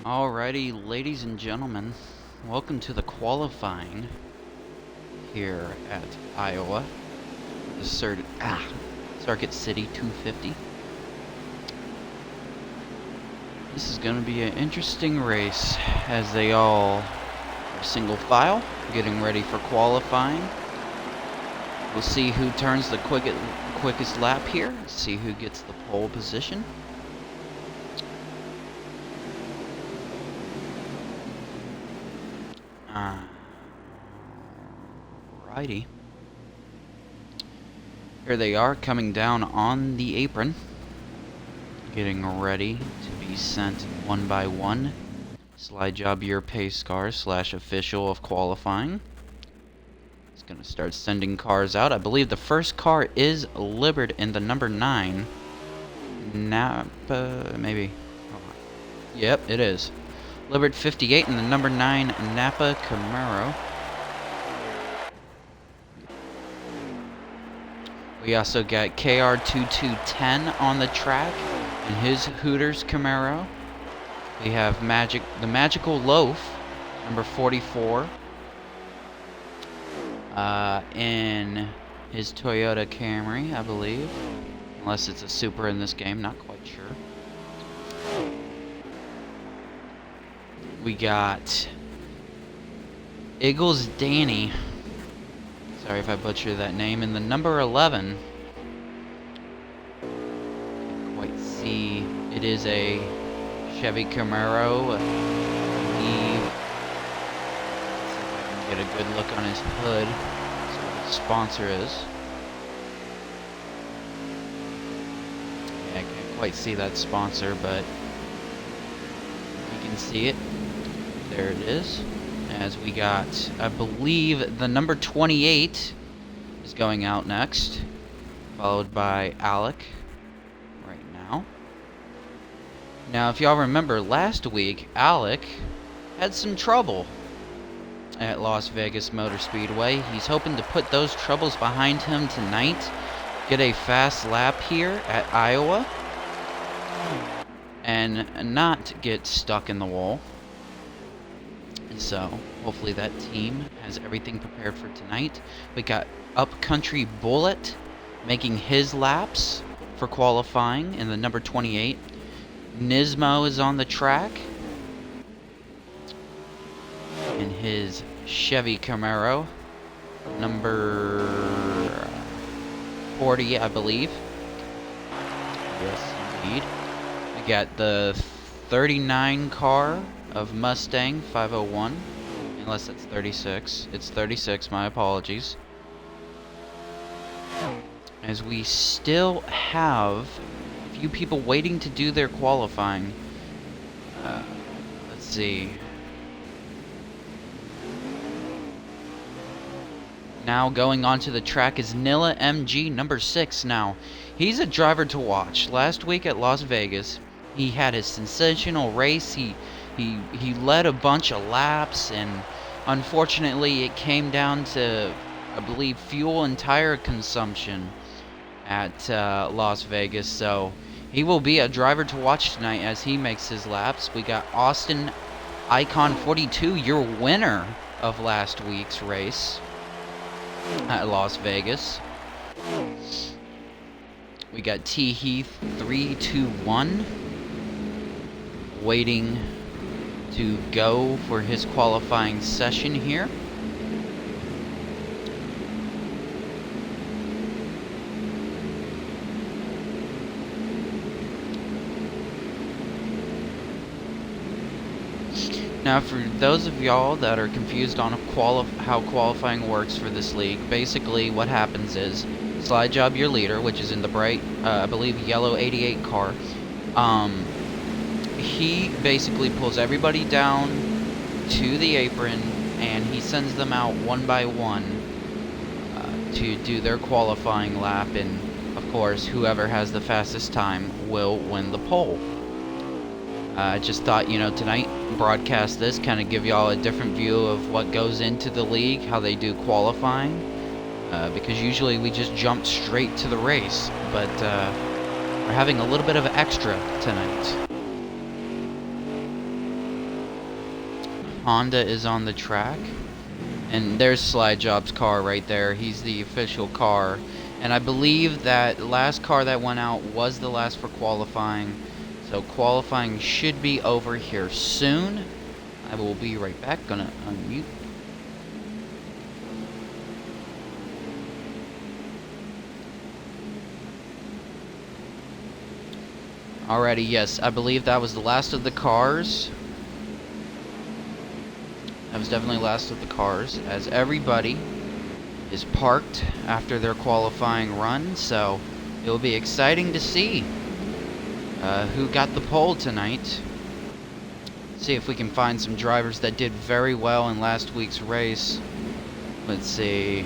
Alrighty, ladies and gentlemen, welcome to the qualifying here at Iowa, the Circuit City 250. This is going to be an interesting race as they all are single file, getting ready for qualifying. We'll see who turns the quickest lap here, see who gets the pole position. Alrighty. Here they are coming down on the apron, getting ready to be sent one by one. Slide job your pace car / official of qualifying. It's gonna start sending cars out. I believe the first car is Libert in the number 9. Napa, maybe. Yep, it is. Libert 58 and the number 9 Napa Camaro. We also got KR2210 on the track and his Hooters Camaro. We have the Magical Loaf, number 44, in his Toyota Camry, I believe. Unless it's a Supra in this game, not quite sure. We got Eagles Danny. Sorry if I butchered that name. And the number 11. Can't quite see. It is a Chevy Camaro. I believe. Let's see if I can get a good look on his hood. See what his sponsor is. Yeah, I can't quite see that sponsor, but you can see it. There it is. As we got, I believe, the number 28 is going out next, followed by Alec right now. Now, if y'all remember last week, Alec had some trouble at Las Vegas Motor Speedway. He's hoping to put those troubles behind him tonight, get a fast lap here at Iowa, and not get stuck in the wall. So, hopefully that team has everything prepared for tonight. We got Upcountry Bullet making his laps for qualifying in the number 28. Nismo is on the track in his Chevy Camaro, number 40, I believe. Yes, indeed. We got the 39 car of Mustang 501, unless that's 36. It's 36, my apologies. As we still have a few people waiting to do their qualifying. Let's see. Now going onto the track is Nilla MG, number 6 now. He's a driver to watch. Last week at Las Vegas, he had his sensational race. He led a bunch of laps, and unfortunately it came down to, I believe, fuel and tire consumption at Las Vegas. So he will be a driver to watch tonight as he makes his laps. We got Austin Icon 42, your winner of last week's race at Las Vegas. We got T Heath 321 waiting to go for his qualifying session here. Now, for those of y'all that are confused on how qualifying works for this league, basically what happens is slide job your leader, which is in the bright, I believe, yellow 88 car. He basically pulls everybody down to the apron and he sends them out one by one to do their qualifying lap, and of course whoever has the fastest time will win the pole. I just thought, tonight broadcast this, kind of give y'all a different view of what goes into the league, how they do qualifying, because usually we just jump straight to the race, but we're having a little bit of extra tonight. Honda is on the track. And there's Slide Job's car right there. He's the official car. And I believe that the last car that went out was the last for qualifying. So qualifying should be over here soon. I will be right back. Gonna unmute. Alrighty, yes. I believe that was the last of the cars. That was definitely last of the cars, as everybody is parked after their qualifying run, so it will be exciting to see who got the pole tonight. See if we can find some drivers that did very well in last week's race. Let's see.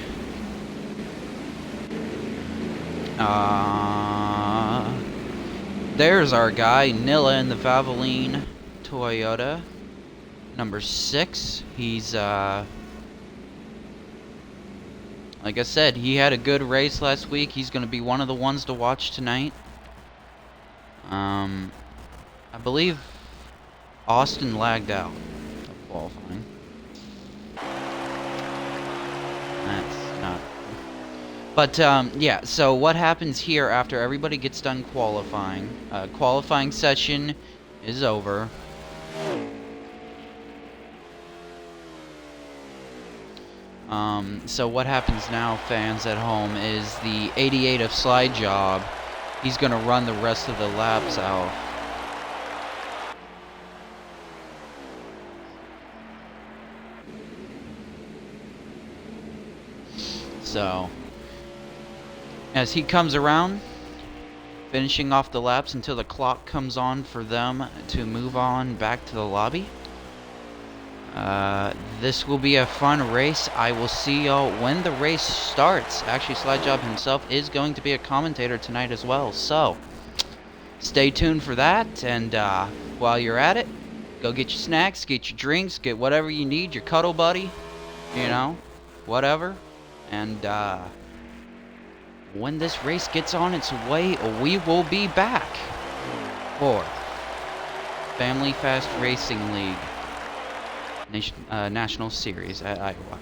There's our guy, Nilla, in the Valvoline Toyota. Number 6. He's, like I said, he had a good race last week. He's going to be one of the ones to watch tonight. I believe Austin lagged out of qualifying. That's not... But, yeah, so what happens here after everybody gets done qualifying? Qualifying session is over. So what happens now, fans at home, is the 88 of Slide Job. He's going to run the rest of the laps out. So, as he comes around, finishing off the laps until the clock comes on for them to move on back to the lobby. This will be a fun race. I will see y'all when the race starts. Actually, Slide Job himself is going to be a commentator tonight as well, so stay tuned for that. And while you're at it, go get your snacks, get your drinks, get whatever you need, your cuddle buddy, you know, whatever. And when this race gets on its way, we will be back for Family Fast Racing League National Series at Iowa.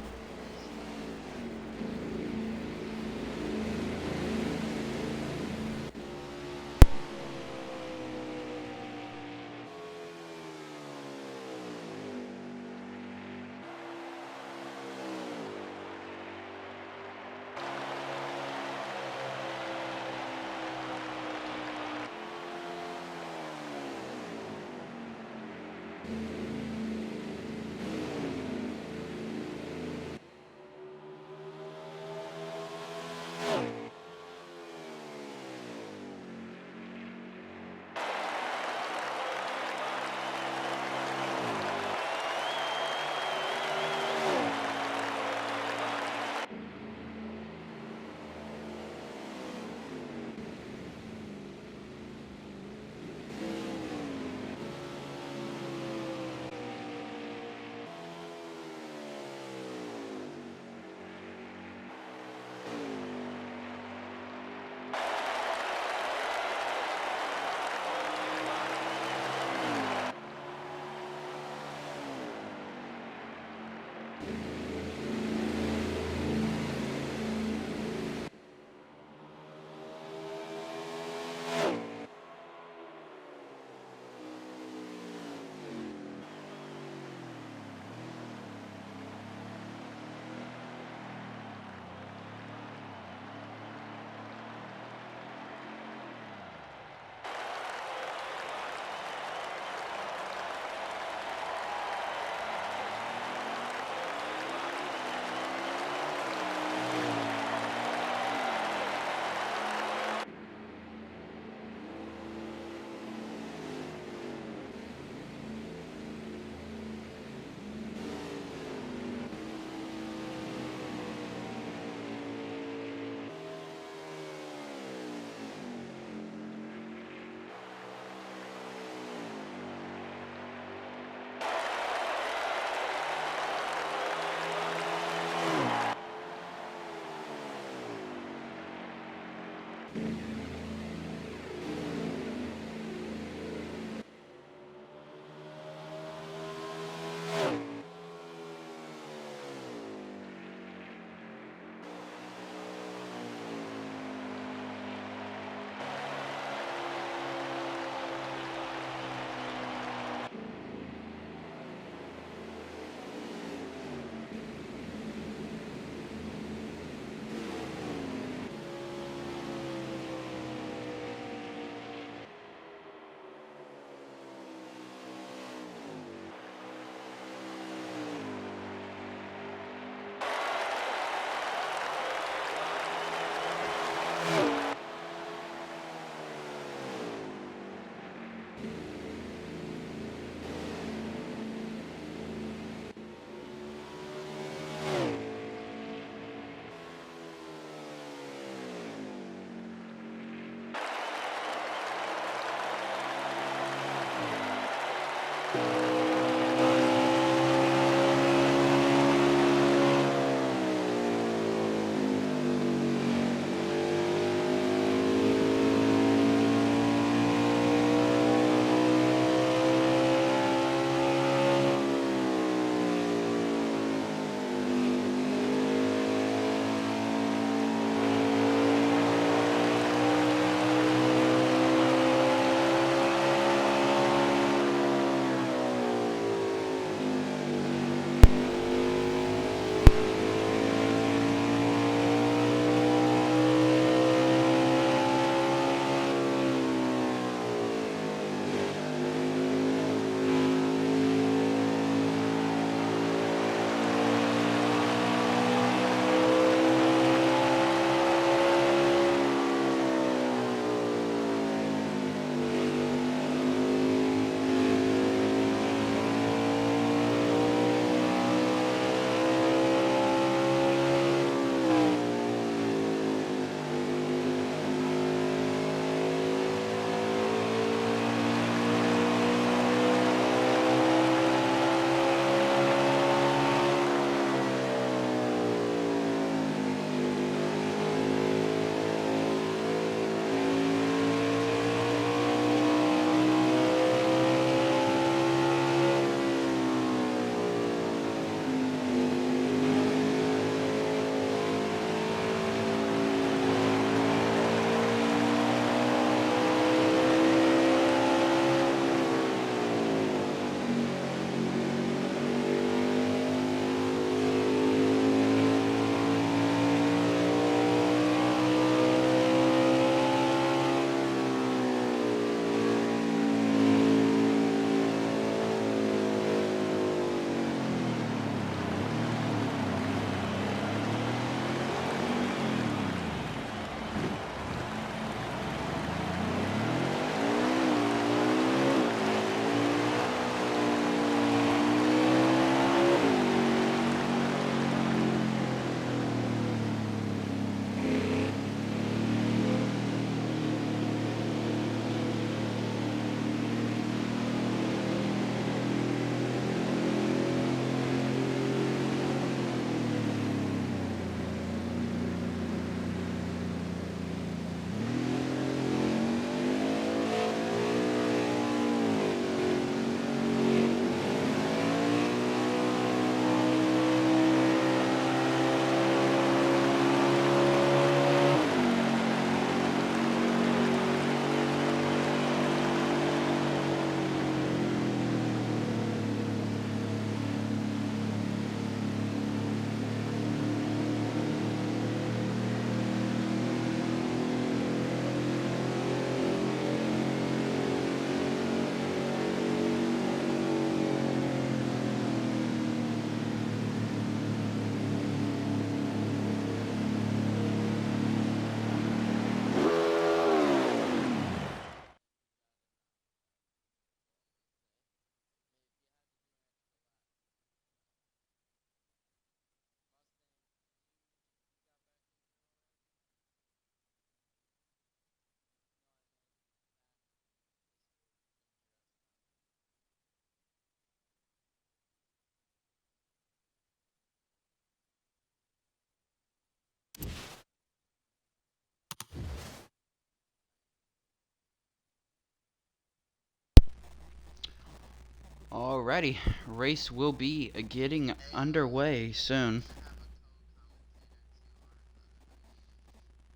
Alrighty, race will be getting underway soon.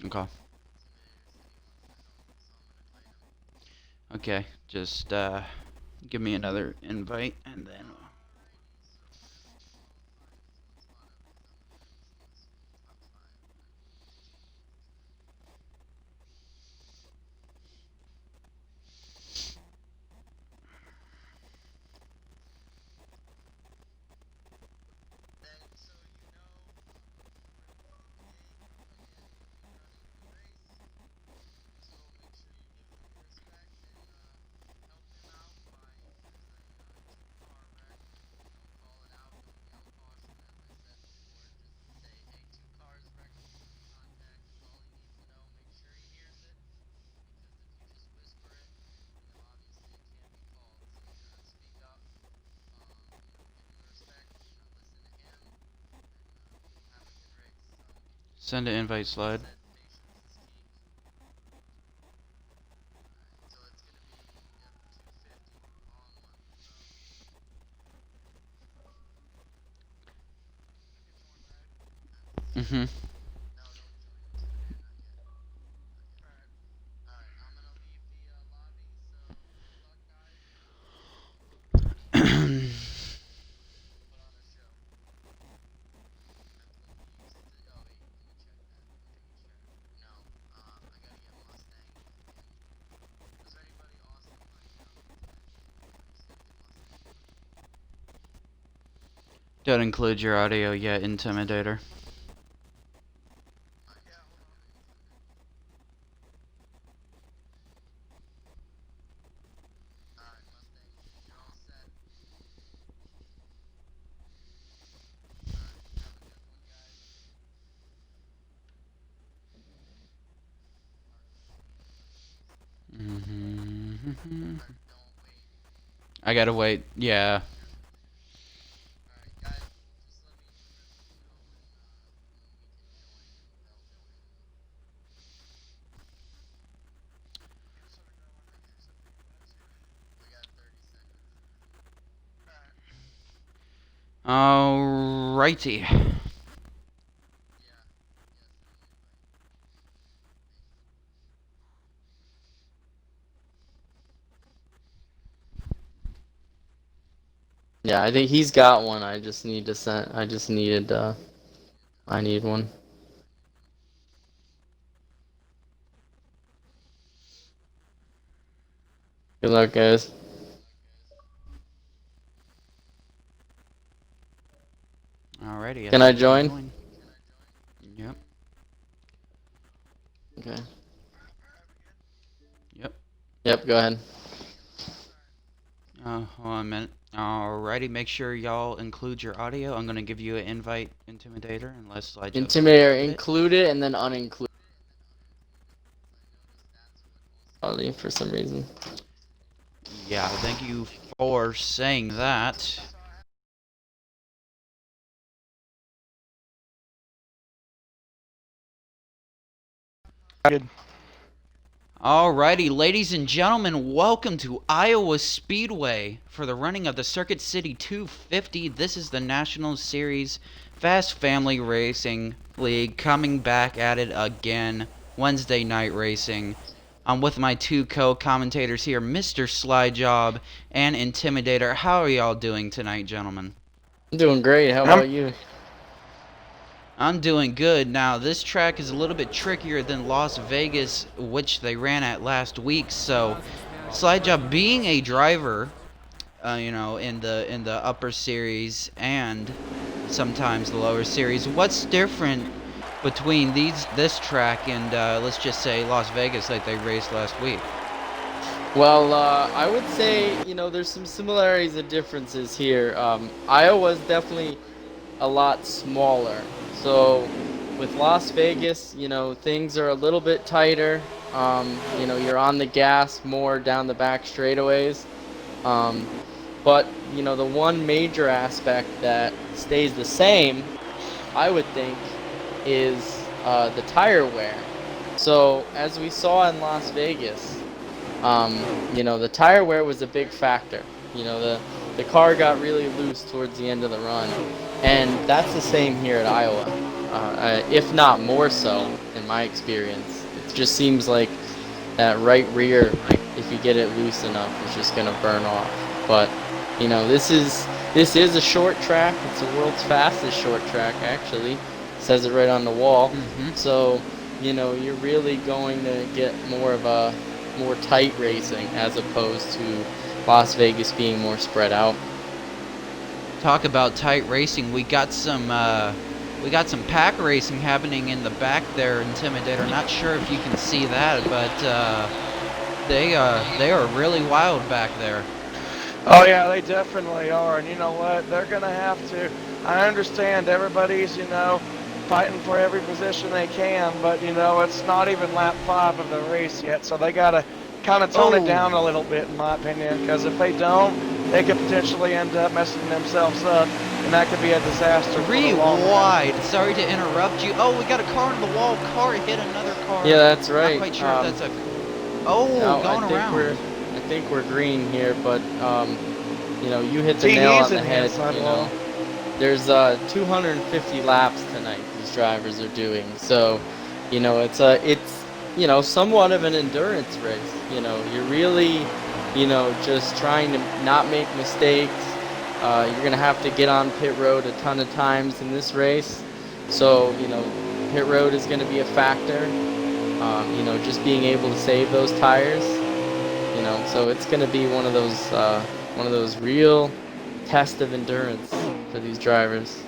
Okay. Okay, just give me another invite and then. Send an invite slide. Mm-hmm. Don't include your audio yet, Intimidator. Mm-hmm. I gotta wait. Yeah. Alrighty. Yeah, I think he's got one. I just need to send. I need one. Good luck, guys. Alrighty. Can I join? Yep. Okay. Yep. Yep, go ahead. Hold on a minute. Alrighty, make sure y'all include your audio. I'm gonna give you an invite, Intimidator, unless I just Intimidator, include it and then uninclude it for some reason. Yeah, thank you for saying that. Good. Alrighty, ladies and gentlemen, welcome to Iowa Speedway for the running of the Circuit City 250. This is the National Series Fast Family Racing League coming back at it again. Wednesday night racing. I'm with my two co-commentators here, Mr. Slyjob and Intimidator. How are y'all doing tonight, gentlemen? I'm doing great. How about you? I'm doing good. Now, this track is a little bit trickier than Las Vegas, which they ran at last week. So, Slyjob, being a driver, in the upper series and sometimes the lower series, what's different between this track and let's just say Las Vegas, like they raced last week? Well, I would say, there's some similarities and differences here. Iowa's definitely a lot smaller. So with Las Vegas, things are a little bit tighter. You're on the gas more down the back straightaways. But, the one major aspect that stays the same, I would think, is the tire wear. So as we saw in Las Vegas, the tire wear was a big factor. the car got really loose towards the end of the run, and that's the same here at Iowa, if not more so in my experience. It just seems like that right rear, if you get it loose enough, is just gonna burn off. But you know, this is a short track. It's the world's fastest short track, actually. It says it right on the wall. So you know, you're really going to get more of a more tight racing as opposed to Las Vegas being more spread out. Talk about tight racing. We got some pack racing happening in the back there, Intimidator. Not sure if you can see that, but they are really wild back there. Oh yeah, they definitely are. And you know what? They're gonna have to. I understand everybody's, you know, fighting for every position they can, but you know, it's not even lap 5 of the race yet, so they gotta kind of tone it down a little bit, in my opinion, because if they don't, they could potentially end up messing themselves up, and that could be a disaster. 3 wide. Sorry to interrupt you. Oh, we got a car on the wall. Car hit another car. Yeah, that's right. Not quite sure if that's a. Oh, no, going around. I think we're green here, but you know, you hit the nail on the head. You know, there's 250 laps tonight. These drivers are doing, so you know, it's you know, somewhat of an endurance race. You know, you're really, you know, just trying to not make mistakes. You're gonna have to get on pit road a ton of times in this race, so you know, pit road is gonna be a factor. You know, just being able to save those tires. You know, so it's gonna be one of those real tests of endurance for these drivers.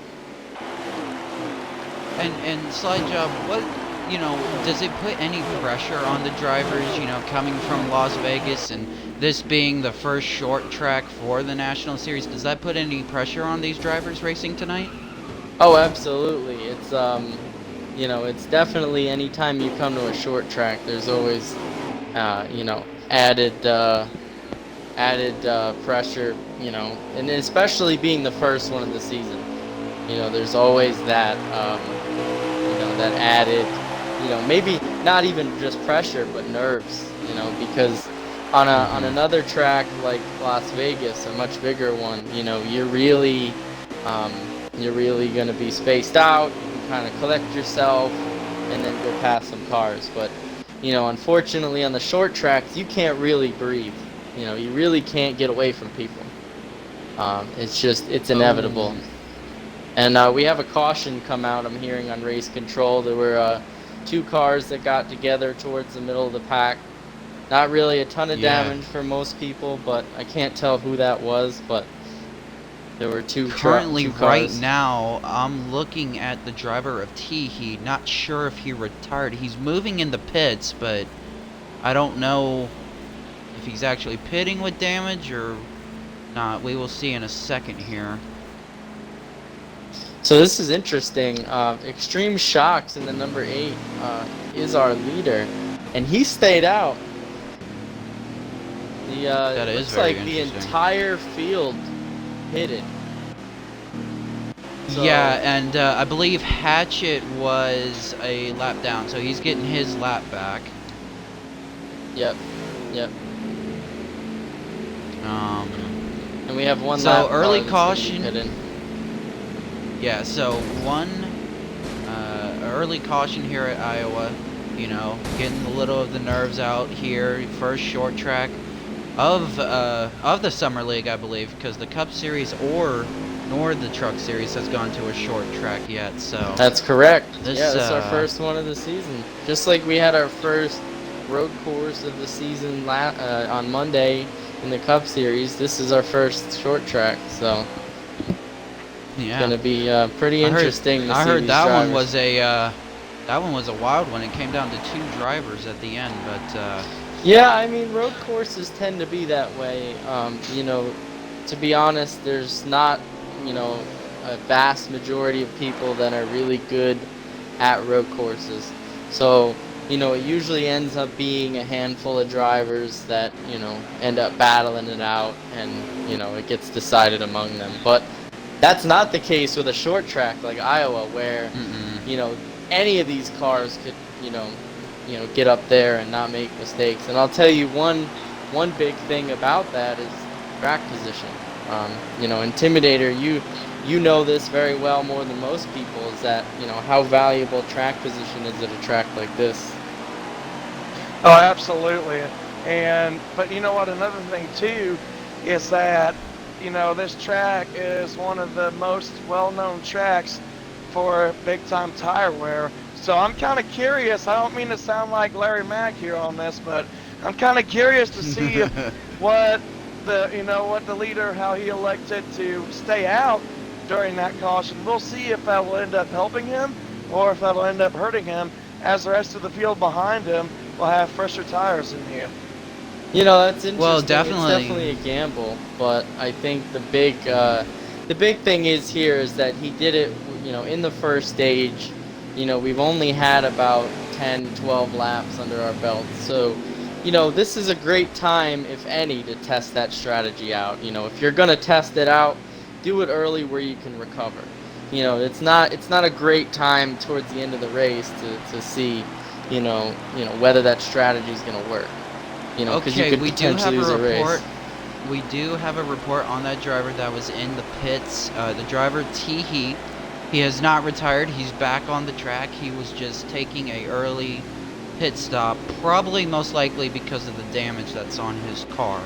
And Slide Job, what, you know, does it put any pressure on the drivers, you know, coming from Las Vegas and this being the first short track for the National Series? Does that put any pressure on these drivers racing tonight? Oh, absolutely. It's you know, it's definitely anytime you come to a short track, there's always you know, added pressure, you know, and especially being the first one of the season. You know, there's always that you know, that added, you know, maybe not even just pressure, but nerves, you know, because on another track like Las Vegas, a much bigger one, you know, you're really going to be spaced out. You can kind of collect yourself and then go past some cars. But you know, unfortunately, on the short tracks, you can't really breathe. You know, you really can't get away from people. It's inevitable. And we have a caution come out, I'm hearing, on race control. There were 2 cars that got together towards the middle of the pack. Not really a ton of damage for most people, but I can't tell who that was, but there were 2 Currently, two cars. right now, I'm looking at the driver of Teehee. Not sure if he retired. He's moving in the pits, but I don't know if he's actually pitting with damage or not. We will see in a second here. So this is interesting. Extreme Shocks in the number 8 is our leader, and he stayed out. That is looks very like the interesting. entire field pitted. So, Yeah, and I believe Hatchet was a lap down, so he's getting his lap back. Yep. And we have one So, lap. early that's caution. hidden. Yeah, so one early caution here at Iowa, you know, getting a little of the nerves out here. First short track of the Summer League, I believe, because the Cup Series nor the Truck Series has gone to a short track yet. So That's correct. This, this is our first one of the season. Just like we had our first road course of the season on Monday in the Cup Series, this is our first short track. So yeah, it's gonna be pretty interesting. I to see heard these that drivers. one was a wild one. It came down to 2 drivers at the end, but Yeah, I mean, road courses tend to be that way. You know, to be honest, there's not, you know, a vast majority of people that are really good at road courses. So, you know, it usually ends up being a handful of drivers that, you know, end up battling it out, and, you know, it gets decided among them. But that's not the case with a short track like Iowa, where, you know, any of these cars could, you know, get up there and not make mistakes. And I'll tell you one big thing about that is track position. You know, Intimidator, you know this very well more than most people, is that, you know, how valuable track position is at a track like this. Oh, absolutely. But you know what? Another thing too is that, you know, this track is one of the most well-known tracks for big-time tire wear. So I'm kind of curious. I don't mean to sound like Larry Mack here on this, but I'm kind of curious to see what what the leader, how he elected to stay out during that caution. We'll see if that will end up helping him or if that'll end up hurting him, as the rest of the field behind him will have fresher tires in here. You know, that's interesting. Well, It's definitely. definitely a gamble, but I think the big thing is here is that he did it, you know, in the first stage. You know, we've only had about 10, 12 laps under our belt, so, you know, this is a great time, if any, to test that strategy out. You know, if you're gonna test it out, do it early where you can recover. You know, it's not a great time towards the end of the race to see, you know whether that strategy is gonna work. You know, because you Okay, could we do have potentially lose a a race. report. We do have a report on that driver that was in the pits. The driver T Heat. He has not retired. He's back on the track. He was just taking a early pit stop, probably most likely because of the damage that's on his car.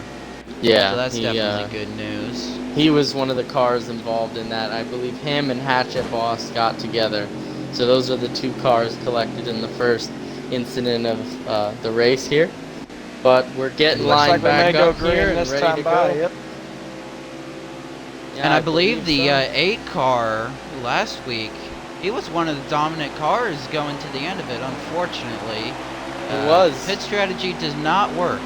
Yeah, So that's he, definitely good news. he was one of the cars involved in that. I believe him and Hatchet Boss got together. So those are the two cars collected in the first incident of the race here. But we're getting Looks lined like we may back go up green here and this ready time to by. go. Yep. Yeah, And I believe the so. 8 car last week, he was one of the dominant cars going to the end of it, unfortunately. It was. Pit strategy does not work.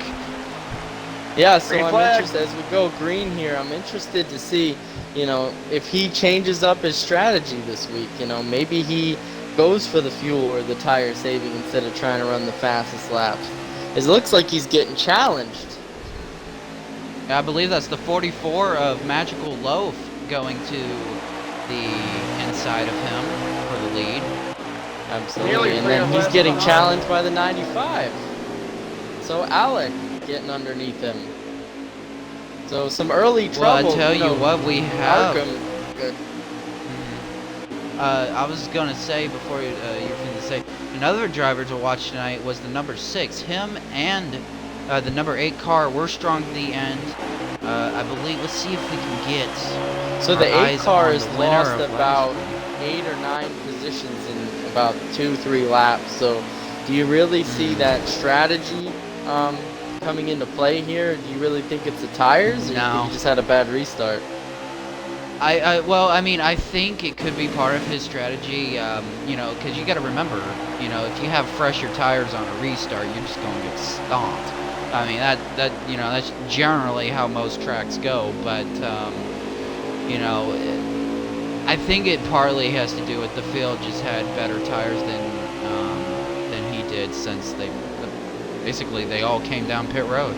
Yeah, so Green I'm flag. interested, as we go green here, I'm interested to see, you know, if he changes up his strategy this week. You know, maybe he goes for the fuel or the tire saving instead of trying to run the fastest laps. It looks like he's getting challenged. I believe that's the 44 of Magical Loaf going to the inside of him for the lead. Absolutely. Nearly And three then he's left getting behind. challenged by the 95. So Alec getting underneath him. So some early trouble. Well, I tell you know, what, we have. Arkham. Good. I was gonna say before you were going to say another driver to watch tonight was the number 6. Him and the number 8 car were strong to the end. I believe. Let's see if we can get. So our the 8 eyes car on has the winner lost of last about week. 8 or 9 positions in about 2-3 laps. So do you really see that strategy coming into play here? Do you really think it's the tires, or do you No. think he just had a bad restart? Well, I mean, I think it could be part of his strategy, you know, because you got to remember, you know, if you have fresher tires on a restart, you're just going to get stomped. I mean, you know, that's generally how most tracks go, but, you know, I think it partly has to do with the field just had better tires than he did, since basically they all came down pit road.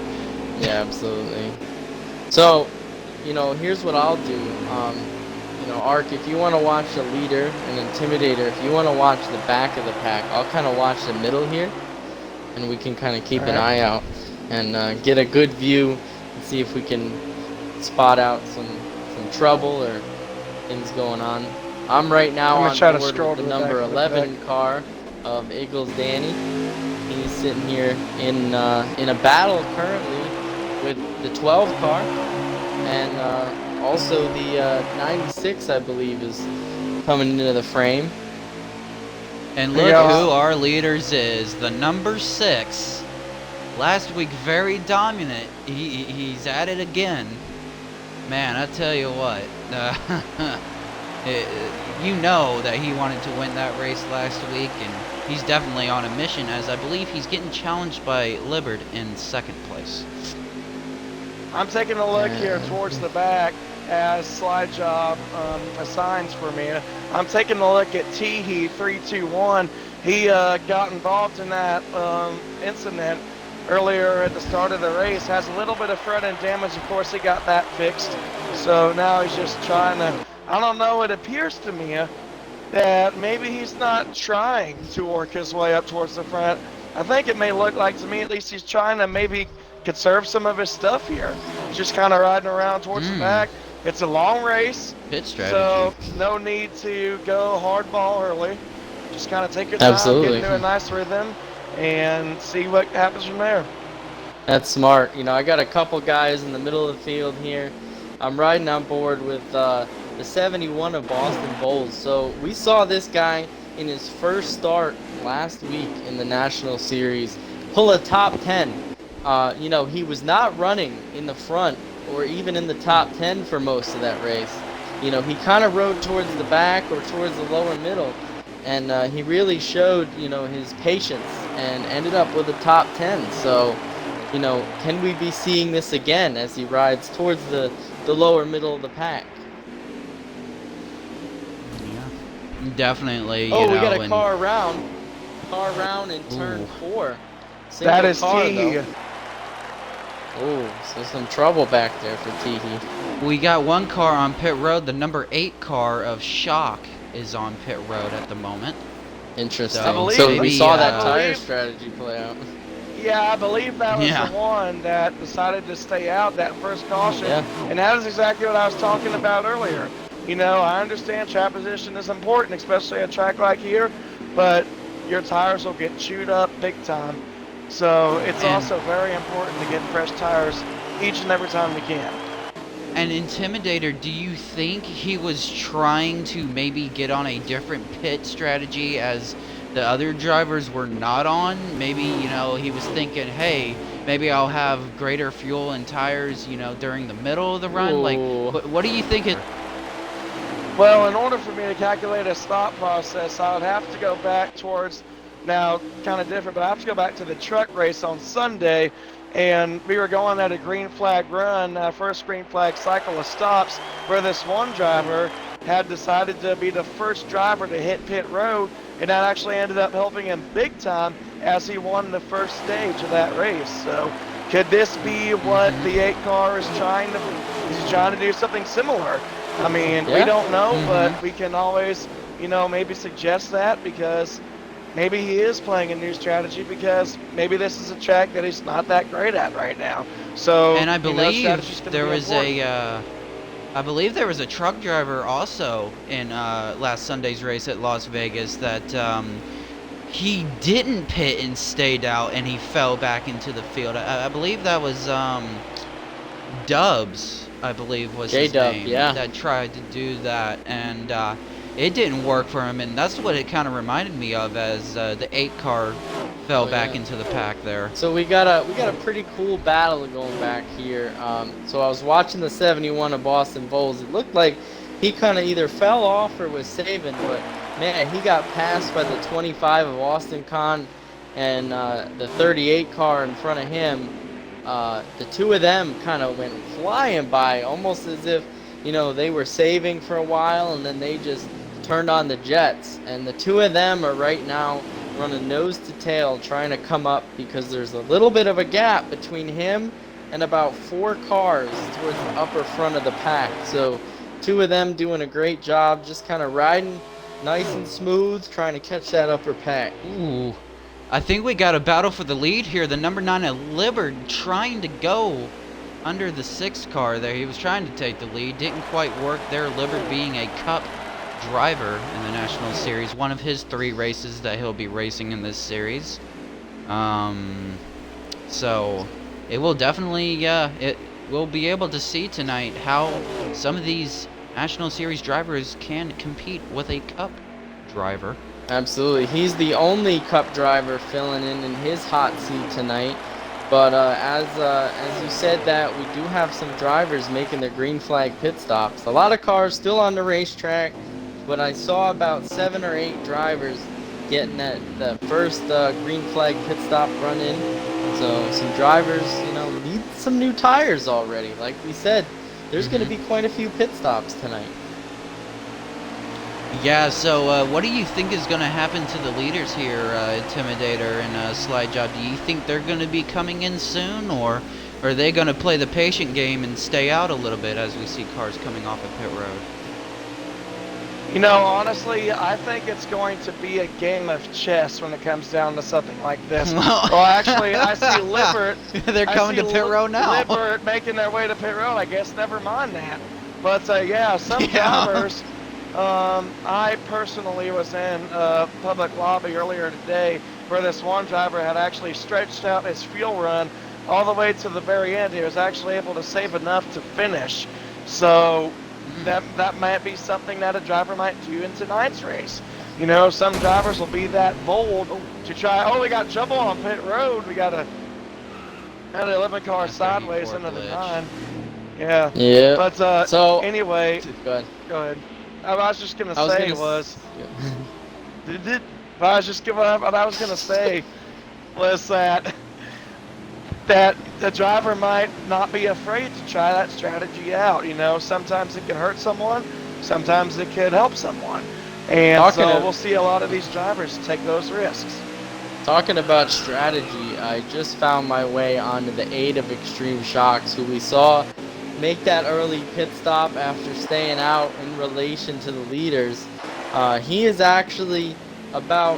Yeah, absolutely. So, you know, here's what I'll do. You know, Ark, if you want to watch the leader and Intimidator, if you want to watch the back of the pack, I'll kind of watch the middle here, and we can kind of keep an eye out and get a good view and see if we can spot out some trouble or things going on. I'm right now I'm gonna on try to board scroll with to the the number back of the 11 car of Eagles Danny. He's sitting here in a battle currently with the 12 car, and also the 96, I believe, is coming into the frame. And There look you go. who our leaders is. The number 6. Last week, very dominant. He's at it again. Man, I tell you what. You know that he wanted to win that race last week, and he's definitely on a mission, as I believe he's getting challenged by Libbard in 2nd place. I'm taking a look here towards the back as Slide Job assigns for me. I'm taking a look at Teehee 321. He got involved in that incident earlier at the start of the race. Has a little bit of front end damage. Of course, he got that fixed. So now he's just trying to, I don't know, it appears to me that maybe he's not trying to work his way up towards the front. I think it may look like, to me at least, he's trying to maybe conserve some of his stuff here. He's just kind of riding around towards the back, It's a long race, Pit strategy. so no need to go hardball early. Just kind of take your time, Absolutely. get into a nice rhythm, and see what happens from there. That's smart. You know, I got a couple guys in the middle of the field here. I'm riding on board with the 71 of Boston Bulls. So we saw this guy in his first start last week in the National Series pull a top 10. You know, he was not running in the front or even in the top 10 for most of that race. You know, he kind of rode towards the back or towards the lower middle. And he really showed, you know, his patience and ended up with a top 10. So, you know, can we be seeing this again as he rides towards the lower middle of the pack? Yeah. Definitely. Oh, you we know, got a and- car around in turn Ooh. 4. Single That is car, Teehee. though. Oh, so some trouble back there for Teehee. We got one car on pit road. The number 8 car of Shock is on pit road at the moment. Interesting. I believe- So we maybe, saw that uh, tire believe- strategy play out. Yeah, I believe that was Yeah. the one that decided to stay out that first caution. Yeah. And that is exactly what I was talking about earlier. You know, I understand track position is important, especially at a track like here, but your tires will get chewed up big time. So it's And- also very important to get fresh tires each and every time we can. And Intimidator, do you think he was trying to maybe get on a different pit strategy as the other drivers were not on? Maybe, you know, he was thinking, hey, maybe I'll have greater fuel and tires, you know, during the middle of the run. Like, Ooh. what do you think it... Well, in order for me to calculate a stop process, I would have to go back towards, now kind of different, but I have to go back to the truck race on Sunday, and we were going at a green flag run, first green flag cycle of stops, where this one driver had decided to be the first driver to hit pit road, and that actually ended up helping him big time as he won the first stage of that race. So could this be what the 8 car is trying to, is he trying to do something similar? I mean, Yeah. we don't know, but we can always, you know, maybe suggest that, because maybe he is playing a new strategy, because maybe this is a track that he's not that great at right now. So, And I you know, believe strategy's gonna there be was important. I believe there was a truck driver also in last Sunday's race at Las Vegas that he didn't pit and stayed out, and he fell back into the field. I believe that was Dubs, I believe was his J-Dub, name, yeah. that tried to do that, and it didn't work for him, and that's what it kind of reminded me of as the 8 car fell Oh, back yeah. into the pack there. So we got a pretty cool battle going back here. So I was watching the 71 of Boston Bulls. It looked like he kind of either fell off or was saving, but man, he got passed by the 25 of Austin Kahn and the 38 car in front of him. The two of them kind of went flying by, almost as if, you know, they were saving for a while and then they just turned on the jets. And the two of them are right now running nose to tail trying to come up, because there's a little bit of a gap between him and about 4 cars towards the upper front of the pack. So two of them doing a great job, just kind of riding nice and smooth, trying to catch that upper pack. Ooh. I think we got a battle for the lead here. The number 9 of Libbard trying to go under the 6 car there. He was trying to take the lead. Didn't quite work there. Libbard being a Cup driver in the National Series. One of his 3 races that he'll be racing in this series. So it will definitely, we'll be able to see tonight how some of these National Series drivers can compete with a Cup driver. Absolutely. He's the only Cup driver filling in his hot seat tonight. But as you said that, we do have some drivers making their green flag pit stops. A lot of cars still on the racetrack, but I saw about 7 or 8 drivers getting the first green flag pit stop run in. So some drivers, you know, need some new tires already. Like we said, there's going to be quite a few pit stops tonight. Yeah, so what do you think is going to happen to the leaders here, Intimidator and Slide Job? Do you think they're going to be coming in soon, or are they going to play the patient game and stay out a little bit as we see cars coming off of pit road? You know, honestly, I think it's going to be a game of chess when it comes down to something like this. Well, actually, I see Lippert. They're coming to pit road now. Lippert making their way to pit road. I guess never mind that. But yeah, some Yeah. drivers. I personally was in a public lobby earlier today where this one driver had actually stretched out his fuel run all the way to the very end. He was actually able to save enough to finish. So that might be something that a driver might do in tonight's race. You know, some drivers will be that bold to try. Oh, we got trouble on pit road. We got an 11 car After he sideways forked into the glitch. 9. Yeah. Yeah. But So anyway, go ahead. go ahead. What I was just gonna I was say gonna. was, Yeah. I was just giving up. What I was gonna say was that the driver might not be afraid to try that strategy out. You know, sometimes it can hurt someone, sometimes it could help someone, and Talking so of- we'll see a lot of these drivers take those risks. Talking about strategy, I just found my way onto the 8 of Extreme Shocks, who we saw make that early pit stop after staying out in relation to the leaders. He is actually about,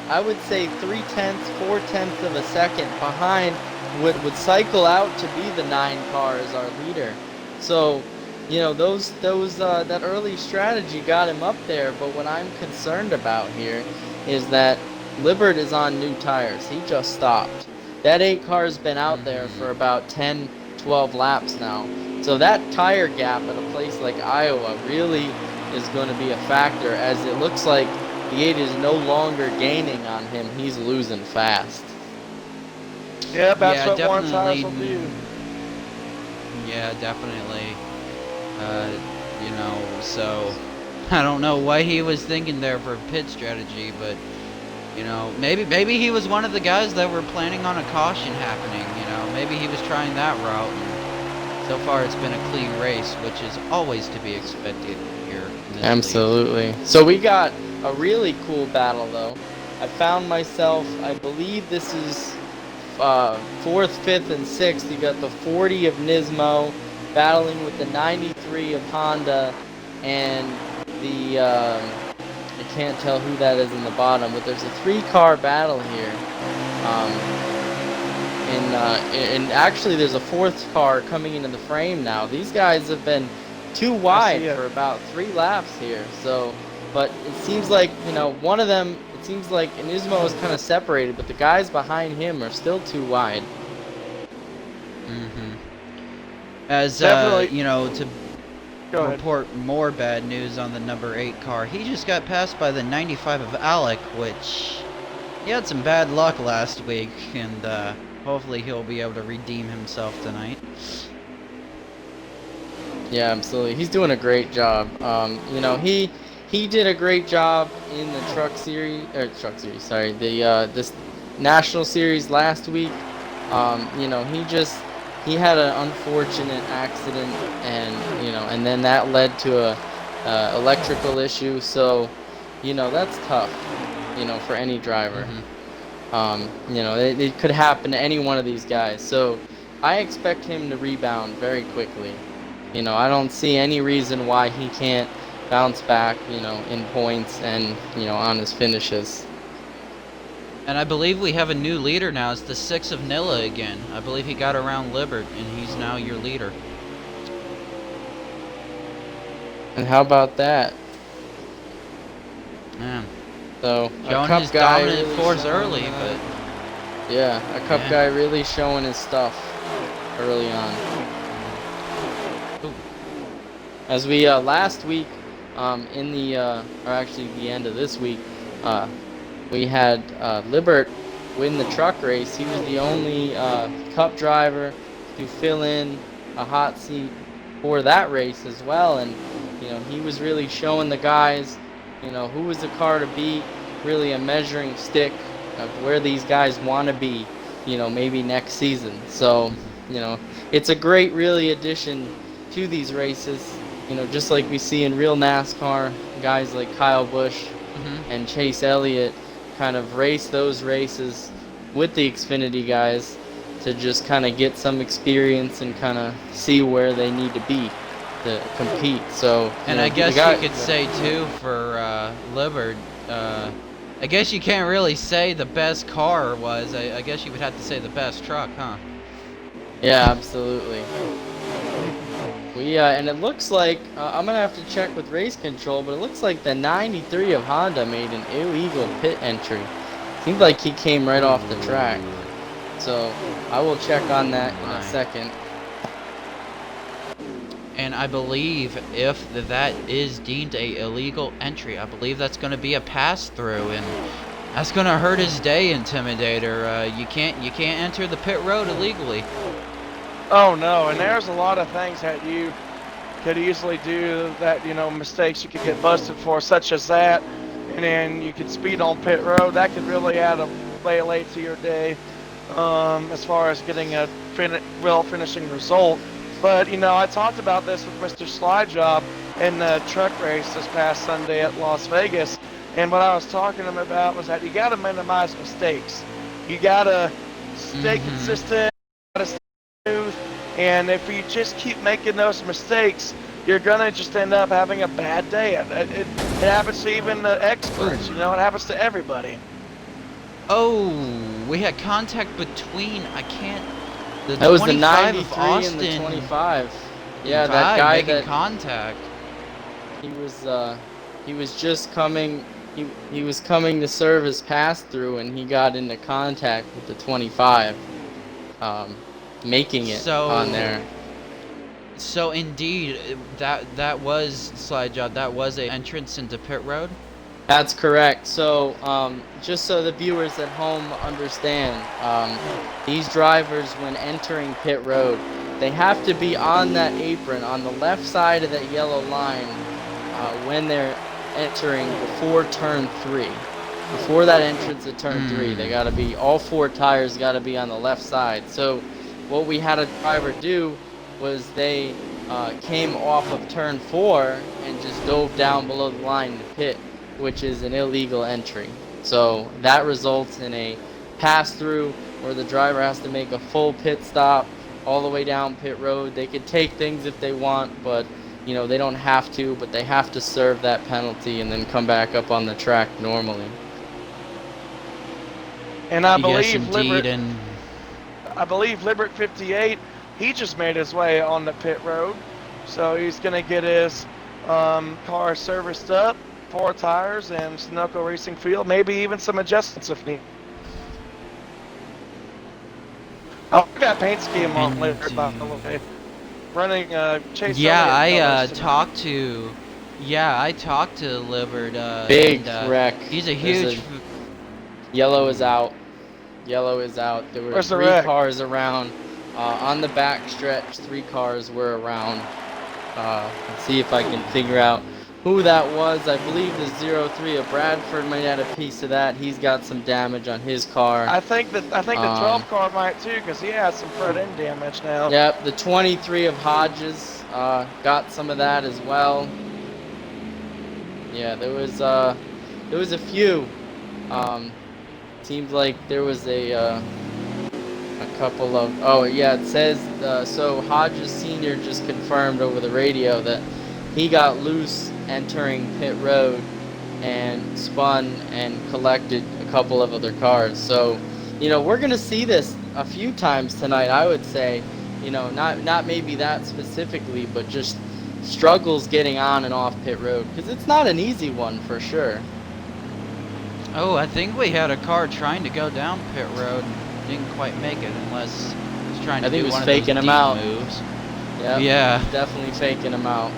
I would say, 3/10, 4/10 of a second behind what would cycle out to be the 9 car as our leader. So, you know, that early strategy got him up there, but what I'm concerned about here is that Libbert is on new tires. He just stopped. That 8 car's been out there for about 10, 12 laps now. So that tire gap at a place like Iowa really is going to be a factor, as it looks like the 8 is no longer gaining on him. He's losing fast. Yeah, that's Yeah, what worn definitely. tires will do. Yeah, definitely. You know, so I don't know what he was thinking there for pit strategy, but you know, maybe he was one of the guys that were planning on a caution happening. You know, maybe he was trying that route. And so far, it's been a clean race, which is always to be expected here. In this league. Absolutely. So we got a really cool battle, though. I found myself, I believe this is 4th, 5th, and 6th. You got the 40 of Nismo battling with the 93 of Honda, and the I can't tell who that is in the bottom, but there's a 3-car battle here. And actually there's a 4th car coming into the frame now. These guys have been too wide for about 3 laps here. So, but it seems like, you know, one of them, it seems like Nismo is kind of separated, but the guys behind him are still too wide. As Definitely. you know, to Go ahead. report more bad news on the number 8 car. He just got passed by the 95 of Alec, which he had some bad luck last week, and hopefully he'll be able to redeem himself tonight. Yeah, absolutely. He's doing a great job. You know, he did a great job in the sorry, the this national series last week. You know, he had an unfortunate accident, and you know, and then that led to a electrical issue. So, you know, that's tough. You know, for any driver. You know, it could happen to any one of these guys. So, I expect him to rebound very quickly. You know, I don't see any reason why he can't bounce back, you know, in points and, you know, on his finishes. And I believe we have a new leader now. It's the 6 of Nilla again. I believe he got around Libbert, and he's now your leader. And how about that? Man, So, a showing Cup his guy dominant really force showing, early, but yeah, a Cup Yeah. guy really showing his stuff early on. Ooh. As we last week, in the or actually the end of this week, we had Libbert win the truck race. He was the only Cup driver to fill in a hot seat for that race as well, and you know, he was really showing the guys, you know, who was the car to beat, really a measuring stick of where these guys want to be, you know, maybe next season. So, you know, it's a great really addition to these races, you know, just like we see in real NASCAR, guys like Kyle Busch and Chase Elliott kind of race those races with the Xfinity guys to just kind of get some experience and kind of see where they need to be to compete. So, And you know, I guess the guy- you could say too for Libbert, I guess you can't really say the best car was. I guess you would have to say the best truck, huh? Yeah, absolutely. And it looks like I'm gonna have to check with race control, but it looks like the 93 of Honda made an illegal pit entry. Seems like he came right off the track. So I will check on that in a second. And I believe if that is deemed a illegal entry, I believe that's going to be a pass-through, and that's going to hurt his day, Intimidator. You can't enter the pit road illegally. Oh no, and there's a lot of things that you could easily do that, mistakes you could get busted for, such as that, and then you could speed on pit road. That could really add a late to your day, as far as getting a finishing result. But, I talked about this with Mr. Slidejob in the truck race this past Sunday at Las Vegas. And what I was talking to him about was that you got to minimize mistakes. You got to stay consistent, you got to stay smooth. And if you just keep making those mistakes, you're going to just end up having a bad day. It happens to even the experts, it happens to everybody. Oh, we had contact between, that was the 93 of Austin, and the 25. Yeah, that guy making contact. He was just coming. He was coming to serve his pass through, and he got into contact with the 25, making it on there. So indeed, that was Slidejob. That was an entrance into pit road. That's correct. So, just so the viewers at home understand, these drivers, when entering pit road, they have to be on that apron on the left side of that yellow line when they're entering before turn 3. Before that entrance at turn 3, they gotta be, all 4 tires gotta be on the left side. So, what we had a driver do was they came off of turn 4 and just dove down below the line to pit, which is an illegal entry. So that results in a pass-through where the driver has to make a full pit stop all the way down pit road. They could take things if they want, but they don't have to, but they have to serve that penalty and then come back up on the track normally. And I Yes, believe indeed, Libert 58, he just made his way on the pit road. So he's going to get his car serviced up, 4 tires, and Sunoco Racing Field, maybe even some adjustments if needed. Oh, I got paint scheme on later, by the way. Running Chase. Yeah, I talked to Libert. Big wreck. He's a huge. Yellow is out. Yellow is out. There were 3 cars around. On the back stretch, 3 cars were around. Let's see if I can figure out who that was. I believe the 03 of Bradford might add a piece of that. He's got some damage on his car. I think the 12 car might too, because he has some front end damage now. Yep, the 23 of Hodges got some of that as well. Yeah, there was a few. Seemed like there was a couple of. Oh yeah, it says so. Hodges Sr. just confirmed over the radio that he got loose entering pit road and spun and collected a couple of other cars. So, we're gonna see this a few times tonight, I would say. Not maybe that specifically, but just struggles getting on and off pit road, because it's not an easy one for sure. Oh, I think we had a car trying to go down pit road and didn't quite make it, unless he was trying to do one of those faking him out moves. Yep, yeah, definitely faking him out.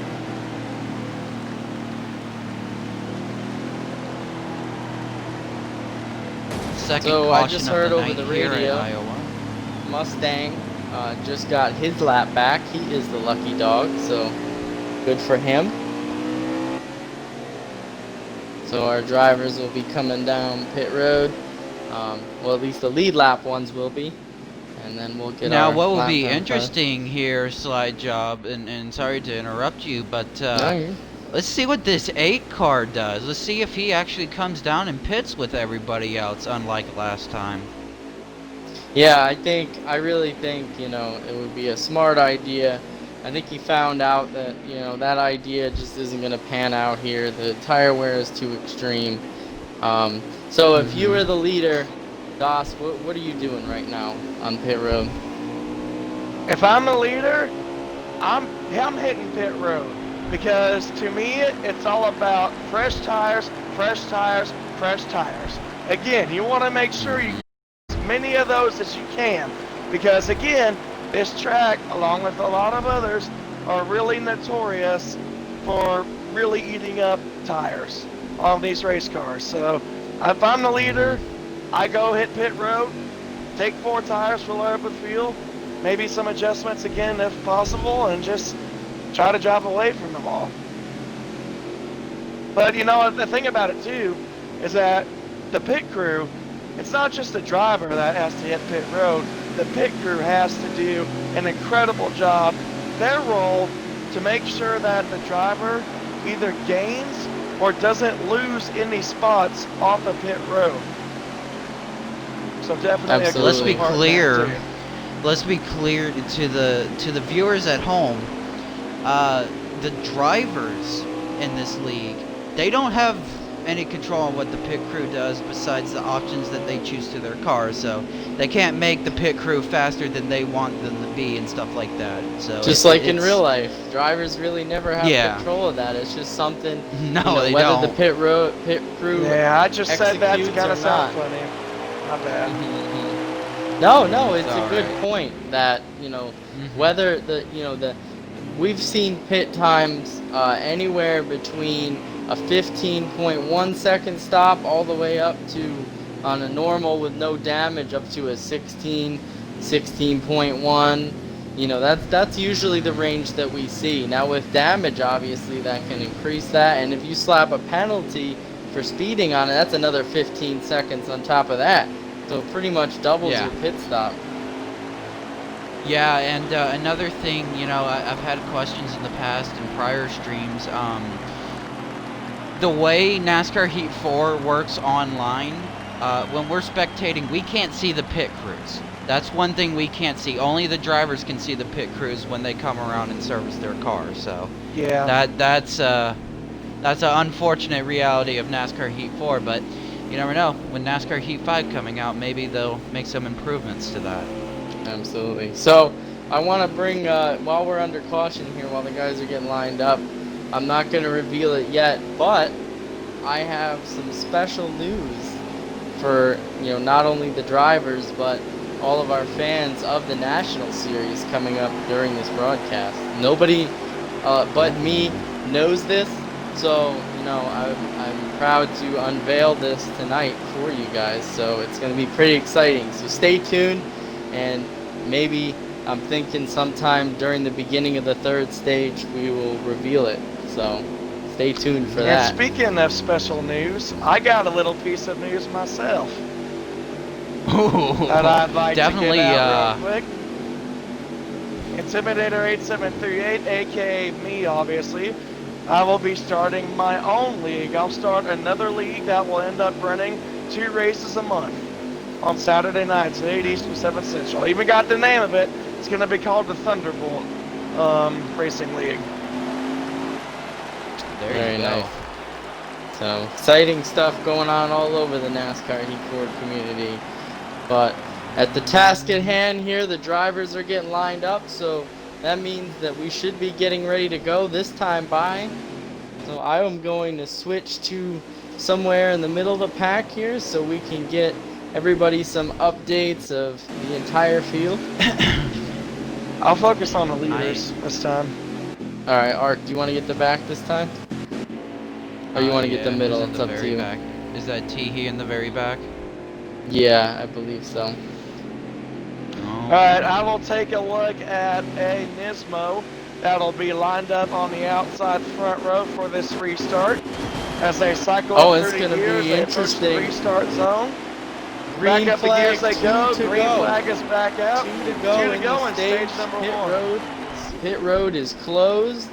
Second so caution I just heard of the over the night here in radio, Iowa. Mustang just got his lap back. He is the lucky dog, so good for him. So our drivers will be coming down pit road. Well, at least the lead lap ones will be. And then we'll get now, our what will lap be time interesting here, Slidejob, and sorry to interrupt you, but No, let's see what this 8 car does. Let's see if he actually comes down and pits with everybody else, unlike last time. yeah, I really think, it would be a smart idea. I think he found out that, that idea just isn't going to pan out here. The tire wear is too extreme. So if you were the leader, Doss, what are you doing right now on pit road? If I'm a leader, I'm hitting pit road because to me it's all about fresh tires, fresh tires, fresh tires. Again, you want to make sure you get as many of those as you can because again, this track, along with a lot of others, are really notorious for really eating up tires on these race cars. So if I'm the leader, I go hit pit road, take 4 tires, fill her up with fuel, maybe some adjustments again if possible, and just try to drive away from them all. But you know, the thing about it too is that the pit crew, it's not just the driver that has to hit pit road. The pit crew has to do an incredible job. Their role to make sure that the driver either gains or doesn't lose any spots off the pit road. So definitely. Absolutely. Let's be part of that, clear. too. Let's be clear to the viewers at home. The drivers in this league, they don't have any control on what the pit crew does besides the options that they choose to their cars. So they can't make the pit crew faster than they want them to be and stuff like that. So Just like in real life, drivers really never have Yeah. control of that. It's just something. No, you know, they whether don't. the pit crew. Yeah, I just said that to executes kind or of sound not. funny. My bad. No, it's It's a good alright. point that, you know, Mhm. whether we've seen pit times anywhere between a 15.1 second stop all the way up to, on a normal with no damage, up to a 16.1. You know, that's usually the range that we see. Now with damage, obviously that can increase that, and if you slap a penalty for speeding on it, that's another 15 seconds on top of that. So it pretty much doubles Yeah. your pit stop. Yeah, and another thing, you know, I've had questions in the past in prior streams. The way NASCAR Heat 4 works online, when we're spectating, we can't see the pit crews. That's one thing we can't see. Only the drivers can see the pit crews when they come around and service their cars. So Yeah. that's an unfortunate reality of NASCAR Heat 4. But you never know. When NASCAR Heat 5 coming out, maybe they'll make some improvements to that. Absolutely. So I want to bring, while we're under caution here, while the guys are getting lined up, I'm not going to reveal it yet, but I have some special news for, you know, not only the drivers, but all of our fans of the National Series coming up during this broadcast. Nobody but me knows this, so, you know, I'm proud to unveil this tonight for you guys, so it's going to be pretty exciting. So stay tuned, and maybe I'm thinking sometime during the beginning of the 3rd stage we will reveal it. So stay tuned for And that. speaking of special news, I got a little piece of news myself Ooh, that I'd like definitely. to get out real quick. Intimidator 8738, aka me, obviously. I will be starting my own league. I'll start another league that will end up running 2 races a month on Saturday nights, 8 Eastern, 7 Central. I even got the name of it. It's going to be called the Thunderbolt Racing League. There Very you go. nice. So exciting stuff going on all over the NASCAR Heat 4 community. But at the task at hand here, the drivers are getting lined up, so that means that we should be getting ready to go this time by. So I am going to switch to somewhere in the middle of the pack here so we can get everybody some updates of the entire field. I'll focus on the leaders Nice. this time. Alright, Ark, do you want to get the back this time? Or you want to get the Yeah, middle? who's in It's the up to very you. back? Is that Teehee in the very back? Yeah, I believe so. Oh. Alright, I will take a look at a Nismo that'll be lined up on the outside front row for this restart. As they cycle Oh, up it's through gonna the gears, be they approach the interesting. restart zone. Green Back up the flag, gears they go. 2 to Green go. flag is back out. 2 to go 2 to in go the in stage. stage number Pit 1. road. Pit road is closed.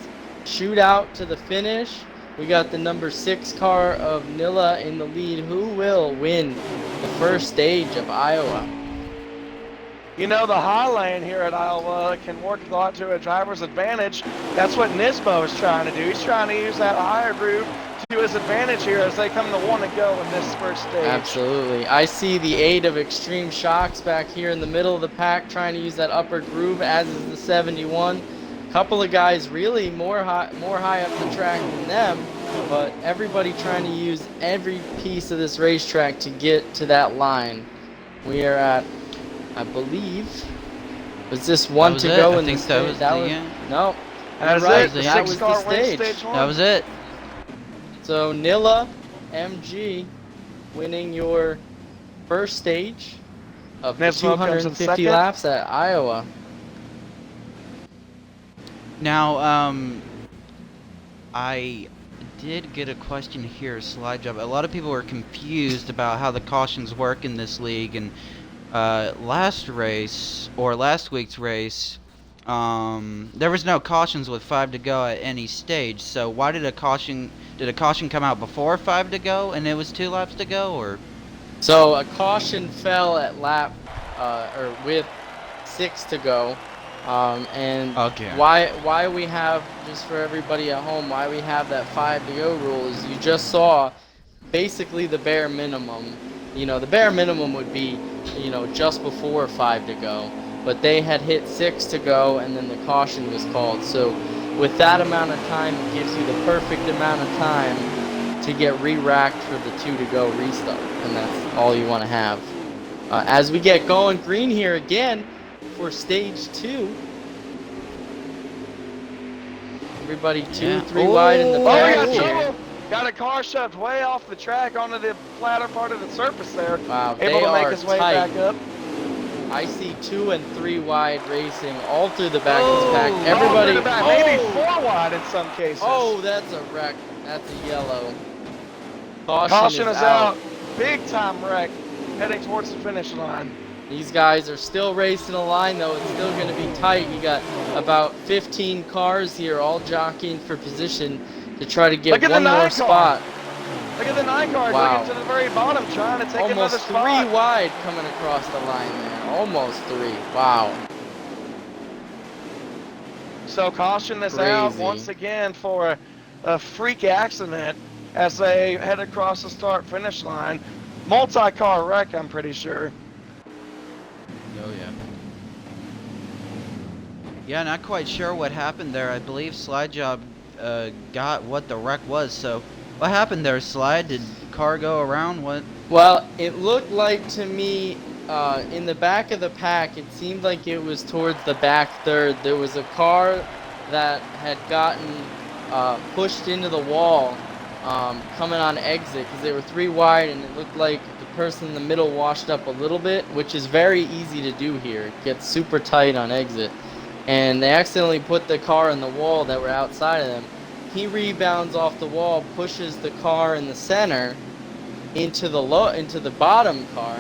Shootout to the finish. We got the number 6 car of Nilla in the lead. Who will win the first stage of Iowa? You know, the high lane here at Iowa can work a lot to a driver's advantage. That's what Nismo is trying to do. He's trying to use that higher groove to his advantage here as they come to want to go in this first stage. Absolutely. I see the 8 of Extreme Shocks back here in the middle of the pack trying to use that upper groove, as is the 71. couple of guys really more high up the track than them, but everybody trying to use every piece of this racetrack to get to that line. We are at, I believe, was this one to go in the stage? No. That was right. it. The That was the six-car wins stage. stage 1. That was it. So Nilla MG winning your first stage of the Nismo comes in 250 second. laps at Iowa. Now, I did get a question here, Slide Job. A lot of people are confused about how the cautions work in this league, and last week's race, there was no cautions with 5 to go at any stage. So why did a caution come out before 5 to go and it was 2 laps to go, or? So a caution fell at lap, or with 6 to go. And Okay. why we have, just for everybody at home, why we have that 5 to go rule is you just saw basically the bare minimum. You know, the bare minimum would be, you know, just before 5 to go, but they had hit 6 to go and then the caution was called. So with that amount of time, it gives you the perfect amount of time to get re-racked for the 2 to go restart, and that's all you want to have. As we get going green here again for stage 2. Everybody 2, 3 wide in the Oh, back got here. trouble. Got a car shoved way off the track onto the flatter part of the surface there. Wow, Able they to make are his way tight. back up. I see 2 and 3 wide racing all through the back of Oh. this pack. All Everybody, through the back, maybe 4 wide in some cases. oh, that's a wreck. That's a yellow. Caution, Caution is out. Big time wreck heading towards the finish line. These guys are still racing a line though. It's still going to be tight. You got about 15 cars here all jockeying for position to try to get Look at one the more 9 car. spot. Look at the 9 cars Wow. looking to the very bottom, trying to take another Almost 3 spot. wide coming across the line there. Almost 3. Wow. So caution is out Crazy. once again for a freak accident as they head across the start-finish line. Multi-car wreck, I'm pretty sure. Oh yeah. Yeah, not quite sure what happened there. I believe Slide Job got what the wreck was. So, what happened there, Slide? Did the car go around? What? Well, it looked like to me in the back of the pack, it seemed like it was towards the back third. There was a car that had gotten pushed into the wall coming on exit because they were 3 wide, and it looked like the person in the middle washed up a little bit, which is very easy to do here. It gets super tight on exit. And they accidentally put the car in the wall that were outside of them. He rebounds off the wall, pushes the car in the center into the bottom car.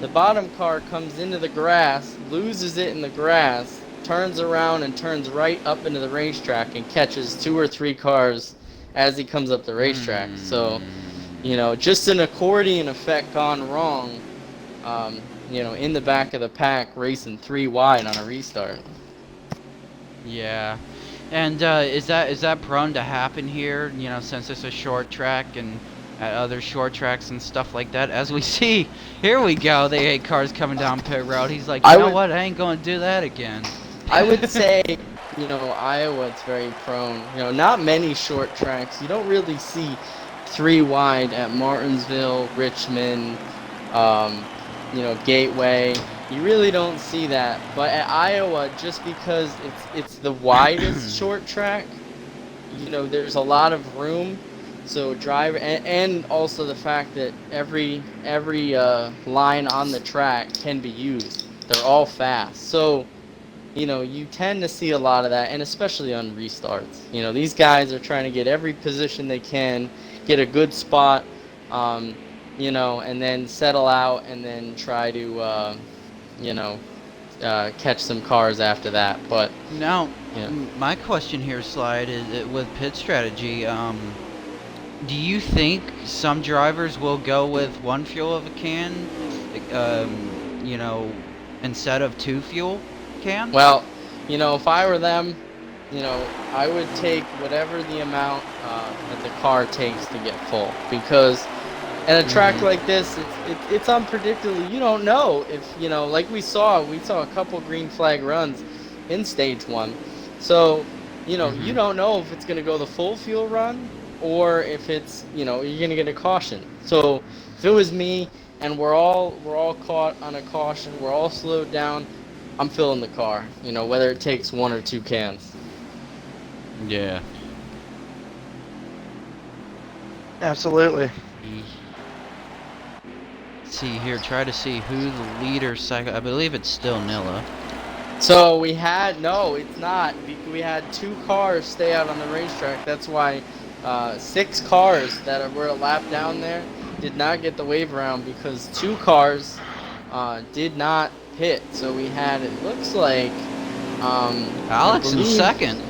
The bottom car comes into the grass, loses it in the grass, turns around and turns right up into the racetrack and catches 2 or 3 cars as he comes up the racetrack. So, you know, just an accordion effect gone wrong, you know, in the back of the pack, racing 3 wide on a restart. Yeah. And is that prone to happen here? You know, since it's a short track and at other short tracks and stuff like that. As we see, here we go. The 8 cars coming down pit road. He's like, you know what? I ain't gonna do that again. I would say, you know, Iowa's very prone. You know, not many short tracks. You don't really see 3 wide at Martinsville, Richmond, you know, Gateway. You really don't see that. But at Iowa, just because it's the widest short track, you know, there's a lot of room. So driver, and also the fact that every line on the track can be used. They're all fast. So, you know, you tend to see a lot of that, and especially on restarts. You know, these guys are trying to get every position they can, get a good spot, you know, and then settle out and then try to, you know, catch some cars after that. But Now, yeah. my question here, Slide, is with pit strategy. Do you think some drivers will go with 1 fuel of a can, you know, instead of 2 fuel cans? Well, you know, if I were them, you know, I would take whatever the amount that the car takes to get full, because at a track like this, it's unpredictable. You don't know if, you know, like we saw a couple green flag runs in stage 1. So you know, you don't know if it's going to go the full fuel run or if it's, you know, you're going to get a caution. So if it was me and we're all caught on a caution, we're all slowed down, I'm filling the car, you know, whether it takes 1 or 2 cans. Yeah. Absolutely. See here, try to see who the leader cycle. I believe it's still Nilla. So we had, no, it's not. We had 2 cars stay out on the racetrack. That's why 6 cars that were a lap down there did not get the wave around because 2 cars did not pit. So we had, it looks like, Alex in believe- second.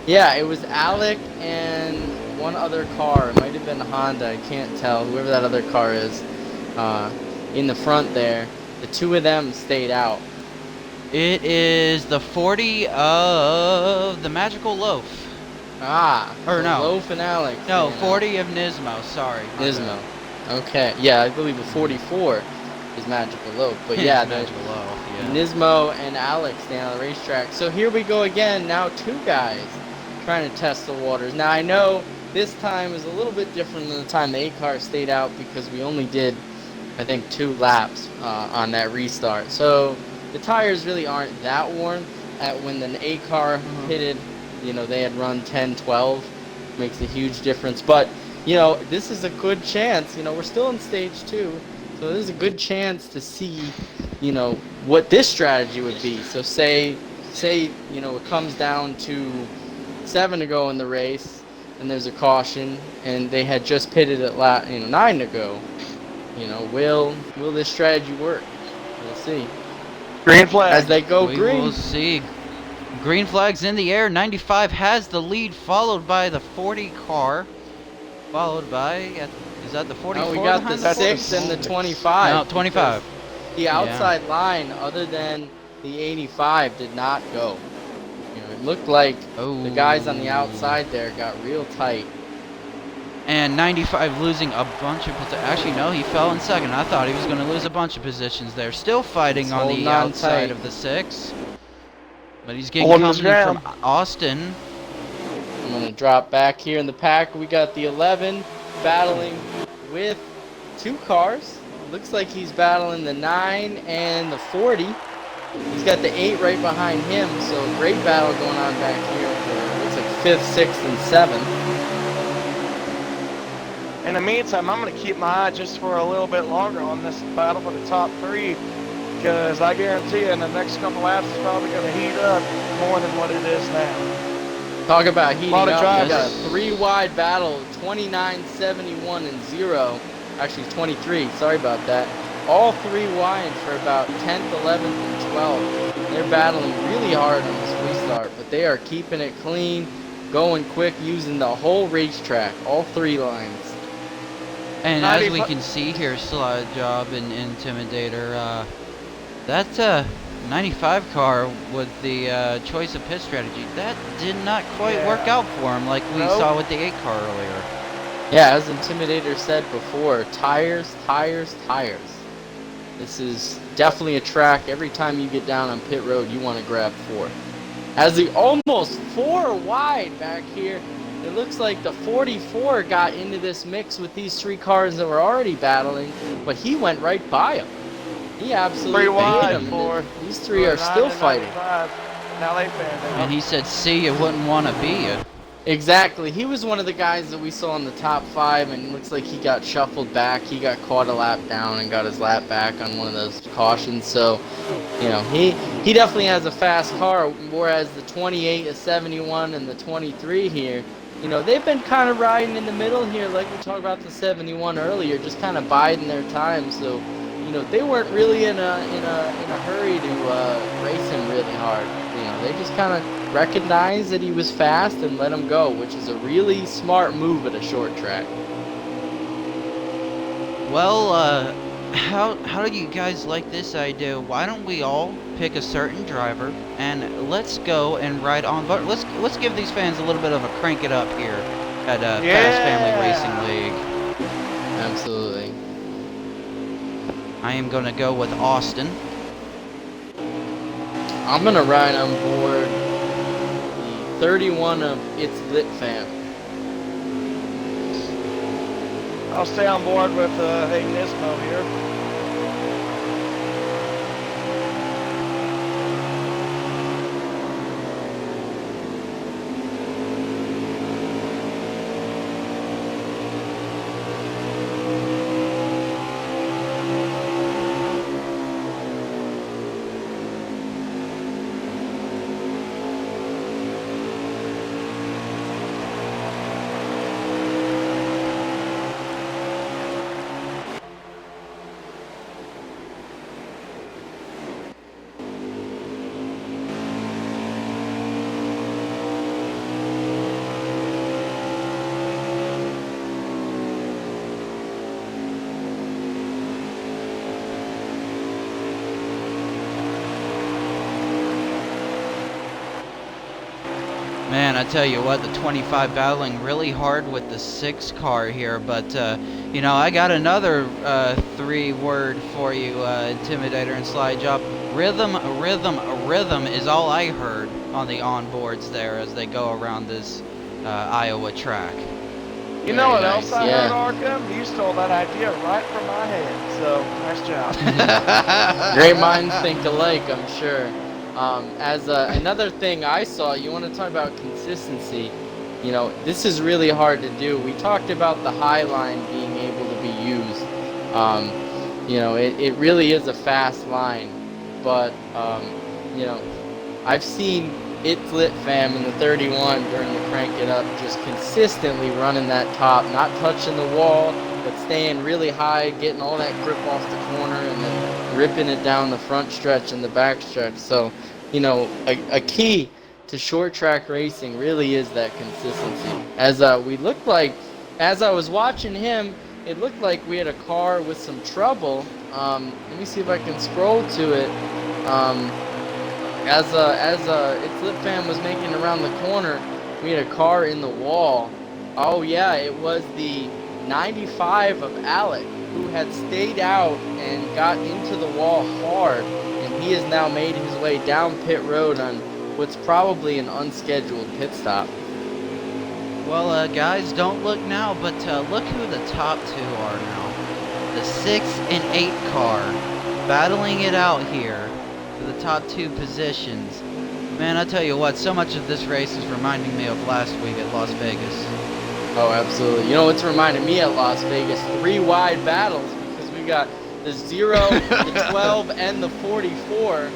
Yeah, it was Alec and one other car. It might have been a Honda. I can't tell. Whoever that other car is in the front there. The 2 of them stayed out. It is the 40 of the Magical Loaf. Ah, Or so no. Loaf and Alex. No, staying out. 40 of Nismo. Sorry. my Nismo. Okay. Yeah, I believe the 44 is Magical Loaf. But bad. yeah, the Magical Loaf. Yeah. Nismo and Alex staying on the racetrack. So here we go again. Now 2 guys trying to test the waters. Now I know this time is a little bit different than the time the 8 car stayed out because we only did, I think, 2 laps on that restart. So the tires really aren't that worn. When the 8 car pitted, you know, they had run 10, 12. Makes a huge difference. But, you know, this is a good chance. You know, we're still in stage 2. So there's a good chance to see, you know, what this strategy would be. So say, you know, it comes down to 7 to go in the race, and there's a caution, and they had just pitted at 9 to go. You know, will this strategy work? We'll see. Green flag. As they go We green. will see. Green flag's in the air. 95 has the lead, followed by the 40 car. Followed by, is that the 44? No, we got behind the That's 6 and the 25. No, 25. The outside line, other than the 85, did not go. You know, it looked like Oh. the guys on the outside there got real tight. And 95 losing a bunch of positions. Actually, no, he fell in second. I thought he was going to lose a bunch of positions there. Still fighting He's on the holding on outside tight. of the 6. But he's getting Holding his company from ground. I'm Austin. going to drop back here in the pack. We got the 11 battling with 2 cars. Looks like he's battling the 9 and the 40. He's got the 8 right behind him, so great battle going on back here for, looks like 5th, 6th, and 7th. In the meantime, I'm going to keep my eye just for a little bit longer on this battle for the top 3, because I guarantee you in the next couple laps it's probably going to heat up more than what it is now. Talk about heating Lot of up. We got a drivers. 3 wide battle, 29, 71, and 0. Actually, 23. Sorry about that. All 3 wide for about 10th, 11th, and 12th. They're battling really hard on this restart, but they are keeping it clean, going quick, using the whole racetrack, all 3 lines. And as we 95 can see here, Slide Job and Intimidator, that 95 car with the choice of pit strategy, that did not quite Yeah. work out for him like we Nope. saw with the 8 car earlier. Yeah, as Intimidator said before, tires, tires, tires. This is definitely a track. Every time you get down on pit road, you want to grab 4. As the almost 4 wide back here, it looks like the 44 got into this mix with these 3 cars that were already battling, but he went right by him. He absolutely 3 beat wide him. for These 3 are still fighting. 95. Now they fanned out. And he said, see, you wouldn't want to be you. Exactly. He was one of the guys that we saw in the top 5, and it looks like he got shuffled back. He got caught a lap down and got his lap back on one of those cautions. So, you know, he definitely has a fast car, whereas the 28, the 71, and the 23 here, you know, they've been kind of riding in the middle here, like we talked about the 71 earlier, just kind of biding their time. So, you know, they weren't really in a hurry to race him really hard. You know, they just kind of recognized that he was fast and let him go, which is a really smart move at a short track. Well, how do you guys like this idea? Why don't we all pick a certain driver and let's go and ride on. But let's give these fans a little bit of a crank it up here at Fast Family Racing League. Absolutely. I am gonna go with Austin. I'm gonna ride on board the 31 of It's Lit Fam. I'll stay on board with hey Nismo here. Man, I tell you what, the 25 battling really hard with the 6 car here, but, you know, I got another 3-word for you, Intimidator and Slide Job. Rhythm, rhythm, rhythm is all I heard on the onboards there as they go around this Iowa track. You know what Very else nice, I yeah. heard, Arkham? You stole that idea right from my head, so nice job. Great minds think alike, I'm sure. As another thing I saw, you want to talk about consistency. You know, this is really hard to do. We talked about the high line being able to be used. You know, it really is a fast line, but you know, I've seen It's Lit Fam in the 31 during the Crank It Up just consistently running that top, not touching the wall, but staying really high, getting all that grip off the corner, and then ripping it down the front stretch and the back stretch. So, you know, a key to short track racing really is that consistency. As we looked like, as I was watching him, it looked like we had a car with some trouble. Let me see if I can scroll to it. As It's Lit Fam was making around the corner, we had a car in the wall. Oh yeah, it was the 95 of Alec, who had stayed out and got into the wall hard, and he has now made his way down pit road on what's probably an unscheduled pit stop. Well, guys, don't look now, but look who the top 2 are now. The 6 and 8 car battling it out here for the top 2 positions. Man, I tell you what, so much of this race is reminding me of last week at Las Vegas. Oh, absolutely. You know what's reminding me at Las Vegas? 3 wide battles, because we got the 0, the 12, and the 44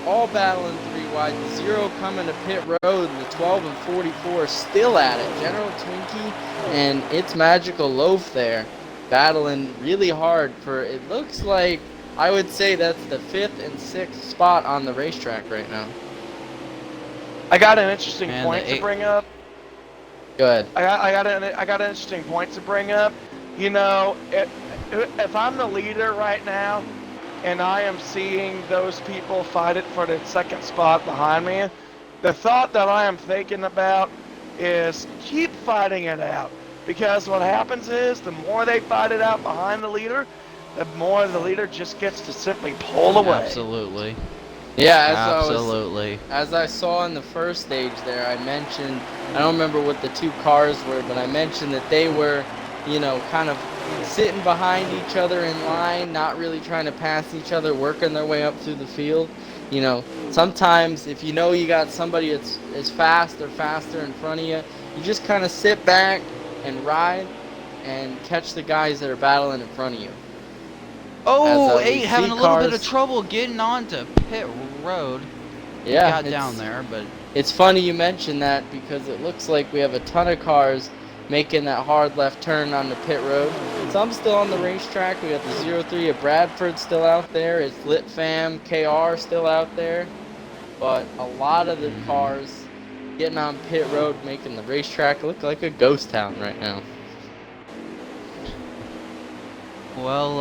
all battling 3 wide. The 0 coming to pit road, and the 12 and 44 still at it. General Twinkie and It's Magical Loaf there battling really hard for, it looks like, I would say that's the 5th and 6th spot on the racetrack right now. I got an interesting Man, point the to bring up. Go ahead. I got an interesting point to bring up. You know, if I'm the leader right now, and I am seeing those people fight it for the 2nd spot behind me, the thought that I am thinking about is keep fighting it out. Because what happens is, the more they fight it out behind the leader, the more the leader just gets to simply pull away. Absolutely. Yeah, Absolutely. as I saw in the first stage there, I mentioned, I don't remember what the 2 cars were, but I mentioned that they were, you know, kind of sitting behind each other in line, not really trying to pass each other, working their way up through the field. You know, sometimes if you know you got somebody that's fast or faster in front of you, you just kind of sit back and ride and catch the guys that are battling in front of you. Oh, we 8 having see a little bit of cars- trouble getting onto pit road. Yeah, Got it's- down there, but It's funny you mention that, because it looks like we have a ton of cars making that hard left turn on the pit road. Some still on the racetrack. We got the 03 of Bradford still out there. It's Lit Fam, KR still out there. But a lot of the cars getting on pit road, making the racetrack look like a ghost town right now. well,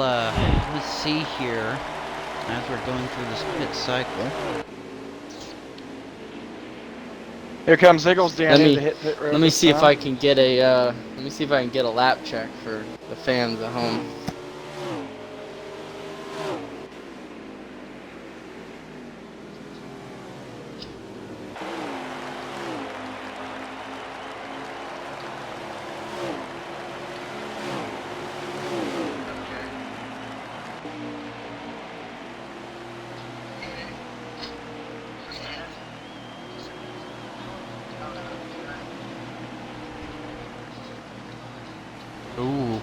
let's see here. As we're going through this pit cycle. Here comes Eagles Let Danny me- to hit pit road. Let me this see if time. I can get a lap check for the fans at home. Ooh.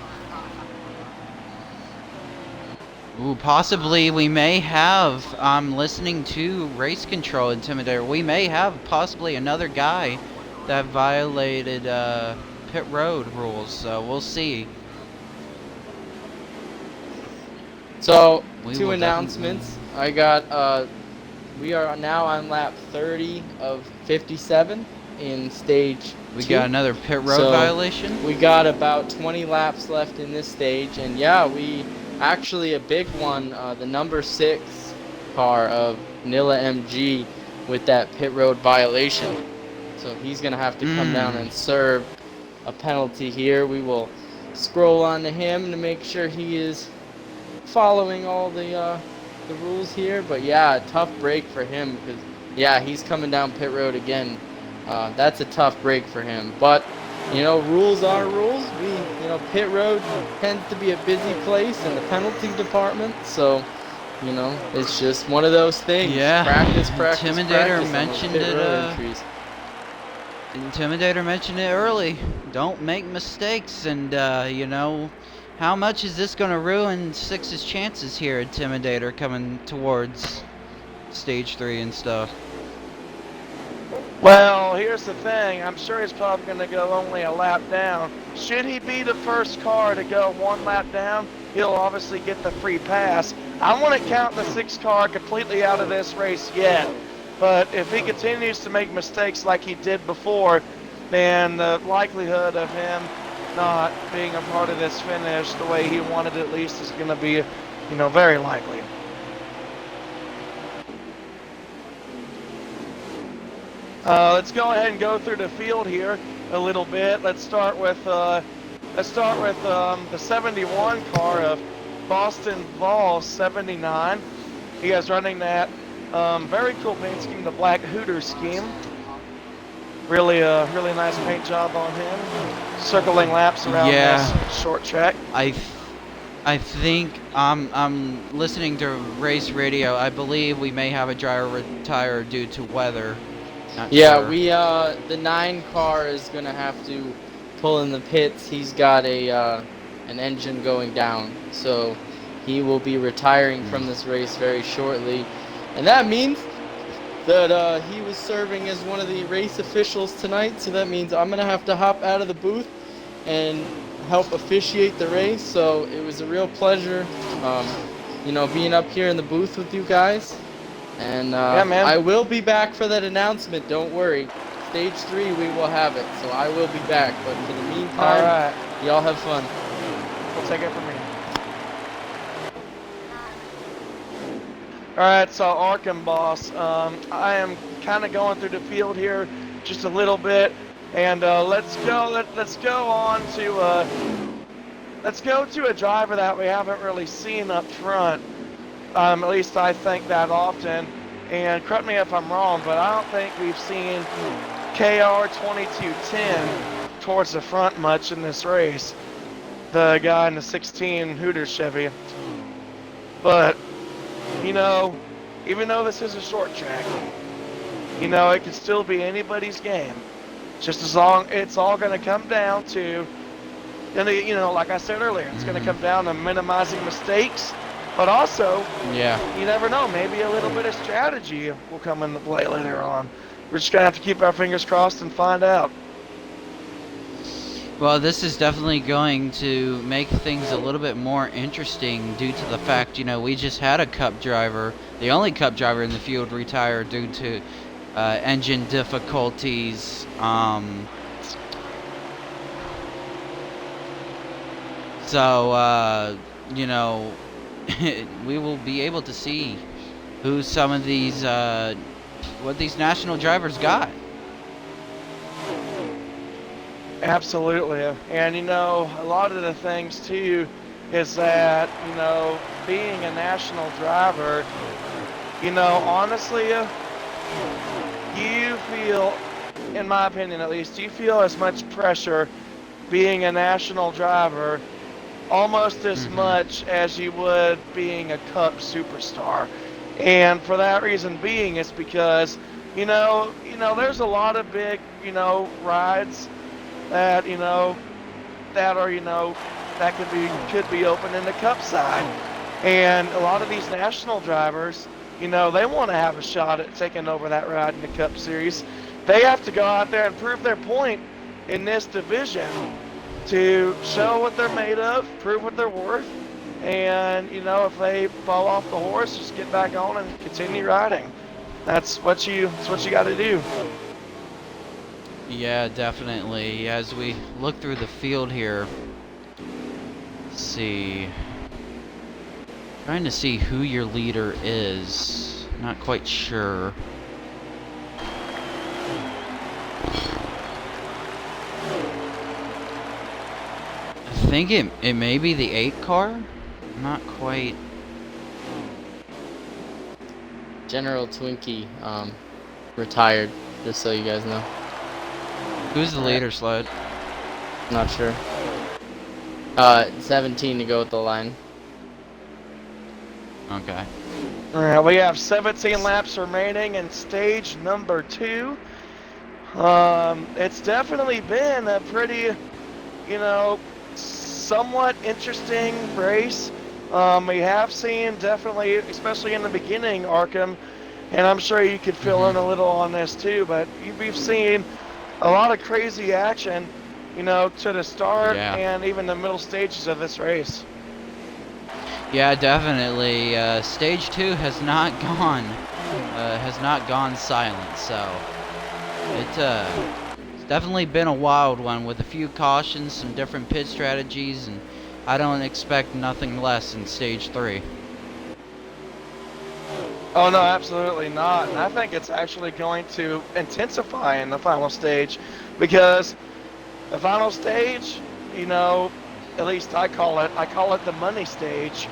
Ooh, possibly we may have, I'm listening to Race Control Intimidator, we may have possibly another guy that violated pit road rules, so we'll see. So, We two will announcements. I got, we are now on lap 30 of 57 in stage We 2. got another pit road So, violation. We got about 20 laps left in this stage, and yeah, we actually a big one, the number 6 car of Nilla MG with that pit road violation. So he's gonna have to come down and serve a penalty here. We will scroll on to him to make sure he is following all the rules here. But yeah, a tough break for him because yeah, he's coming down pit road again. That's a tough break for him. But you know, rules are rules. Pit road tends to be a busy place in the penalty department. So, you know, it's just one of those things. Yeah. Practice, Intimidator practice on those mentioned pit it, road entries. Intimidator mentioned it early. Don't make mistakes, and you know, how much is this gonna ruin Six's chances here, Intimidator, coming towards stage 3 and stuff? Well, here's the thing. I'm sure he's probably going to go only a lap down. Should he be the first car to go 1 lap down, he'll obviously get the free pass. I want to count the 6 car completely out of this race yet. But if he continues to make mistakes like he did before, then the likelihood of him not being a part of this finish the way he wanted at least is going to be, you know, very likely. Let's go ahead and go through the field here a little bit. Let's start with the 71 car of Boston Vol 79. He is running that very cool paint scheme, the Black Hooter scheme. Really nice paint job on him. Circling laps around this short track. I think I'm listening to race radio. I believe we may have a driver retire due to weather. Not Yeah, sure. the 9 car is gonna have to pull in the pits. He's got an engine going down, so he will be retiring from this race very shortly, and that means that he was serving as one of the race officials tonight. So that means I'm gonna have to hop out of the booth and help officiate the race. So it was a real pleasure, being up here in the booth with you guys. And yeah, man. I will be back for that announcement. Don't worry. Stage 3, we will have it. So I will be back. But for the meantime, All right. y'all have fun. We'll take it from me. All right, so Arkham Boss, I am kind of going through the field here just a little bit, and let's go to a driver that we haven't really seen up front. At least I think that often, and correct me if I'm wrong, but I don't think we've seen KR 2210 towards the front much in this race. The guy in the 16 Hooters Chevy. But, you know, even though this is a short track, you know, it could still be anybody's game. Just as long, it's all going to come down to, you know, like I said earlier, it's going to come down to minimizing mistakes. But also, you never know, maybe a little bit of strategy will come into play later on. We're just going to have to keep our fingers crossed and find out. Well, this is definitely going to make things a little bit more interesting due to the fact, you know, we just had a Cup driver, the only Cup driver in the field, retire due to engine difficulties. You know, we will be able to see who some of these, what these national drivers got. Absolutely. And, you know, a lot of the things, too, is that, you know, being a national driver, you know, honestly, you feel, in my opinion at least, you feel as much pressure being a national driver almost as much as you would being a Cup superstar. And for that reason being, it's because, you know, there's a lot of big, you know, rides that, you know, that are, you know, that could be open in the Cup side. And a lot of these national drivers, you know, they want to have a shot at taking over that ride in the Cup Series. They have to go out there and prove their point in this division to show what they're made of, prove what they're worth, and, you know, if they fall off the horse, just get back on and continue riding. That's what you got to do. Yeah, definitely. As we look through the field here, let's see. Trying to see who your leader is. Not quite sure. I think it may be the 8 car. Not quite. General Twinkie retired, just so you guys know. Who's the leader, Sled? Not sure. 17 to go with the line. Okay. All right, we have 17 laps remaining in stage number 2. It's definitely been a pretty, you know, somewhat interesting race. We have seen definitely, especially in the beginning, Arkham, and I'm sure you could fill in a little on this too, but we've seen a lot of crazy action, you know, to the start and even the middle stages of this race. Yeah, definitely. Stage 2 has not gone silent, so it's definitely been a wild one with a few cautions, some different pit strategies, and I don't expect nothing less in stage 3. Oh no, absolutely not. And I think it's actually going to intensify in the final stage, because the final stage, you know, at least I call it the money stage,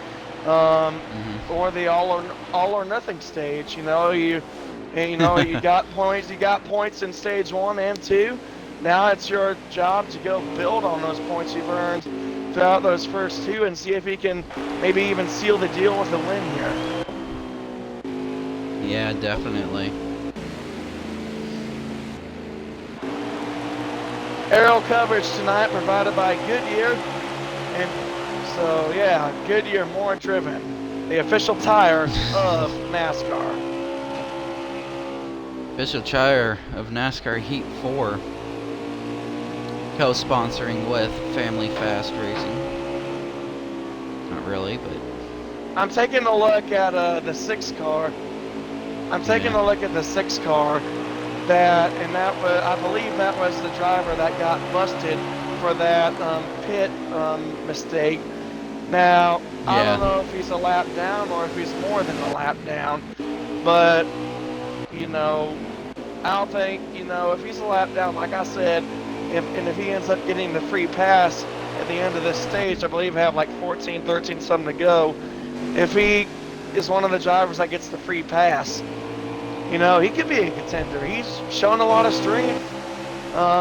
or the all or nothing stage. You know, you got points in stage 1 and 2. Now it's your job to go build on those points you've earned throughout those first 2 and see if you can maybe even seal the deal with a win here. Yeah, definitely. Aerial coverage tonight provided by Goodyear. And so, yeah, Goodyear More Driven, the official tire of NASCAR. Official tire of NASCAR Heat 4. Co-sponsoring with Family Fast Racing. Not really, but... I'm taking a look at the 6 car. I'm taking a look at the 6 car. That was, I believe that was the driver that got busted for that pit mistake. Now, I don't know if he's a lap down or if he's more than a lap down, but, you know, I don't think, you know, if he's a lap down, like I said, if he ends up getting the free pass at the end of this stage, I believe have like 14, 13 something to go, if he is one of the drivers that gets the free pass, you know, he could be a contender. He's shown a lot of strength.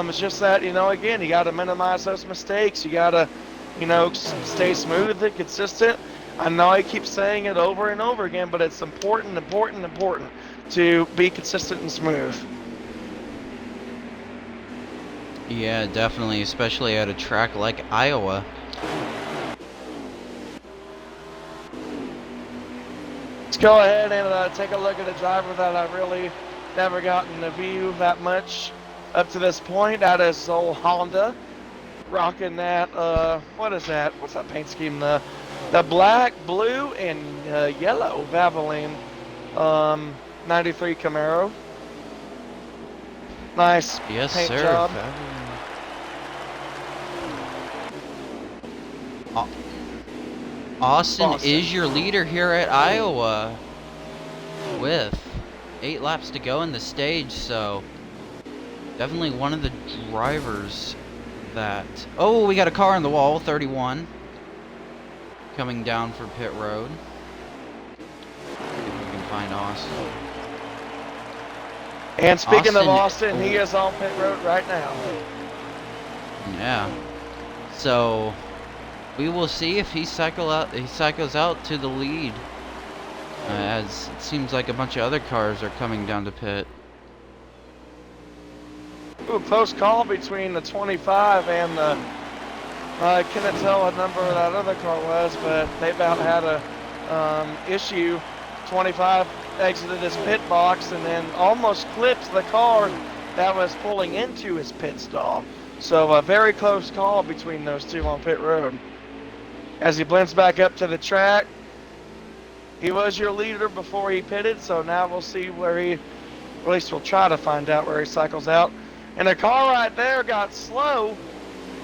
It's just that, you know, again, you got to minimize those mistakes. You got to, you know, stay smooth and consistent. I know I keep saying it over and over again, but it's important to be consistent and smooth. Yeah, definitely, especially at a track like Iowa. Let's go ahead and take a look at a driver that I've really never gotten to view that much up to this point. That is old Honda, rocking that, what is that? What's that paint scheme? The black, blue, and yellow Valvoline 93 Camaro. Nice Yes, paint sir. job. Austin is your leader here at Iowa with 8 laps to go in the stage, so definitely one of the drivers that... Oh, we got a car on the wall, 31, coming down for pit road. See if we can find Austin. And speaking of Austin, he is on pit road right now. Yeah. So we will see if he cycles out to the lead, as it seems like a bunch of other cars are coming down to pit. Ooh, close call between the 25 and I couldn't tell what number that other car was, but they about had a issue. 25 exited his pit box and then almost clipped the car that was pulling into his pit stall. So a very close call between those two on pit road. As he blends back up to the track, he was your leader before he pitted, so now we'll see where he, at least we'll try to find out where he cycles out. And the car right there got slow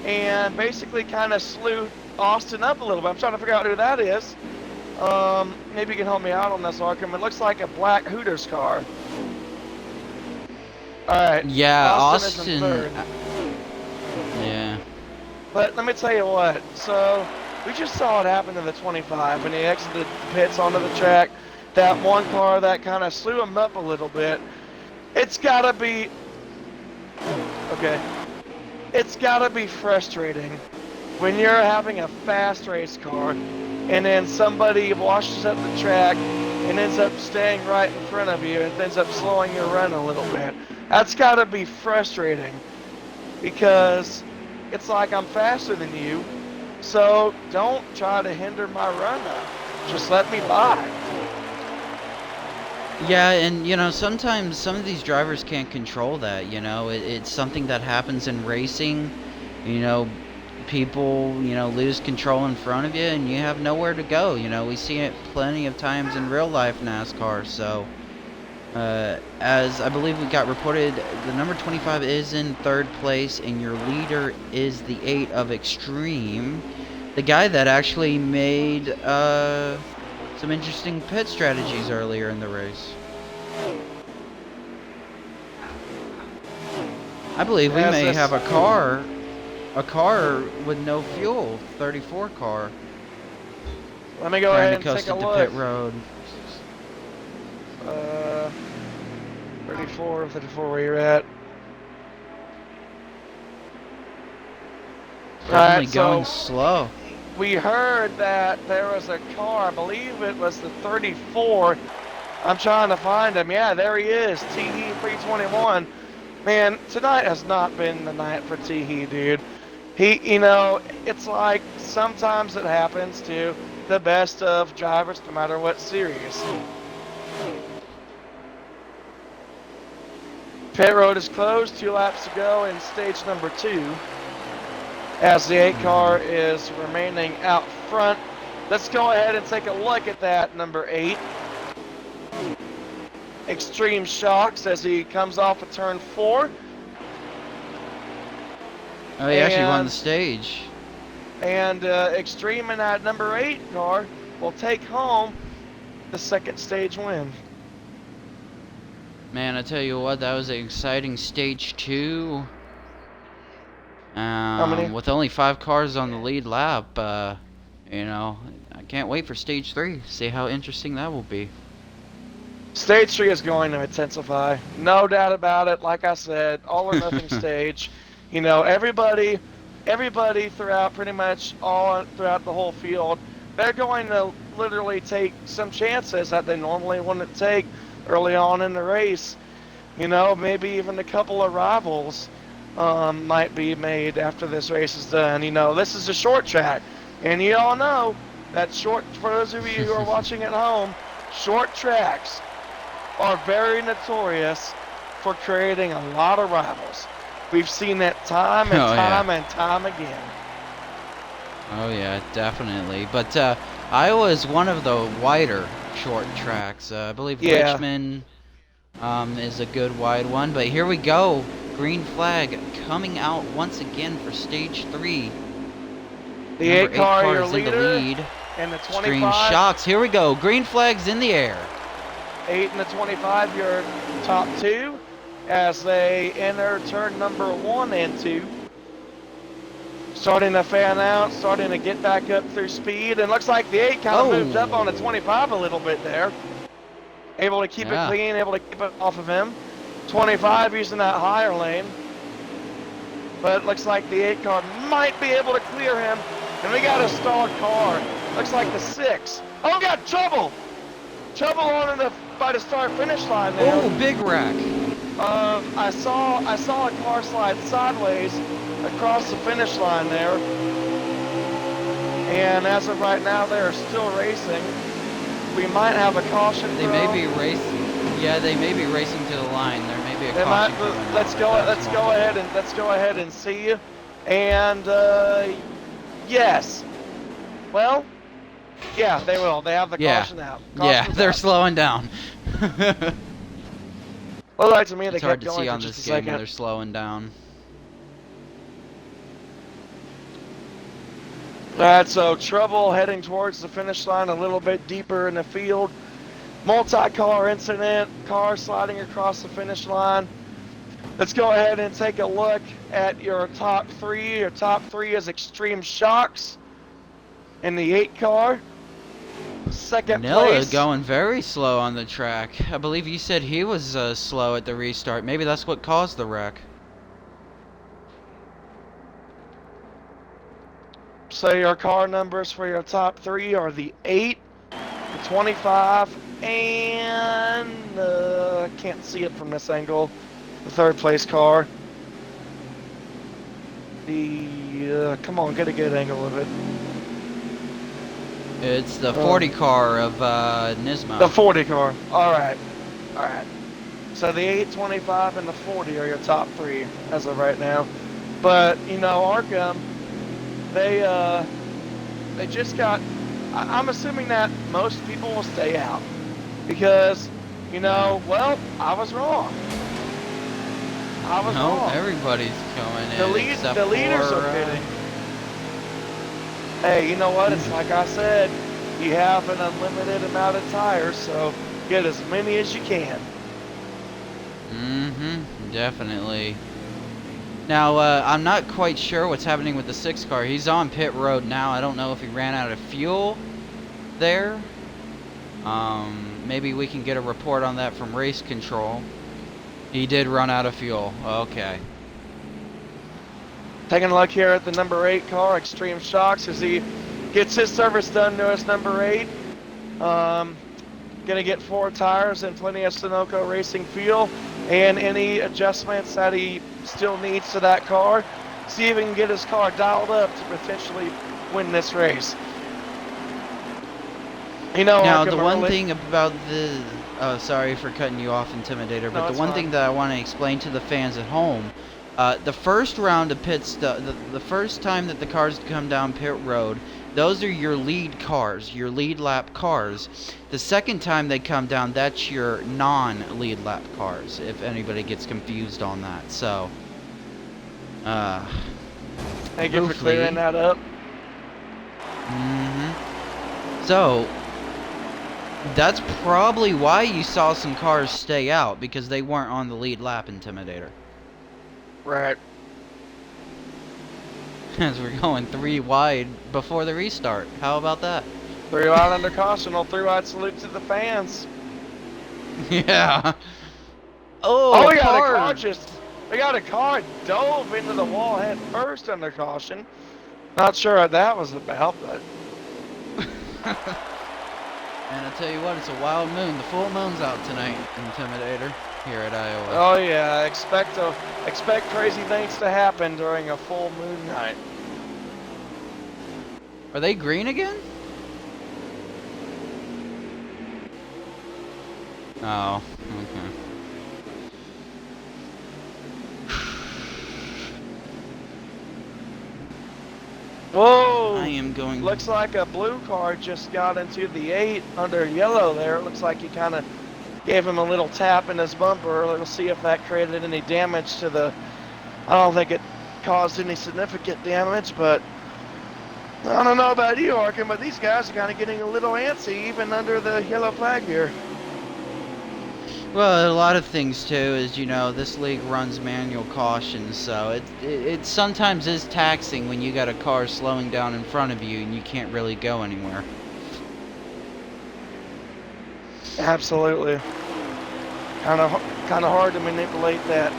and basically kind of slew Austin up a little bit. I'm trying to figure out who that is. Maybe you can help me out on this, Arkham. It looks like a black Hooters car. Alright. Yeah, Austin is in Austin. third. Yeah. But let me tell you what. So, we just saw it happen to the 25 when he exited the pits onto the track. That one car that kind of slew him up a little bit. It's got to be... Okay. It's got to be frustrating when you're having a fast race car and then somebody washes up the track and ends up staying right in front of you and ends up slowing your run a little bit. That's got to be frustrating because it's like I'm faster than you, so don't try to hinder my run up. Just let me by. Yeah, and you know, sometimes some of these drivers can't control that, you know. It's something that happens in racing. You know, people, you know, lose control in front of you and you have nowhere to go. You know, we see it plenty of times in real life NASCAR. So, as I believe we got reported, the number 25 is in third place and your leader is the 8 of Extreme. The guy that actually made, some interesting pit strategies earlier in the race. I believe we may have a car with no fuel, 34 car. Let me go ahead and trying to take a coast look. into pit road. 34 where you're at. Definitely Alright, going so slow. we heard that there was a car, I believe it was the 34. I'm trying to find him. Yeah, there he is, TE 321. Man, tonight has not been the night for TE, dude. He, you know, it's like sometimes it happens to the best of drivers, no matter what series. Pit road is closed, 2 laps to go in stage number 2. As the 8 car is remaining out front. Let's go ahead and take a look at that number 8. Extreme Shocks as he comes off of turn 4. Oh, he actually won the stage. And Extreme in that number 8 car will take home the second stage win. Man, I tell you what, that was an exciting stage 2. How many? With only 5 cars on the lead lap, you know, I can't wait for stage 3. See how interesting that will be. Stage 3 is going to intensify. No doubt about it. Like I said, all or nothing stage. You know, everybody throughout pretty much all throughout the whole field, they're going to literally take some chances that they normally wouldn't take early on in the race. You know, maybe even a couple of rivals might be made after this race is done. You know, this is a short track, and you all know that short, for those of you who are watching at home, short tracks are very notorious for creating a lot of rivals. We've seen that time and and time again. Oh yeah, definitely. But Iowa is one of the wider short tracks. I believe Richmond is a good wide one. But here we go. Green flag coming out once again for stage 3. The 8 car, your is in the leader, lead. and the 25. Extreme Shocks. Here we go. Green flag's in the air. 8 and the 25, your top 2, as they enter turn number 1 and 2. Starting to fan out, starting to get back up through speed, and looks like the 8 kind of moved up on the 25 a little bit there. Able to keep it clean, able to keep it off of him. 25 using that higher lane. But it looks like the 8 car might be able to clear him. And we got a stalled car. Looks like the 6. Oh, we got trouble! Trouble on by the start-finish line there. Oh, big wreck. I saw a car slide sideways across the finish line there. And as of right now, they are still racing. We might have a caution. They may be racing. Yeah, they may be racing to the line. There may be a They might. caution coming Let's out go. at that Let's go moment. ahead and see. And yes. Well, yeah, they will. They have the Yeah. caution out. Yeah, Caution's they're out. slowing down. Well, like to me, they It's hard kept to going see for on just this a game when second. they're slowing down. Alright, so trouble heading towards the finish line a little bit deeper in the field. Multi-car incident, car sliding across the finish line. Let's go ahead and take a look at your top three. Your top three is Extreme Shocks in the 8 car. Second Nilla place. going very slow on the track. I believe you said he was slow at the restart. Maybe that's what caused the wreck. So your car numbers for your top three are the 8, the 25, and can't see it from this angle. The third place car. The come on, get a good angle of it. It's the 40 car of Nismo. The 40 car. All right. So the 8, 25, and the 40 are your top three as of right now. But you know, Arkham, they just got. I'm assuming that most people will stay out because, you know, well, I was wrong. No, everybody's going in. The leaders are pitting. Hey, you know what? It's like I said, you have an unlimited amount of tires, so get as many as you can. Definitely. Now, I'm not quite sure what's happening with the 6 car. He's on pit road now. I don't know if he ran out of fuel there. Maybe we can get a report on that from race control. He did run out of fuel. Okay. Taking a look here at the number 8 car, Extreme Shocks, as he gets his service done to his number 8. Gonna get 4 tires and plenty of Sunoco racing fuel and any adjustments that he still needs to that car. See if he can get his car dialed up to potentially win this race. You know, Now, Arkham the one early- thing about the... Oh, sorry for cutting you off, Intimidator. But No, the it's one fine. thing that I want to explain to the fans at home, the first round of pits, the first time that the cars come down pit road, those are your lead cars, your lead lap cars. The second time they come down, that's your non-lead lap cars, if anybody gets confused on that. So, Thank you for hopefully- clearing that up. So, that's probably why you saw some cars stay out, because they weren't on the lead lap, Intimidator. Right. As we're going 3 wide before the restart. How about that? 3 wide under caution. 3 wide salute to the fans. Yeah. Oh, we got a car. car we got a car dove into the wall head first under caution. Not sure what that was about, but And I tell you what, it's a wild moon. The full moon's out tonight, Intimidator, here at Iowa. oh yeah, expect crazy things to happen during a full moon night. Are they green again? Oh, okay. Whoa! I am going... Looks like a blue car just got into the 8 under yellow there. It looks like he kind of gave him a little tap in his bumper. We'll see if that created any damage to the... I don't think it caused any significant damage, but I don't know about you, Arkham, but these guys are kind of getting a little antsy even under the yellow flag here. Well, a lot of things too is, you know, this league runs manual caution, so it sometimes is taxing when you got a car slowing down in front of you and you can't really go anywhere. Absolutely. Kind of hard to manipulate that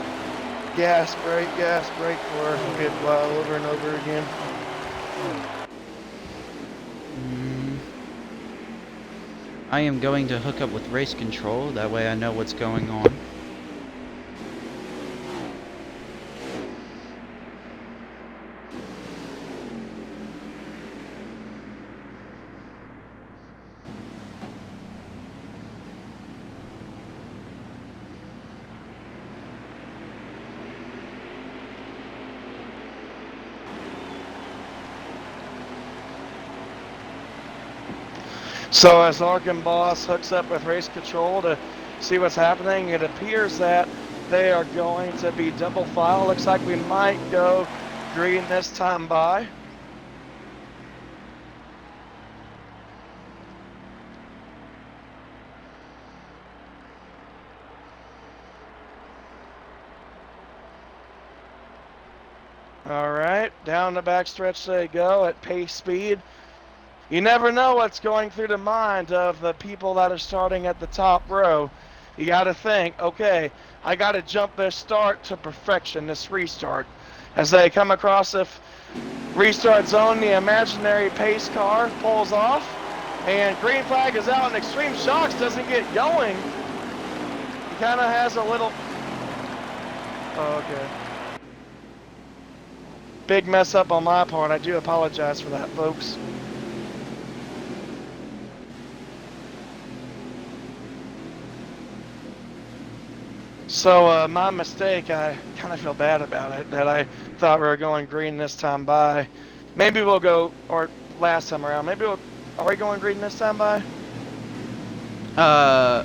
gas brake for a good while over and over again. I am going to hook up with race control, that way I know what's going on. So as Arkham Boss hooks up with Race Control to see what's happening, it appears that they are going to be double file. Looks like we might go green this time by. All right, down the backstretch they go at pace speed. You never know what's going through the mind of the people that are starting at the top row. You got to think, okay, I got to jump this start to perfection, this restart. As they come across the restart zone, the imaginary pace car pulls off, and green flag is out, and Extreme Shocks doesn't get going. He kind of has a little... Oh, okay. Big mess up on my part. I do apologize for that, folks. So, my mistake, I kind of feel bad about it, that I thought we were going green this time by. Maybe we'll go, or last time around, maybe we'll, are we going green this time by? I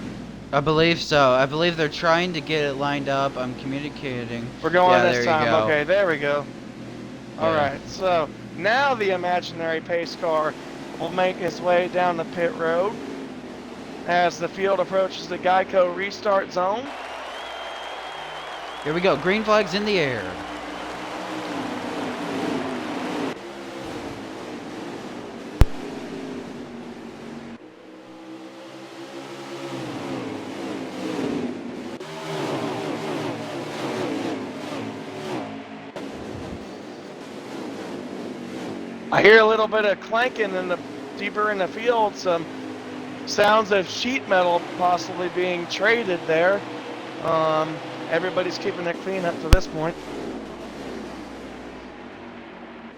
believe so. I believe they're trying to get it lined up. I'm communicating. We're going Yeah, this there you time, go. okay, there we go. Yeah. Alright, so now the imaginary pace car will make its way down the pit road as the field approaches the Geico restart zone. Here we go. Green flag's in the air. I hear a little bit of clanking in the deeper in the field, some sounds of sheet metal possibly being traded there. Everybody's keeping it clean up to this point.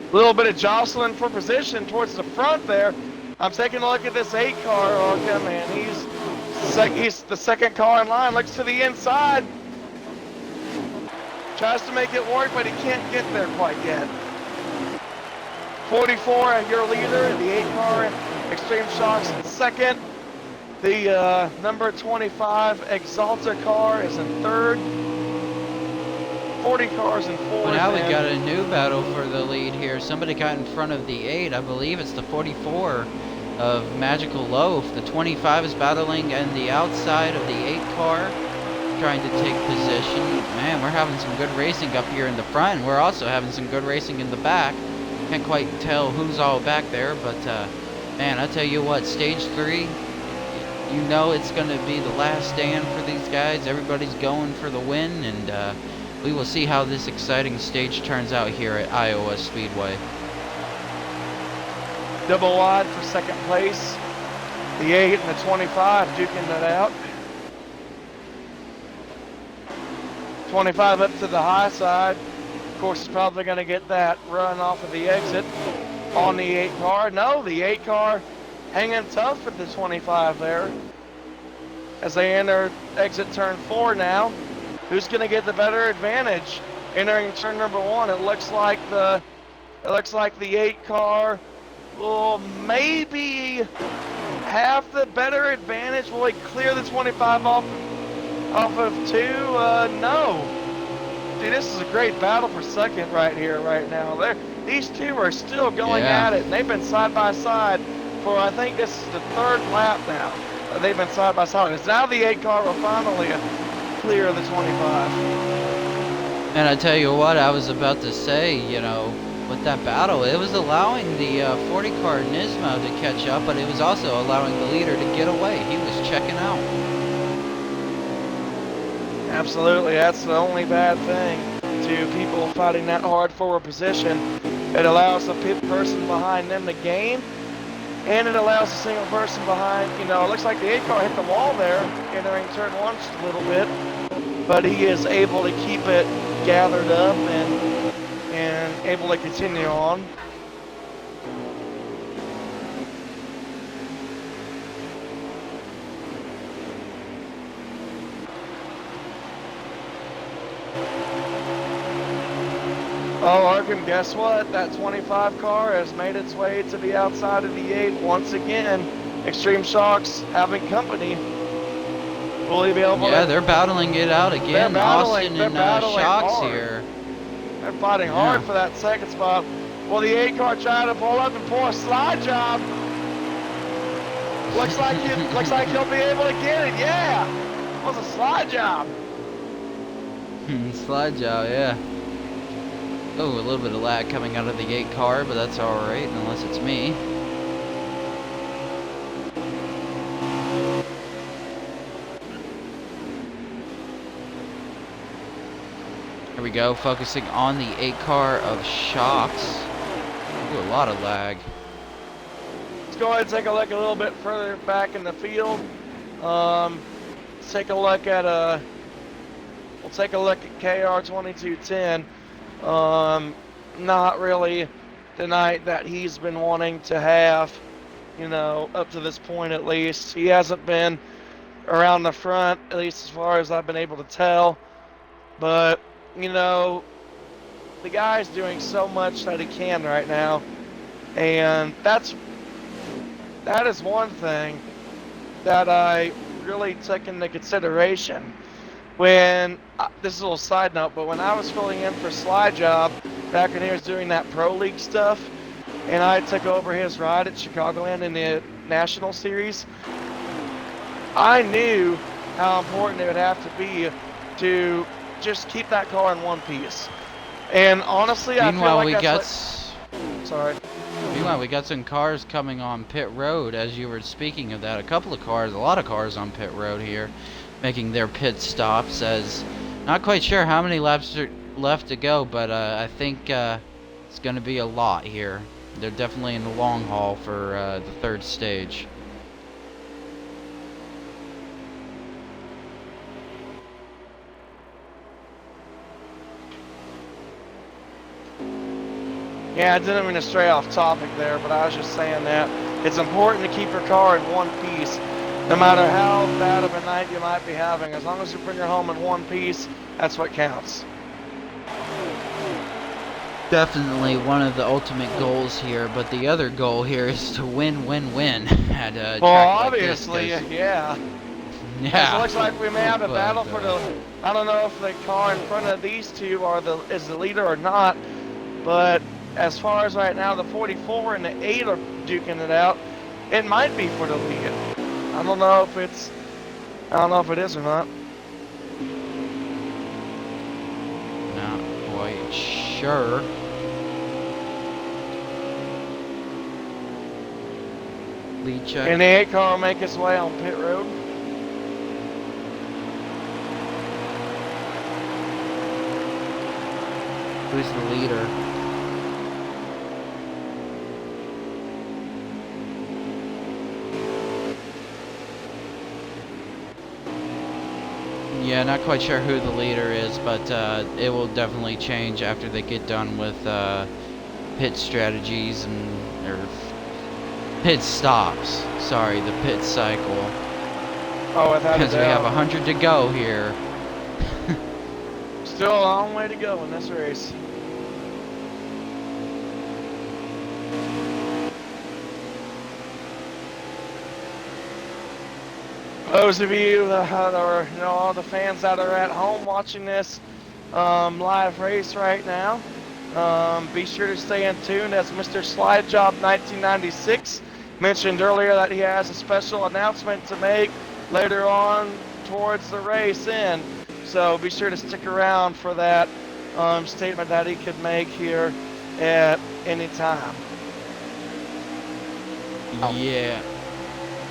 A little bit of jostling for position towards the front there. I'm taking a look at this 8 car, Arkham, and he's the second car in line. Looks to the inside. Tries to make it work, but he can't get there quite yet. 44, your leader, the 8 car, Extreme Shocks in second. The number 25 Exalta car is in third. 40 cars in fourth. Well, now we got a new battle for the lead here. Somebody got in front of the 8. I believe it's the 44 of Magical Loaf. The 25 is battling on the outside of the 8 car, trying to take position. Man, we're having some good racing up here in the front. We're also having some good racing in the back. Can't quite tell who's all back there, but man, I tell you what, stage 3, you know it's going to be the last stand for these guys. Everybody's going for the win, and we will see how this exciting stage turns out here at Iowa Speedway. Double wide for second place. The 8 and the 25 duking it out. 25 up to the high side. Of course, is probably going to get that run off of the exit on the 8 car. No, the 8 car hanging tough with the 25 there. As they enter exit turn 4 now. Who's going to get the better advantage? Entering turn number 1, it looks like the 8 car will maybe have the better advantage. Will he clear the 25 off of 2? No. Dude, this is a great battle for second right here, right now. These two are still going at it, and they've been side by side for, I think this is the 3rd lap now. They've been side by side. It's now the 8 car will finally clear the 25. And I tell you what, I was about to say, you know, with that battle, it was allowing the 40 car Nismo to catch up, but it was also allowing the leader to get away. He was checking out. Absolutely, that's the only bad thing to people fighting that hard forward position. It allows the person behind them to gain, and it allows the single person behind, you know, it looks like the 8 car hit the wall there, entering turn 1 just a little bit, but he is able to keep it gathered up and able to continue on. Oh, Arkham, guess what? That 25 car has made its way to the outside of the 8 once again. Extreme Shocks having company. Will he be able Yeah, to? they're battling it out again. battling- Austin they're and battling Shocks hard. here. They're fighting Yeah. hard for that second spot. Well, the 8 car trying to pull up and pull a slide job. Looks like he'll be able to get it. Yeah, it was a slide job. Slide job, yeah. Oh, a little bit of lag coming out of the 8 car, but that's alright, unless it's me. Here we go, focusing on the 8 car of Shocks. Ooh, a lot of lag. Let's go ahead and take a look a little bit further back in the field. Let's take a look at we'll take a look at KR2210. Not really the night that he's been wanting to have, you know, up to this point at least. He hasn't been around the front, at least as far as I've been able to tell. But, you know, the guy's doing so much that he can right now. And that is one thing that I really took into consideration when, this is a little side note, but when I was filling in for Slide Job back when he was doing that Pro League stuff, and I took over his ride at Chicagoland in the National Series, I knew how important it would have to be to just keep that car in one piece. And honestly, I feel Meanwhile, like we that's got sorry. Meanwhile, we got some cars coming on pit road. As you were speaking of that, a lot of cars on pit road here, making their pit stops. As not quite sure how many laps are left to go, but I think it's going to be a lot here. They're definitely in the long haul for the third stage. Yeah, I didn't mean to stray off topic there, but I was just saying that it's important to keep your car in one piece, no matter how bad of a night you might be having. As long as you bring your home in one piece, that's what counts. Definitely one of the ultimate goals here, but the other goal here is to win at a Well, track like this, obviously, 'cause- yeah. yeah. It looks like we may have a But, battle for the. I don't know if the car in front of these two is the leader or not, but as far as right now, the 44 and the 8 are duking it out. It might be for the lead. I don't know if it is or not. Not quite sure. Lead check. And the 8 car will make its way on pit road. Who's the leader? Yeah, not quite sure who the leader is, but it will definitely change after they get done with pit strategies or pit stops. Sorry, the pit cycle. Oh, without a Because we have doubt. 100 to go here. Still a long way to go in this race. Those of you that are, you know, all the fans that are at home watching this live race right now, be sure to stay in tune as Mr. Slide Job 1996 mentioned earlier that he has a special announcement to make later on towards the race end. So be sure to stick around for that statement that he could make here at any time. Yeah.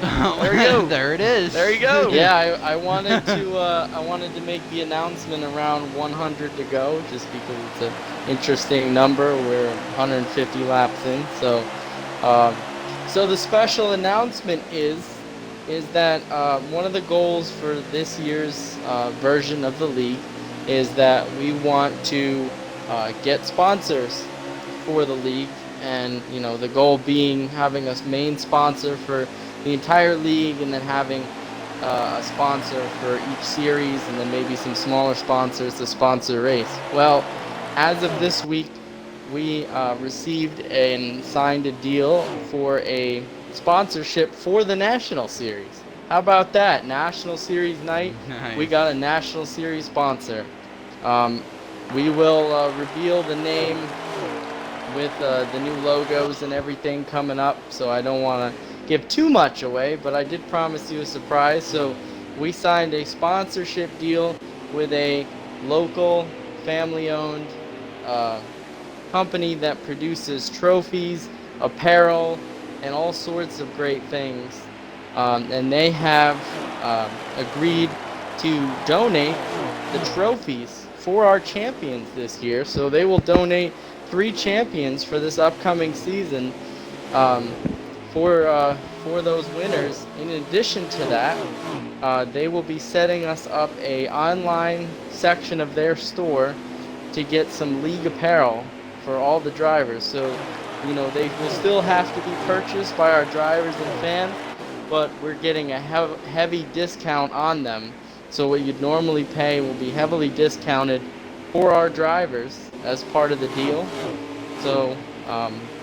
There you go. There it is. There you go. Yeah, I wanted to make the announcement around 100 to go, just because it's an interesting number. We're 150 laps in, so so the special announcement is that one of the goals for this year's version of the league is that we want to get sponsors for the league, and you know, the goal being having a main sponsor for the entire league, and then having a sponsor for each series, and then maybe some smaller sponsors to sponsor race. Well, as of this week, we received and signed a deal for a sponsorship for the National Series. How about that? National Series night. Nice. We got a National Series sponsor. We will reveal the name with the new logos and everything coming up, so I don't want to give too much away, but I did promise you a surprise. So we signed a sponsorship deal with a local family-owned company that produces trophies, apparel, and all sorts of great things. And they have agreed to donate the trophies for our champions this year. So they will donate 3 champions for this upcoming season for those winners. In addition to that, they will be setting us up a online section of their store to get some league apparel for all the drivers. So, you know, they will still have to be purchased by our drivers and fans, but we're getting a heavy discount on them. So what you'd normally pay will be heavily discounted for our drivers as part of the deal. So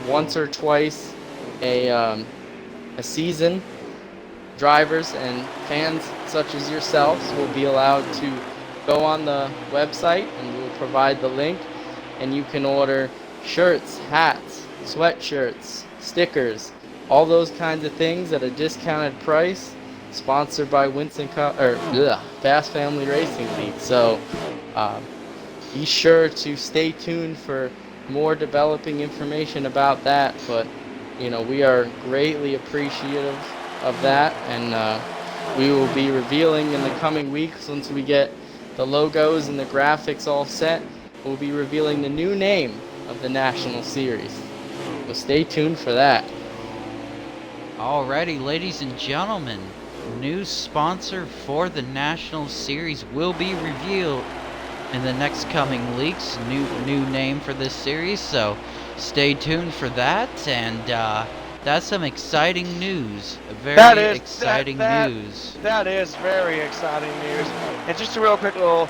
once or twice a season, drivers and fans such as yourselves will be allowed to go on the website, and we'll provide the link, and you can order shirts, hats, sweatshirts, stickers, all those kinds of things at a discounted price, sponsored by Fast Family Racing League. So be sure to stay tuned for more developing information about that. But you know, we are greatly appreciative of that, and we will be revealing in the coming weeks, once we get the logos and the graphics all set, we'll be revealing the new name of the National Series. So stay tuned for that. Alrighty, ladies and gentlemen, new sponsor for the National Series will be revealed in the next coming weeks. New name for this series, so stay tuned for that. And that's some exciting news. Very exciting news. That is very exciting news. And just a real quick little,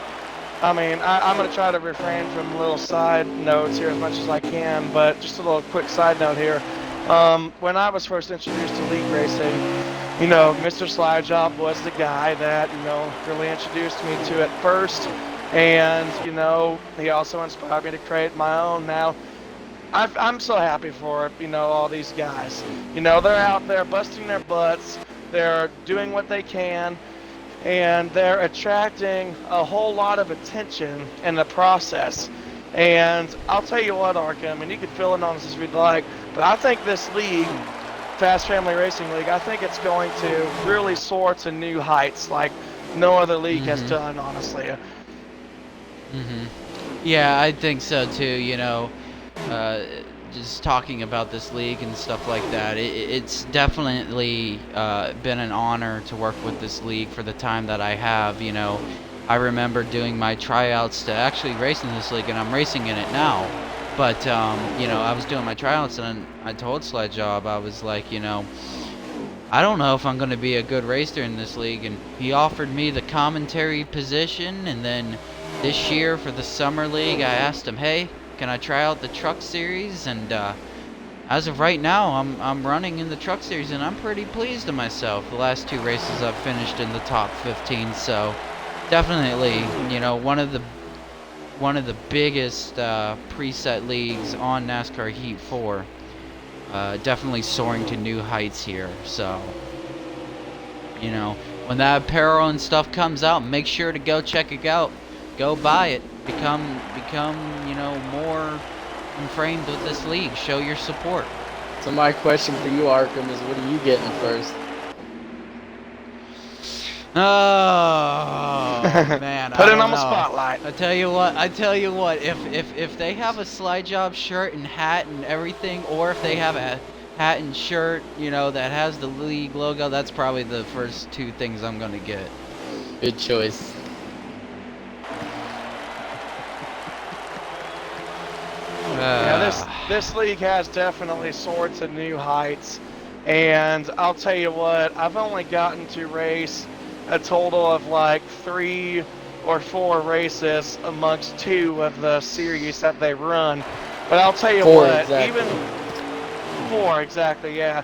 I'm going to try to refrain from little side notes here as much as I can, but just a little quick side note here. When I was first introduced to league racing, you know, Mr. Slidejob was the guy that, you know, really introduced me to it first. And, you know, he also inspired me to create my own. Now, I'm so happy for, you know, all these guys. You know, they're out there busting their butts. They're doing what they can. And they're attracting a whole lot of attention in the process. And I'll tell you what, Arkham, and you can fill in on this if you'd like, but I think this league, Fast Family Racing League, I think it's going to really soar to new heights like no other league has done, honestly. Yeah, I think so too. You know, just talking about this league and stuff like that, it's definitely been an honor to work with this league for the time that I have. You know, I remember doing my tryouts to actually race in this league, and I'm racing in it now. But you know, I was doing my tryouts, and I told Sledgejob, I was like, you know, I don't know if I'm going to be a good racer in this league. And he offered me the commentary position, and then this year for the summer league, I asked him, hey, can I try out the truck series? And as of right now, I'm running in the truck series, and I'm pretty pleased with myself. The last 2 races I've finished in the top 15, so definitely, you know, one of the biggest preset leagues on NASCAR Heat 4. Definitely soaring to new heights here. So, you know, when that apparel and stuff comes out, make sure to go check it out. Go buy it. Become, you know, more framed with this league. Show your support. So my question for you, Arkham, is what are you getting first? Oh man, Put I it don't on the know. spotlight. I tell you what. If they have a slide job shirt and hat and everything, or if they have a hat and shirt, you know, that has the league logo, that's probably the first 2 things I'm gonna get. Good choice. Yeah, this league has definitely soared to new heights, and I'll tell you what, I've only gotten to race a total of like 3 or 4 races amongst 2 of the series that they run. But I'll tell you 4 what, exactly. even 4 exactly, yeah.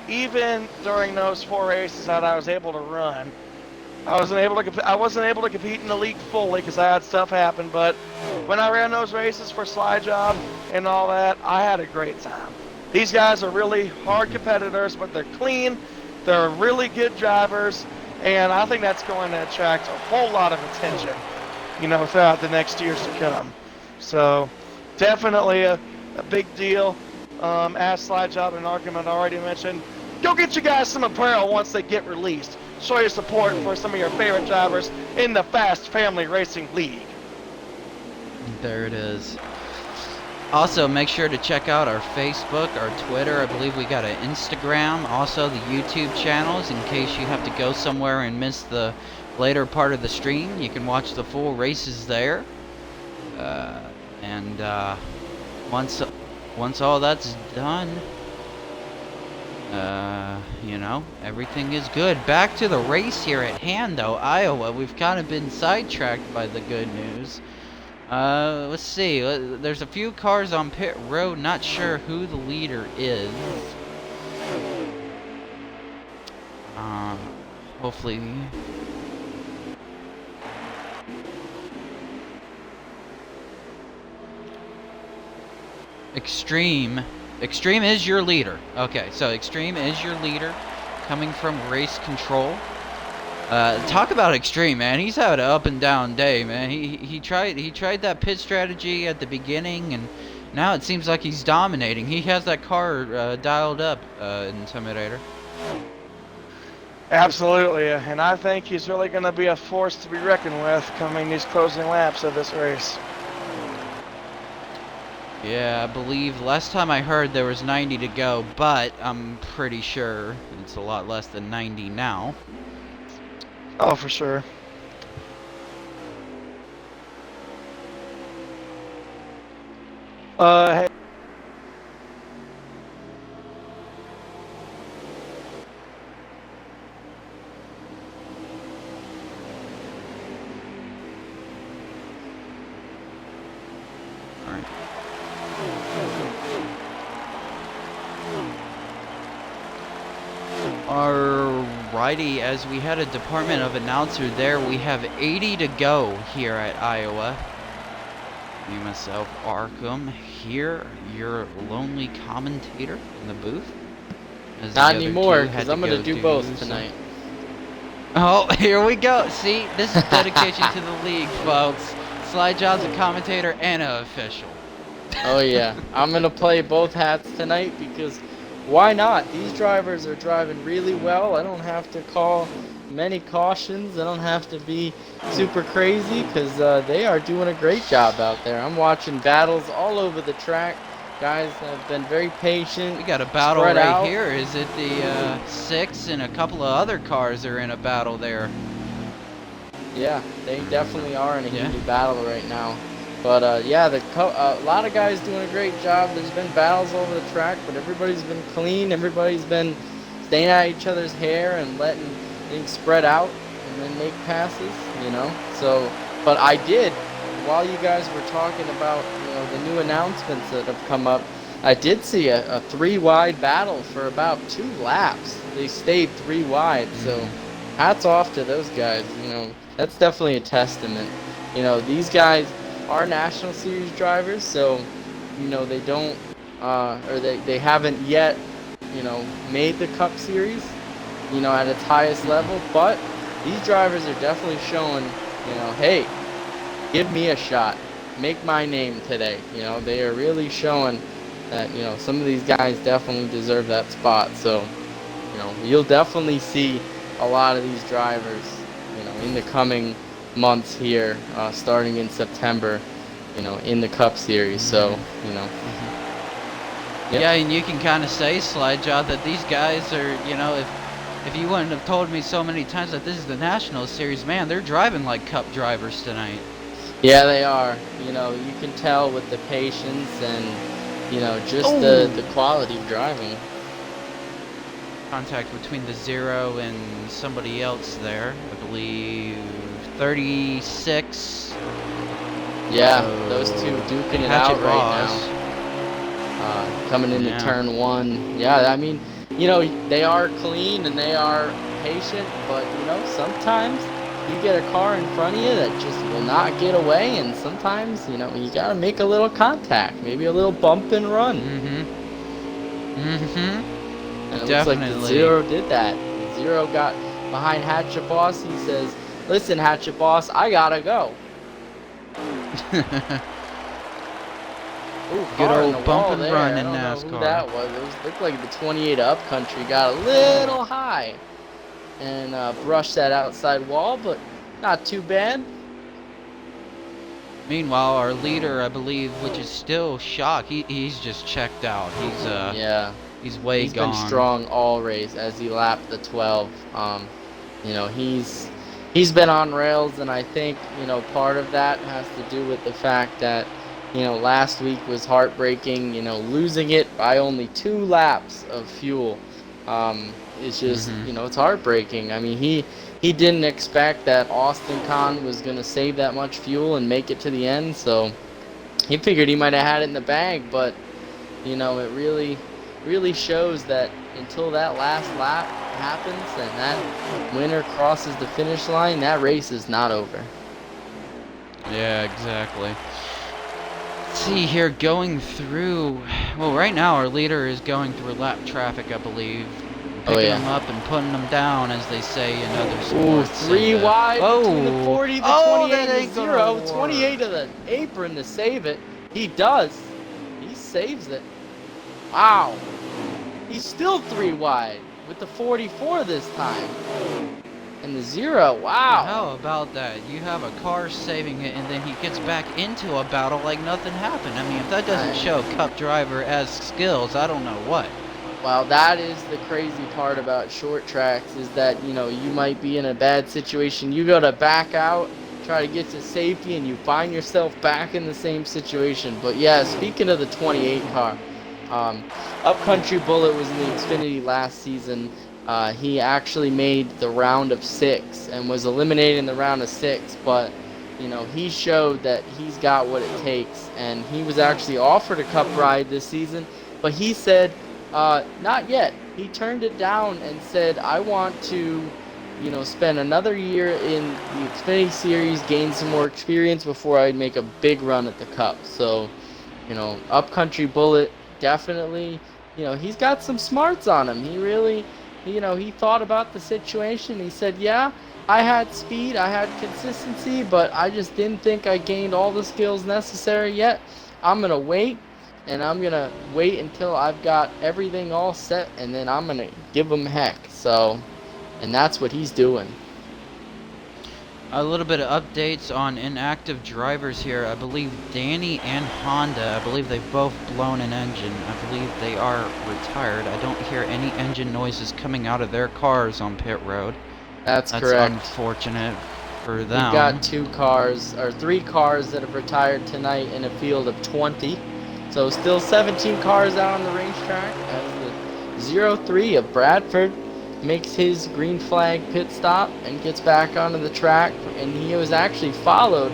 even during those 4 races that I was able to run, I wasn't able to compete in the league fully because I had stuff happen. But when I ran those races for Slide Job and all that, I had a great time. These guys are really hard competitors, but they're clean. They're really good drivers, and I think that's going to attract a whole lot of attention, throughout the next years to come. So definitely a big deal. As Slide Job and Argument already mentioned, go get you guys some apparel once they get released. Show your support for some of your favorite drivers in the Fast Family Racing League. There it is. Also, make sure to check out our Facebook, our Twitter. I believe we got an Instagram. Also, the YouTube channels in case you have to go somewhere and miss the later part of the stream. You can watch the full races there. Once all that's done, everything is good. Back to the race here at hand, though, Iowa. We've kind of been sidetracked by the good news. Let's see. There's a few cars on pit road. Not sure who the leader is. Hopefully. Extreme is your leader. Okay, so Extreme is your leader, coming from Race Control. Talk about Extreme, man. He's had an up and down day, man. He tried that pit strategy at the beginning, and now it seems like he's dominating. He has that car dialed up, Intimidator. Absolutely, and I think he's really going to be a force to be reckoned with coming these closing laps of this race. Yeah, I believe last time I heard there was 90 to go, but I'm pretty sure it's a lot less than 90 now. Oh, for sure. Hey. Alrighty, as we had a department of announcer there, we have 80 to go here at Iowa. Me, myself, Arkham, here, your lonely commentator in the booth. Not anymore, because I'm going to do both tonight. Oh, here we go. See, this is dedication to the league, folks. Slide Job's a commentator and an official. Oh yeah, I'm going to play both hats tonight because why not? These drivers are driving really well. I don't have to call many cautions. I don't have to be super crazy because they are doing a great job out there. I'm watching battles all over the track. Guys have been very patient. We got a battle right here. Is it the 6 and a couple of other cars are in a battle there? Yeah, they definitely are in a heated battle right now. But yeah, a lot of guys doing a great job. There's been battles over the track, but everybody's been clean. Everybody's been staying at each other's hair and letting things spread out and then make passes, So, but I did, while you guys were talking about, the new announcements that have come up, I did see a 3-wide battle for about 2 laps. They stayed 3 wide, so hats off to those guys. That's definitely a testament. These guys are National Series drivers, so they don't or they haven't yet made the Cup Series at its highest level, but these drivers are definitely showing hey, give me a shot, make my name today. They are really showing that some of these guys definitely deserve that spot. So you'll definitely see a lot of these drivers in the coming months here, starting in September, in the Cup Series. So, Yeah, and you can kind of say, Slide Job, that these guys are, if you wouldn't have told me so many times that this is the National Series, man, they're driving like Cup drivers tonight. Yeah, they are. You can tell with the patience and, just the quality of driving. Contact between the 0 and somebody else there, I believe 36. Yeah, those two duking it out right now. Coming into Yeah. turn 1. Yeah, I mean, you know, they are clean and they are patient, but you know, sometimes you get a car in front of you that just will not get away, and sometimes, you know, you gotta make a little contact, maybe a little bump and run. And it looks like the Definitely. Zero did that. The Zero got behind Hatchet Boss. He says, "Listen, Hatchet Boss, I gotta go." Ooh, Good car in old the bump wall and there. run I in don't know who NASCAR. that was. Looked like the 28 Upcountry got a little high and brushed that outside wall, but not too bad. Meanwhile, our leader, I believe, which is still Shock, he's just checked out. Yeah, He's way he's gone. been strong all race as he lapped the 12. You know, he's been on rails, and I think, you know, part of that has to do with the fact that, you know, last week was heartbreaking. You know, losing it by only 2 laps of fuel. It's just, you know, it's heartbreaking. I mean, he didn't expect that Austin Kahn was going to save that much fuel and make it to the end, so he figured he might have had it in the bag, but, you know, it really shows that until that last lap happens and that winner crosses the finish line, that race is not over. Yeah, exactly. Let's see here, going through. Well, right now our leader is going through lap traffic, I believe. Picking them up and putting them down, as they say in other Ooh, sports. 3 wide between the 40, the 28, that and ain't the gonna 0. work. 28 to the apron to save it. He does. He saves it. Wow. He's still 3 wide with the 44 this time. And the 0, wow. How about that? You have a car saving it, and then he gets back into a battle like nothing happened. I mean, if that doesn't show Cup driver-esque skills, I don't know what. Well, that is the crazy part about short tracks, is that, you know, you might be in a bad situation. You go to back out, try to get to safety, and you find yourself back in the same situation. But yeah, speaking of the 28 car, Upcountry Bullet was in the Xfinity last season. He actually made the round of 6 and was eliminated in the round of 6, but, you know, he showed that he's got what it takes, and he was actually offered a Cup ride this season, but he said, not yet. He turned it down and said, I want to, you know, spend another year in the Xfinity Series, gain some more experience before I make a big run at the Cup. So, you know, Upcountry Bullet definitely, you know, he's got some smarts on him. He really, you know, he thought about the situation. He said, yeah, I had speed, I had consistency, but I just didn't think I gained all the skills necessary yet. I'm going to wait. And I'm going to wait until I've got everything all set, and then I'm going to give him heck. So, and that's what he's doing. A little bit of updates on inactive drivers here. I believe Danny and Honda, I believe they've both blown an engine. I believe they are retired. I don't hear any engine noises coming out of their cars on pit road. That's correct. That's unfortunate for them. We've got 2 cars, or 3 cars that have retired tonight in a field of 20. So still 17 cars out on the racetrack as the 03 of Bradford makes his green flag pit stop and gets back onto the track. And he was actually followed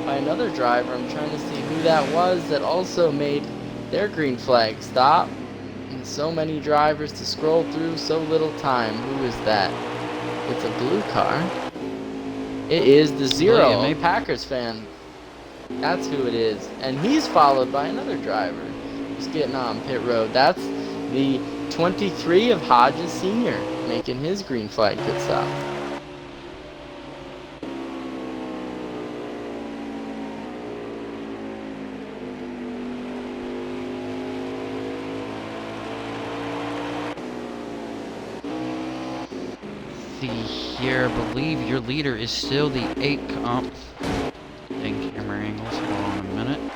by another driver. I'm trying to see who that was that also made their green flag stop. And so many drivers to scroll through, so little time. Who is that? It's a blue car. It is the 0, a Packers fan. That's who it is. And he's followed by another driver who's getting on pit road. That's the 23 of Hodges Sr. making his green flag pit stop. See here, I believe your leader is still the 8 comp. Dang camera angles, hold on a minute.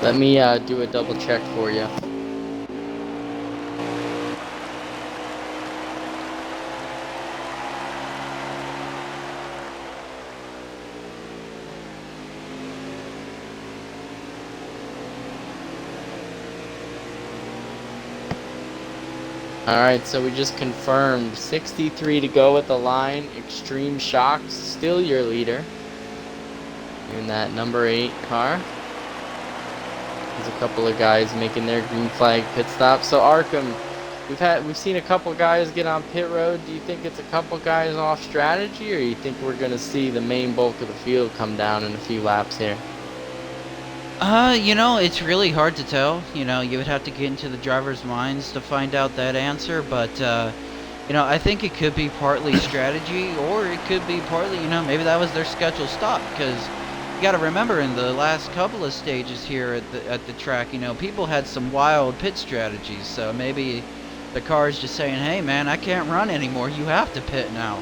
Let me do a double check for you. Alright, so we just confirmed 63 to go at the line. Extreme Shocks still your leader in that number 8 car. There's a couple of guys making their green flag pit stop. So Arkham, we've seen a couple guys get on pit road. Do you think it's a couple guys off strategy, or you think we're gonna see the main bulk of the field come down in a few laps here? It's really hard to tell. You would have to get into the drivers' minds to find out that answer, but I think it could be partly strategy, or it could be partly, maybe that was their scheduled stop, because you got to remember in the last couple of stages here at the track, people had some wild pit strategies, so maybe the car is just saying, hey man, I can't run anymore, you have to pit now.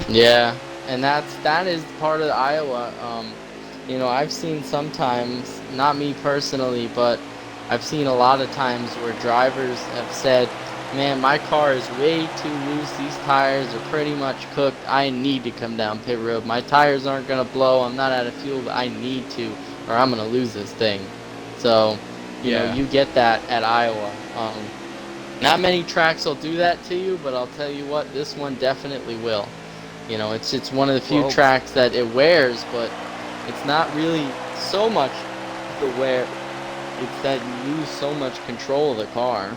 Yeah, and that is part of Iowa. I've seen sometimes, not me personally, but I've seen a lot of times where drivers have said, man, my car is way too loose, these tires are pretty much cooked, I need to come down pit road, my tires aren't going to blow, I'm not out of fuel, but I need to, or I'm going to lose this thing. So, you get that at Iowa. Not many tracks will do that to you, but I'll tell you what, this one definitely will. It's one of the few tracks that it wears, but it's not really so much the wear, it's that you lose so much control of the car.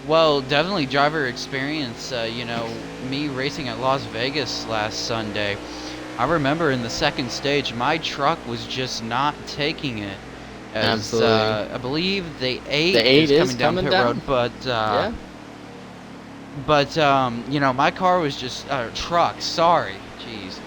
Well, definitely driver experience. Me racing at Las Vegas last Sunday, I remember in the second stage, my truck was just not taking it. Absolutely. I believe the 8 is coming down pit road, but yeah. But my car was just truck. Sorry, jeez.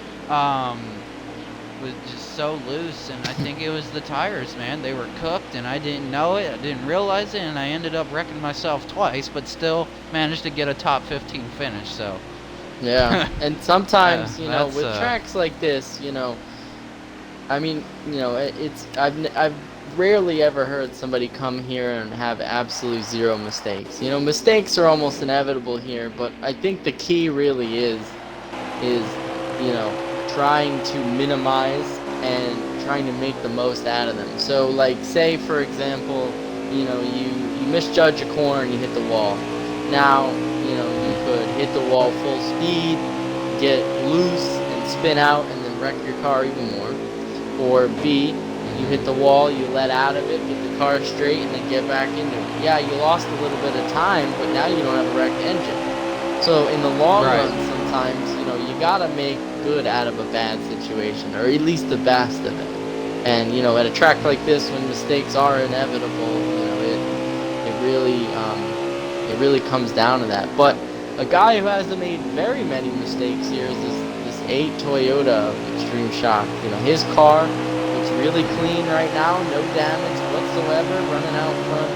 Was just so loose, and I think it was the tires, man. They were cooked, and I didn't know it. I didn't realize it, and I ended up wrecking myself twice, but still managed to get a top 15 finish. So. Yeah, and sometimes with tracks like this, I've rarely ever heard somebody come here and have absolute zero mistakes. Mistakes are almost inevitable here, but I think the key really is trying to minimize and trying to make the most out of them. So, like, say for example, you misjudge a corner and you hit the wall. Now, you could hit the wall full speed, get loose and spin out and then wreck your car even more. Or B, you hit the wall, you let out of it, get the car straight, and then get back into it. Yeah, you lost a little bit of time, but now you don't have a wrecked engine. So in the long run, sometimes, you gotta make good out of a bad situation, or at least the best of it. And, at a track like this, when mistakes are inevitable, it really comes down to that. But a guy who hasn't made very many mistakes here is this 8 Toyota Extreme Shock. His car looks really clean right now, no damage whatsoever, running out front.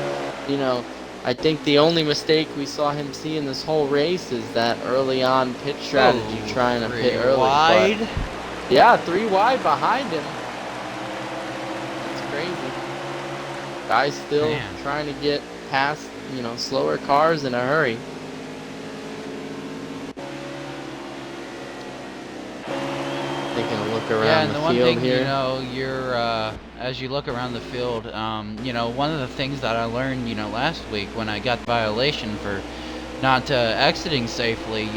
I think the only mistake we saw him see in this whole race is that early on pit strategy, trying to pit early. Wide? But, yeah, 3 wide behind him. It's crazy. Guy's still trying to get past, slower cars in a hurry. Taking a look around and the one field thing, here. You're as you look around the field, one of the things that I learned, last week when I got the violation for not exiting safely,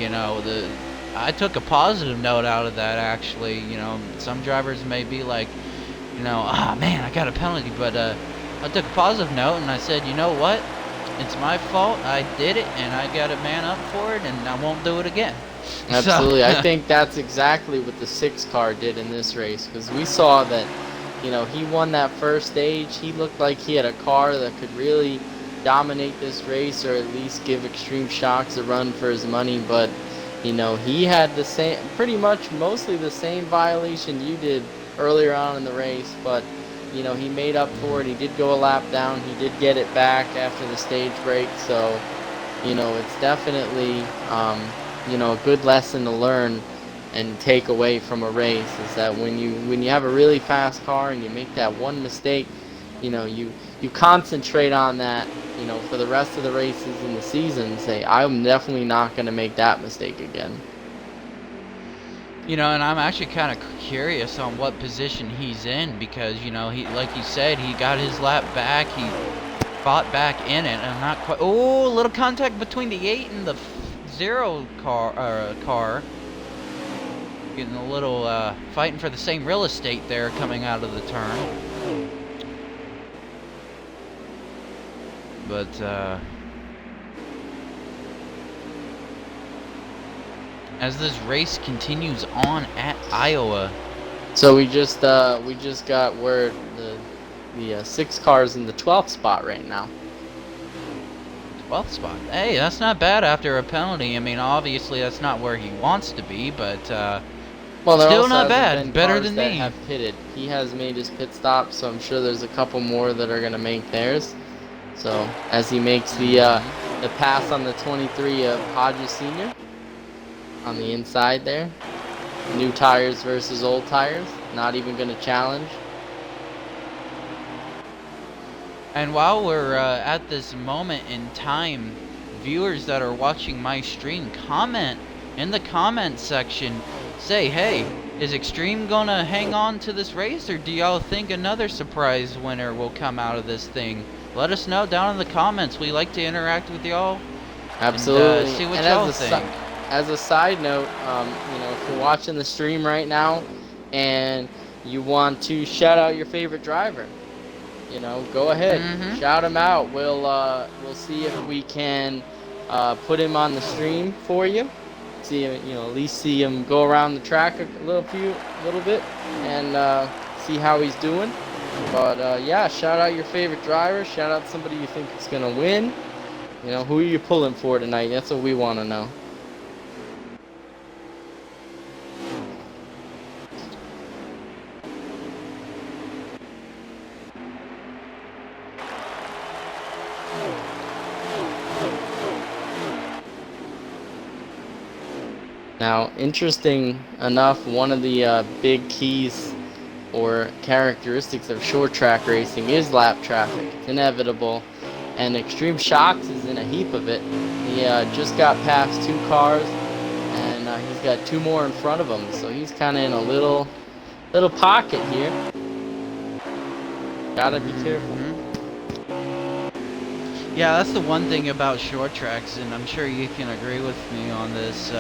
I took a positive note out of that, actually. Some drivers may be like, man, I got a penalty, but I took a positive note and I said, you know what? It's my fault. I did it, and I got to man up for it, and I won't do it again. Absolutely. I think that's exactly what the 6 car did in this race, because we saw that, he won that first stage. He looked like he had a car that could really dominate this race, or at least give Extreme Shocks a run for his money, but, he had the same, pretty much mostly the same violation you did earlier on in the race, but he made up for it. He did go a lap down. He did get it back after the stage break. So, it's definitely, a good lesson to learn and take away from a race, is that when you have a really fast car and you make that one mistake, you concentrate on that, for the rest of the races in the season. Say, I'm definitely not going to make that mistake again. And I'm actually kind of curious on what position he's in, because, he, like you said, he got his lap back, he fought back in it, and I'm not quite... Oh, a little contact between the 8 and the 0 car. Getting a little, fighting for the same real estate there coming out of the turn. But, as this race continues on at Iowa. So we just got word the 6 cars in the 12th spot right now. 12th spot. Hey, that's not bad after a penalty. I mean, obviously that's not where he wants to be, but Well, there still also not hasn't bad. been Better cars than that me. have pitted. He has made his pit stop, so I'm sure there's a couple more that are gonna make theirs. So as he makes the pass on the 23 of Hodges Sr. on the inside there, new tires versus old tires. Not even gonna challenge. And while we're at this moment in time, viewers that are watching my stream, comment in the comment section. Say, hey, is Extreme gonna hang on to this race, or do y'all think another surprise winner will come out of this thing? Let us know down in the comments. We like to interact with y'all. Absolutely. And, see what And y'all as think. as a side note, you know, if you're watching the stream right now and you want to shout out your favorite driver, you know, go ahead, shout him out. We'll see if we can put him on the stream for you. See him, you know, at least see him go around the track a little bit and see how he's doing. But yeah, shout out your favorite driver. Shout out somebody you think is gonna win. You know, who are you pulling for tonight? That's what we want to know. Now, interesting enough, one of the big keys or characteristics of short track racing is lap traffic. It's inevitable, and Extreme Shocks is in a heap of it. He just got past 2 cars, and he's got 2 more in front of him, so he's kind of in a little pocket here. Gotta be careful. Yeah, that's the one thing about short tracks, and I'm sure you can agree with me on this.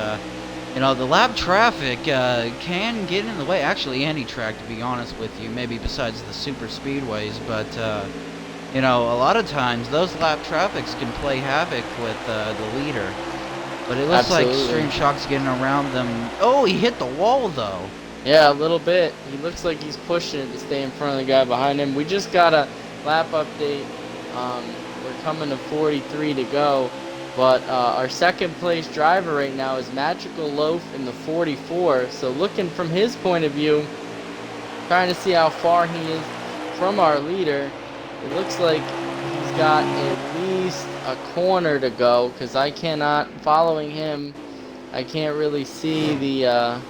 You know, the lap traffic can get in the way. Actually, any track, to be honest with you, maybe besides the super speedways. But, you know, a lot of times those lap traffics can play havoc with the leader. But it looks like Extreme Shock's getting around them. Oh, he hit the wall, though. Yeah, a little bit. He looks like he's pushing it to stay in front of the guy behind him. We just got a lap update. We're coming to 43 to go. But our second place driver right now is Magical Loaf in the 44. So looking from his point of view, trying to see how far he is from our leader, it looks like he's got at least a corner to go, because I cannot, following him, I can't really see the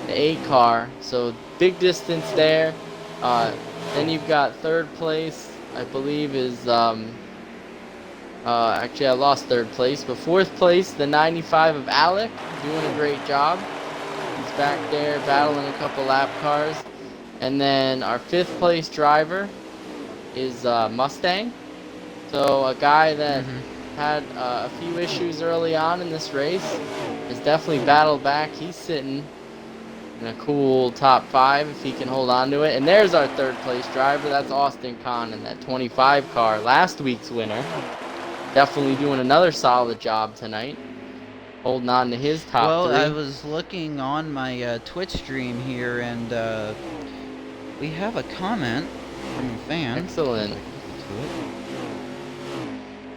8 car. So big distance there. Then you've got third place, I believe is actually, I lost third place, but fourth place, the 95 of Alec, doing a great job. He's back there battling a couple lap cars. And then our 5th place driver is Mustang. So a guy that had a few issues early on in this race has definitely battled back. He's sitting in a cool top 5 if he can hold on to it. And there's our 3rd place driver. That's Austin Kahn in that 25 car, last week's winner. Definitely doing another solid job tonight, holding on to his top 3. Well, I was looking on my Twitch stream here, and we have a comment from a fan. Excellent.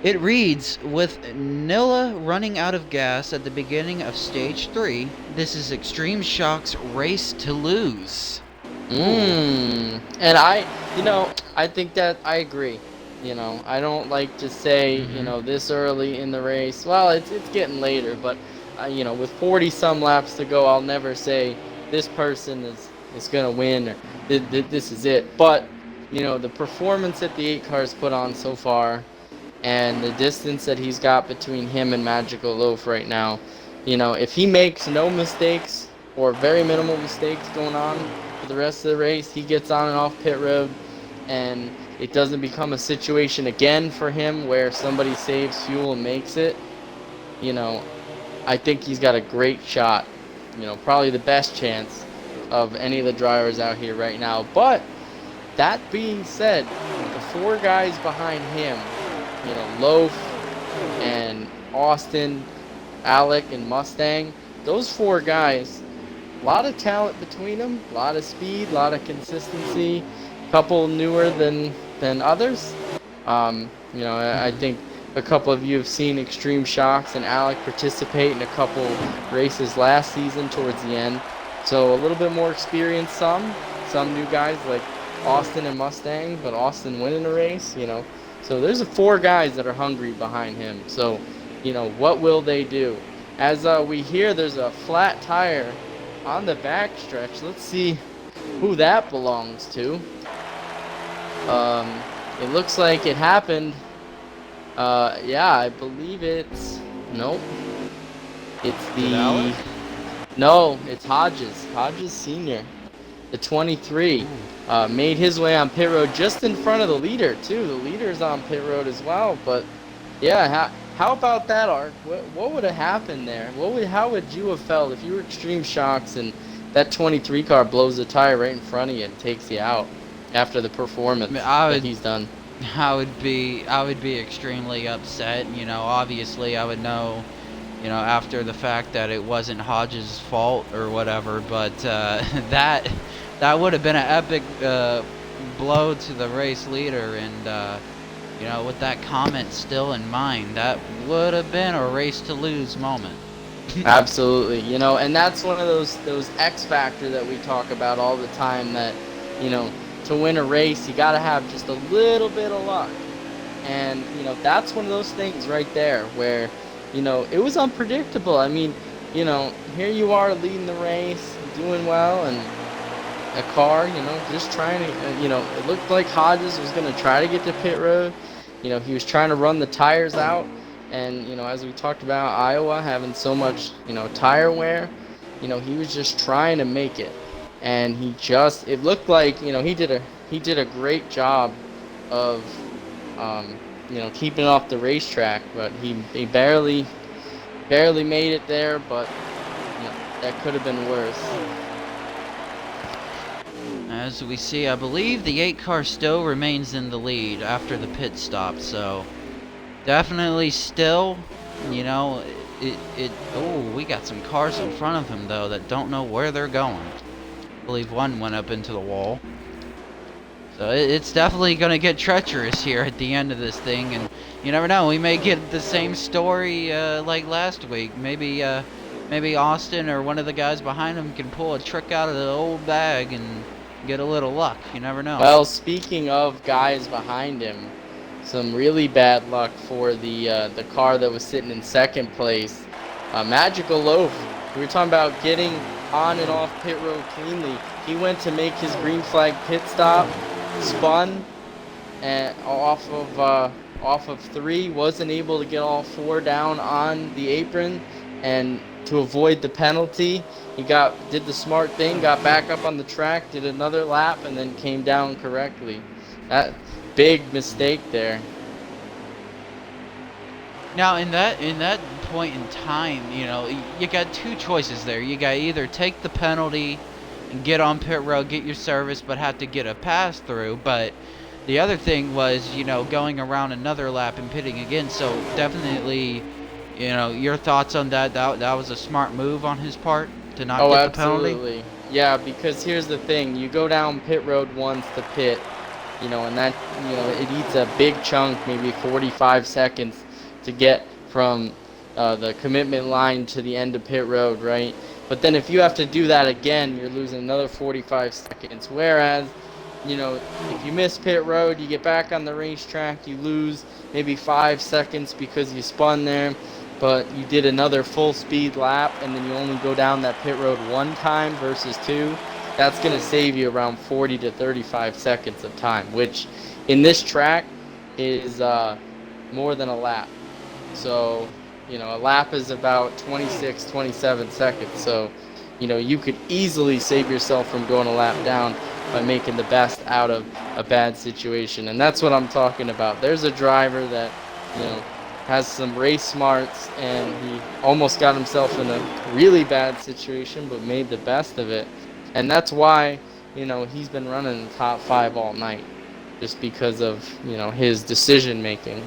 It reads, with Nilla running out of gas at the beginning of stage 3, this is Extreme Shock's race to lose. And I think that I agree. You know, I don't like to say, you know, this early in the race. Well, it's getting later, but you know, with 40 some laps to go, I'll never say this person is gonna win or this is it. But you know, the performance that the 8 cars put on so far, and the distance that he's got between him and Magical Loaf right now, you know, if he makes no mistakes or very minimal mistakes going on for the rest of the race, he gets on and off pit road, and it doesn't become a situation again for him where somebody saves fuel and makes it, you know, I think he's got a great shot, you know, probably the best chance of any of the drivers out here right now. But that being said, the 4 guys behind him, you know, Loaf and Austin, Alec, and Mustang, those 4 guys, a lot of talent between them, a lot of speed, a lot of consistency, a couple newer than others. You know, I think a couple of you have seen Extreme Shocks and Alec participate in a couple races last season towards the end. So a little bit more experience, some new guys like Austin and Mustang, but Austin winning a race, you know. So there's 4 guys that are hungry behind him. So, you know, what will they do? As we hear, there's a flat tire on the back stretch. Let's see who that belongs to. It looks like it happened. Yeah, I believe it's... Nope. It's the... No, it's Hodges. Hodges Sr. The 23. Made his way on pit road just in front of the leader, too. The leader's on pit road as well. But, yeah, how about that, Art? What would have happened there? How would you have felt if you were Extreme Shocks and that 23 car blows the tire right in front of you and takes you out after the performance that he's done? I would be extremely upset. You know, obviously I would know, you know, after the fact that it wasn't Hodges' fault or whatever, but that would have been an epic blow to the race leader, and you know, with that comment still in mind, that would have been a race to lose moment. Absolutely, you know, and that's one of those X factor that we talk about all the time, that, you know, to win a race you got to have just a little bit of luck. And, you know, that's one of those things right there where, you know, it was unpredictable. I mean, you know, here you are leading the race, doing well, and a car, you know, just trying to, you know, it looked like Hodges was going to try to get to pit road. You know, he was trying to run the tires out. And, you know, as we talked about Iowa having so much, you know, tire wear, you know, he was just trying to make it. And he just, it looked like, you know, he did a great job of, you know, keeping off the racetrack, but he barely made it there, but, you know, that could have been worse. As we see, I believe the 8 car still remains in the lead after the pit stop, so definitely still, you know, oh, we got some cars in front of him, though, that don't know where they're going. I believe one went up into the wall. So it's definitely going to get treacherous here at the end of this thing, and you never know, we may get the same story like last week. Maybe Austin or one of the guys behind him can pull a trick out of the old bag and get a little luck. You never know. Well, speaking of guys behind him, some really bad luck for the car that was sitting in second place. Magical Loaf. We were talking about getting on and off pit road cleanly. He went to make his green flag pit stop, spun, and off of 3, wasn't able to get all 4 down on the apron, and to avoid the penalty, he did the smart thing, got back up on the track, did another lap, and then came down correctly. That big mistake there. Now, in that point in time, you know, you got 2 choices there. You got either take the penalty and get on pit road, get your service, but have to get a pass through. But the other thing was, you know, going around another lap and pitting again. So definitely, you know, your thoughts on that? That was a smart move on his part to not get the penalty. Absolutely. Yeah, because here's the thing: you go down pit road once to pit, you know, and that, you know, it eats a big chunk, maybe 45 seconds, to get from the commitment line to the end of pit road, right? But then if you have to do that again, you're losing another 45 seconds. Whereas, you know, if you miss pit road, you get back on the racetrack, you lose maybe 5 seconds because you spun there, but you did another full speed lap, and then you only go down that pit road 1 time versus 2. That's going to save you around 40 to 35 seconds of time, which in this track is more than a lap. So, you know, a lap is about 26, 27 seconds. So, you know, you could easily save yourself from going a lap down by making the best out of a bad situation. And that's what I'm talking about. There's a driver that, you know, has some race smarts, and he almost got himself in a really bad situation, but made the best of it. And that's why, you know, he's been running the top 5 all night, just because of, you know, his decision making.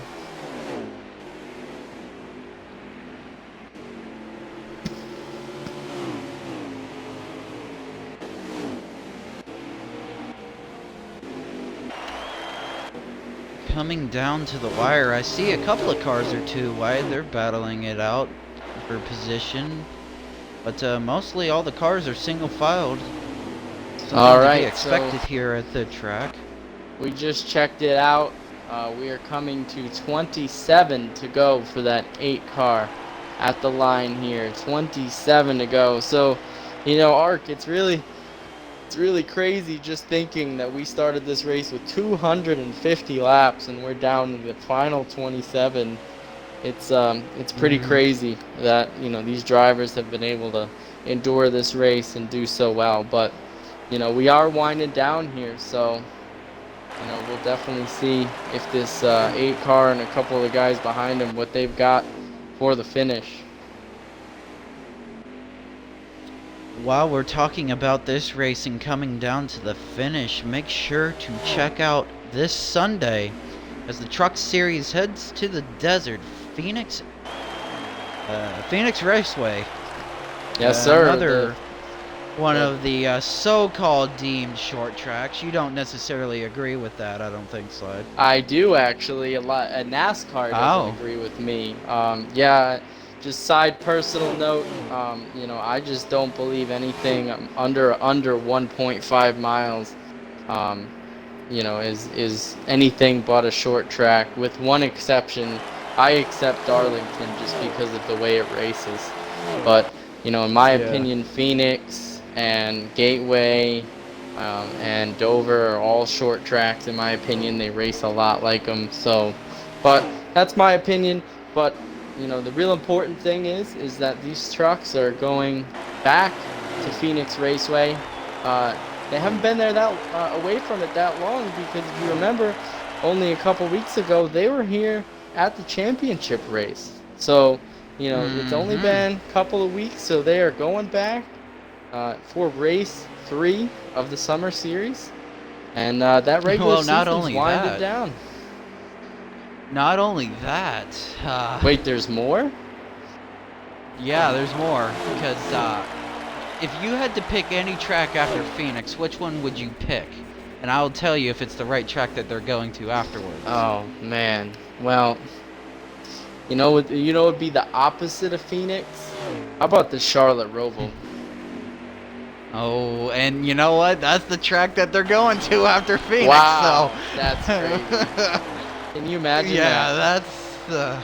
coming down to the wire. I see a couple of cars are too wide. They're battling it out for position. But mostly all the cars are single filed. Something All to right, be expected so here at the track. we just checked it out. We are coming to 27 to go for that 8 car at the line here. 27 to go. So, you know, Ark, it's really crazy just thinking that we started this race with 250 laps and we're down to the final 27. It's pretty crazy that, you know, these drivers have been able to endure this race and do so well. But, you know, we are winding down here, so, you know, we'll definitely see if this 8 car and a couple of the guys behind him, what they've got for the finish. While we're talking about this race and coming down to the finish, make sure to check out this Sunday as the Truck Series heads to the desert, Phoenix Raceway. Yes, sir. Another one of the so-called deemed short tracks. You don't necessarily agree with that, I don't think, Slide. I do actually. NASCAR doesn't agree with me. Yeah, just side personal note. You know, I just don't believe anything under 1.5 miles. You know, is anything but a short track. With one exception, I accept Darlington just because of the way it races. But you know, in my opinion, Phoenix and Gateway and Dover are all short tracks. In my opinion, they race a lot like them. So, but that's my opinion. But you know, the real important thing is that these trucks are going back to Phoenix Raceway. They haven't been there away from it that long, because if you remember, only a couple weeks ago they were here at the championship race. So, you know, it's only been a couple of weeks, so they are going back for race 3 of the summer series, and that regular season's winded down. Not only that. Wait, there's more? Yeah, there's more. Because if you had to pick any track after Phoenix, which one would you pick? And I'll tell you if it's the right track that they're going to afterwards. Oh man. Well, you know what would be the opposite of Phoenix? How about the Charlotte Roval? Oh, and you know what? That's the track that they're going to after Phoenix. Wow, so. That's crazy. Can you imagine that? Yeah,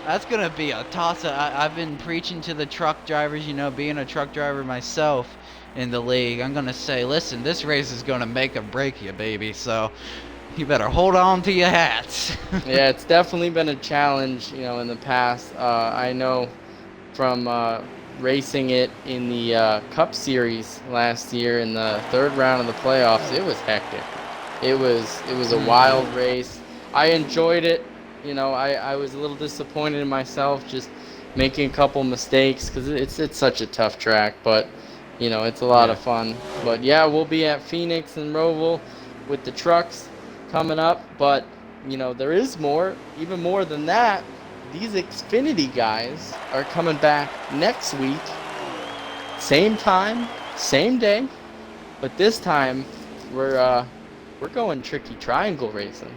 that's gonna be a toss-up. I've been preaching to the truck drivers, you know, being a truck driver myself in the league. I'm gonna say, listen, this race is gonna make or break you, baby. So you better hold on to your hats. Yeah, it's definitely been a challenge, you know, in the past. I know from racing it in the Cup Series last year in the 3rd round of the playoffs, it was hectic. It was a wild race. I enjoyed it. You know, I was a little disappointed in myself just making a couple mistakes, because it's such a tough track, but you know, it's a lot of fun. But yeah, we'll be at Phoenix and Roval with the trucks coming up, but you know, there is more, even more than that. These Xfinity guys are coming back next week, same time, same day, but this time we're going tricky triangle racing.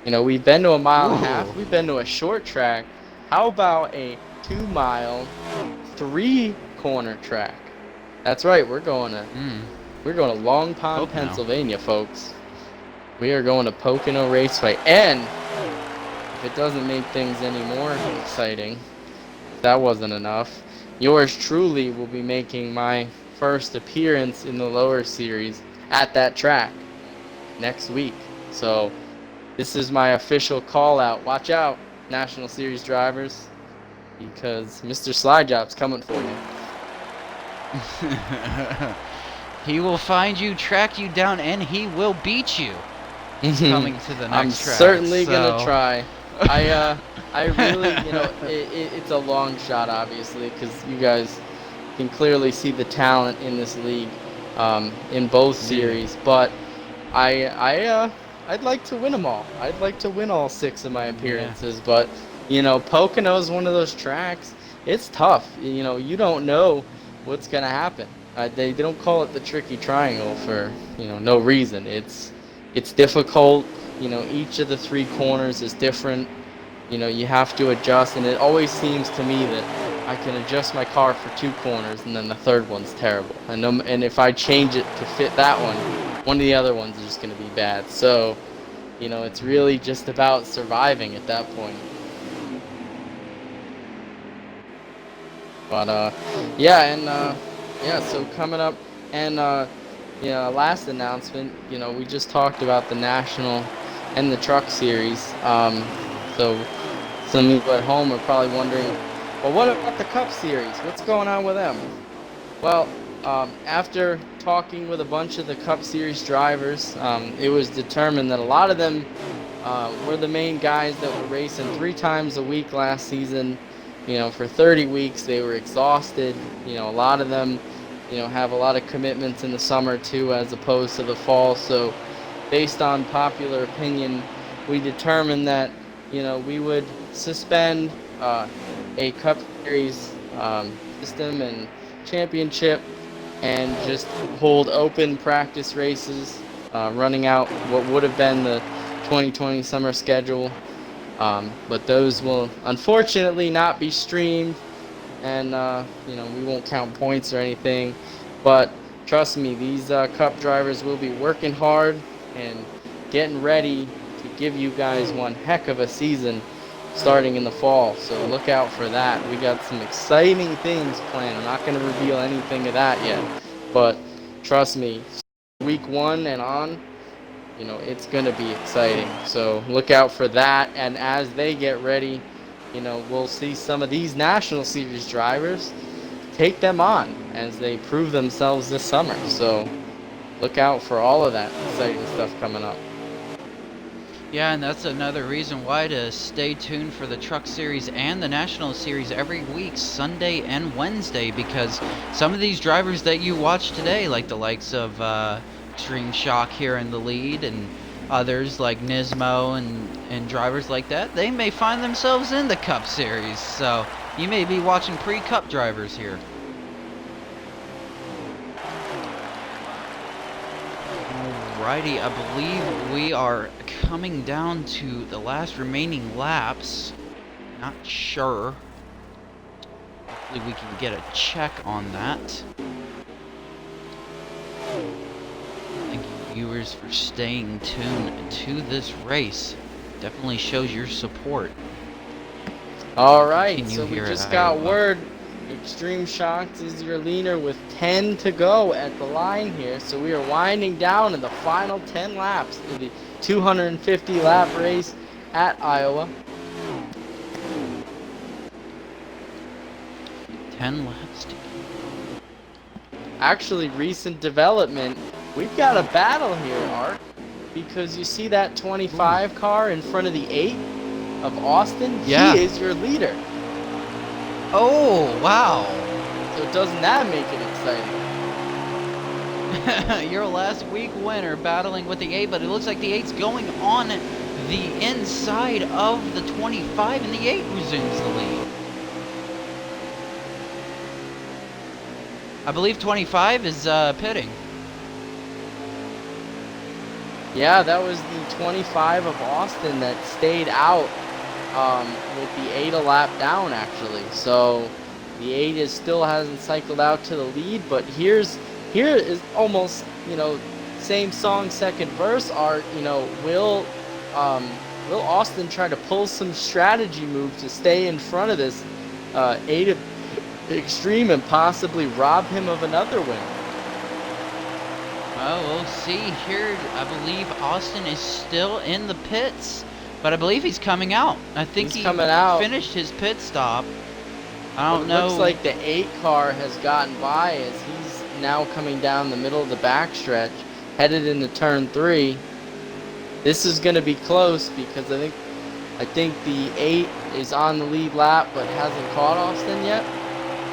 You know, we've been to a mile and a half, we've been to a short track. How about a 2-mile, 3-corner track? That's right, we're going to Long Pond, Pennsylvania, folks. We are going to Pocono Raceway, and if it doesn't make things any more exciting, that wasn't enough, yours truly will be making my first appearance in the lower series at that track next week. So this is my official call out. Watch out, National Series drivers, because Mr. Slide Job's coming for you. He will find you, track you down, and he will beat you. Coming to the next I'm track. certainly gonna try. I really, you know, it's a long shot, obviously, because you guys can clearly see the talent in this league, in both series. But I'd like to win them all. I'd like to win all 6 of my appearances. But you know, Pocono is one of those tracks. It's tough. You know, you don't know what's gonna happen. They don't call it the tricky triangle for, you know, no reason. It's difficult. each of the 3 corners is different. You have to adjust, and it always seems to me that I can adjust my car for 2 corners, and then the third one's terrible. And if I change it to fit that one of the other ones is just going to be bad. So, it's really just about surviving at that point. But so coming up, and last announcement, we just talked about the National and the Truck Series. So some people at home are probably wondering, well, what about the Cup Series? What's going on with them? Well, after talking with a bunch of the Cup Series drivers, it was determined that a lot of them were the main guys that were racing 3 times a week last season. For 30 weeks, they were exhausted. A lot of them, have a lot of commitments in the summer too, as opposed to the fall. So based on popular opinion, we determined that, we would suspend a Cup Series system and championship and just hold open practice races, running out what would have been the 2020 summer schedule. But those will unfortunately not be streamed, and we won't count points or anything. But trust me, these Cup drivers will be working hard and getting ready to give you guys one heck of a season starting in the fall. So look out for that. We got some exciting things planned. I'm not going to reveal anything of that yet, but trust me, week 1 and on, it's going to be exciting. So look out for that. And as they get ready, we'll see some of these National Series drivers take them on as they prove themselves this summer. So look out for all of that exciting stuff coming up. Yeah, and that's another reason why to stay tuned for the Truck Series and the National Series every week, Sunday and Wednesday, because some of these drivers that you watch today, like the likes of Extreme Shock here in the lead, and others like Nismo and drivers like that, they may find themselves in the Cup Series. So you may be watching pre-Cup drivers here. Alrighty, I believe we are coming down to the last remaining laps. Not sure. Hopefully we can get a check on that. Thank you, viewers, for staying tuned to this race. Definitely shows your support. Alright, so we just got word. Extreme Shocks is your leader with 10 to go at the line here. So we are winding down in the final 10 laps of the 250 lap race at Iowa. 10 laps to go. Actually, recent development, we've got a battle here, Art, because you see that 25 car in front of the 8 of Austin? Yeah. He is your leader. Oh, wow. So doesn't that make it exciting? Your last week winner battling with the 8, but it looks like the 8's going on the inside of the 25, and the 8 resumes the lead. I believe 25 is pitting. Yeah, that was the 25 of Austin that stayed out with the 8 a lap down, actually. So the 8 still hasn't cycled out to the lead, but here is almost, same song, second verse, Art. Will Austin try to pull some strategy moves to stay in front of this 8 of Extreme and possibly rob him of another win? Well, we'll see here. I believe Austin is still in the pits, but I believe he's coming out. I think he's coming out. Finished his pit stop. I don't know. It looks like the 8 car has gotten by as he's now coming down the middle of the backstretch, headed into turn 3. This is going to be close because I think the 8 is on the lead lap but hasn't caught Austin yet.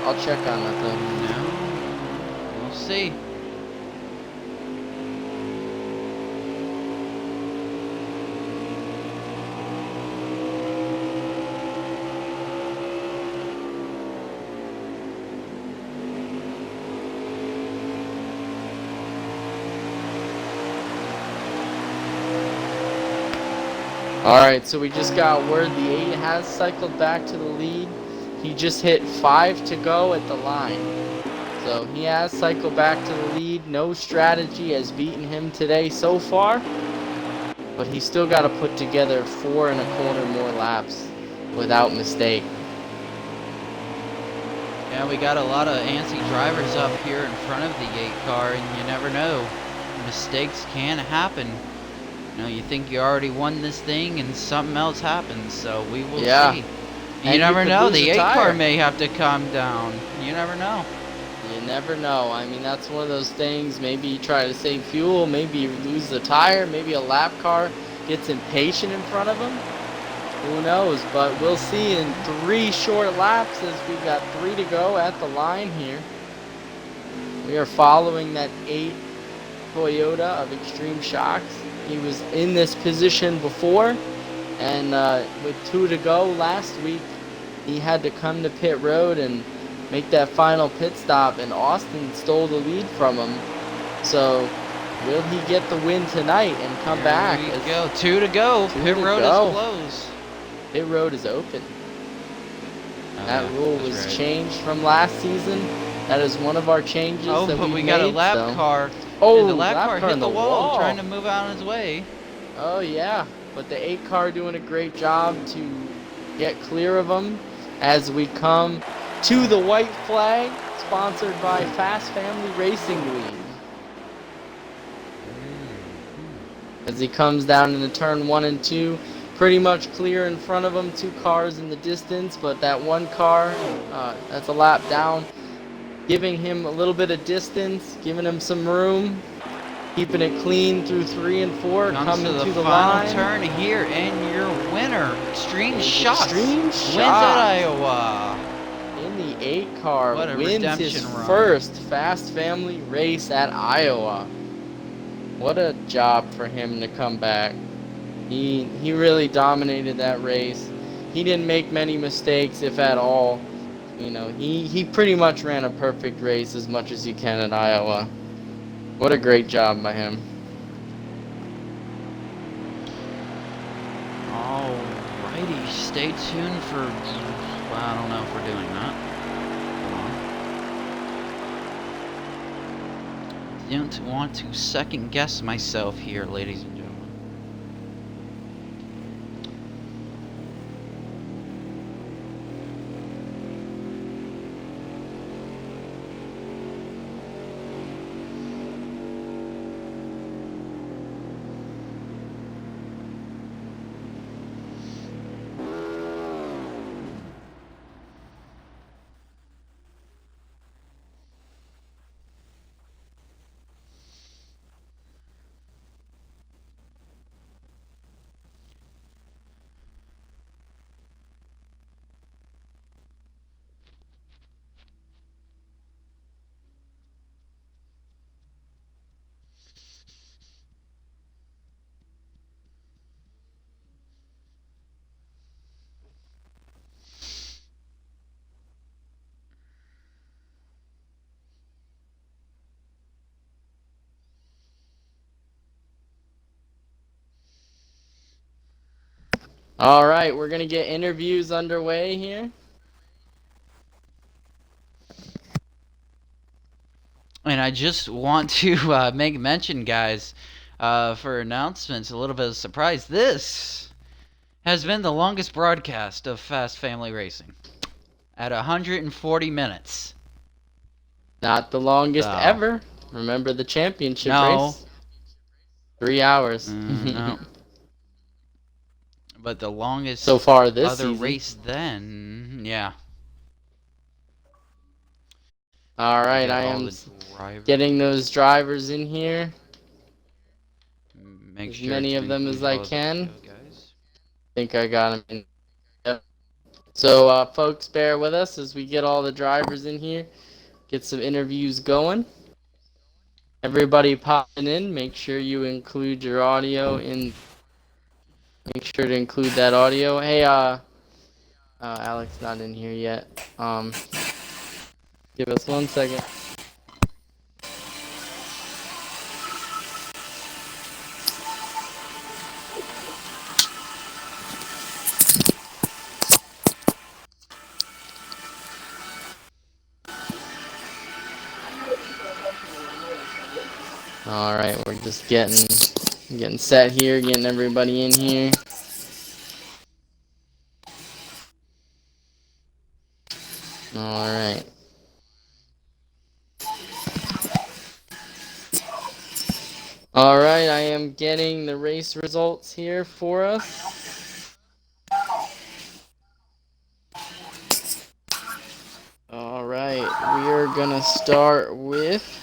I'll check on that though. No. We'll see. Alright, so we just got word the 8 has cycled back to the lead. He just hit 5 to go at the line. So he has cycled back to the lead. No strategy has beaten him today so far. But he's still got to put together 4 1/4 more laps without mistake. Yeah, we got a lot of antsy drivers up here in front of the 8 car, and you never know. Mistakes can happen. You know, you think you already won this thing, and something else happens, so we will see. You And never you could know, lose the a 8 car tire. may have to calm down. You never know. You never know. I mean, that's one of those things. Maybe you try to save fuel. Maybe you lose the tire. Maybe a lap car gets impatient in front of him. Who knows? But we'll see in 3 short laps as we've got 3 to go at the line here. We are following that 8 Toyota of Extreme Shocks. He was in this position before, and with 2 to go last week, he had to come to pit road and make that final pit stop, and Austin stole the lead from him. So will he get the win tonight and come back? Here we go. 2 to go. 2 Pit to road go. is closed. Pit road is open. Oh, That yeah, rule that's was right. changed from last season. That is one of our changes Oh, that but we we got a made, lap so. car. Oh, And the lap car hit in the wall trying to move out of his way. Oh yeah, but the 8 car doing a great job to get clear of them as we come to the white flag, sponsored by Fast Family Racing League. As he comes down into turn 1 and 2, pretty much clear in front of him, 2 cars in the distance, but that 1 car, that's a lap down, giving him a little bit of distance, giving him some room, keeping it clean through 3 and 4, Comes coming to the line. final turn here, and your winner, Extreme Shots, Extreme wins Shots. at Iowa. In the 8 car, What a wins his redemption run. first Fast Family race at Iowa. What a job for him to come back. He really dominated that race. He didn't make many mistakes, if at all. You know, he pretty much ran a perfect race as much as you can at Iowa. What a great job by him. Alrighty, stay tuned for. Well, I don't know if we're doing that. Hold on. Don't want to second guess myself here, ladies and gentlemen. All right, we're going to get interviews underway here. And I just want to make mention, guys, for announcements, a little bit of surprise. This has been the longest broadcast of Fast Family Racing at 140 minutes. Not the longest So. ever. Remember the championship No. race? 3 hours. No. But the longest So far this other season. race then, yeah. All right, Get I all am the drivers. getting those drivers in here. Make as sure many to of them as include I all of can. the guys. I think I got them in. Yep. So, folks, bear with us as we get all the drivers in here. Get some interviews going. Everybody popping in, make sure you include your audio in. Make sure to include that audio. Hey, Alex not in here yet. Give us 1 second. we're just getting set here, getting everybody in here. All right. All right, I am getting the race results here for us. All right, we are gonna start with.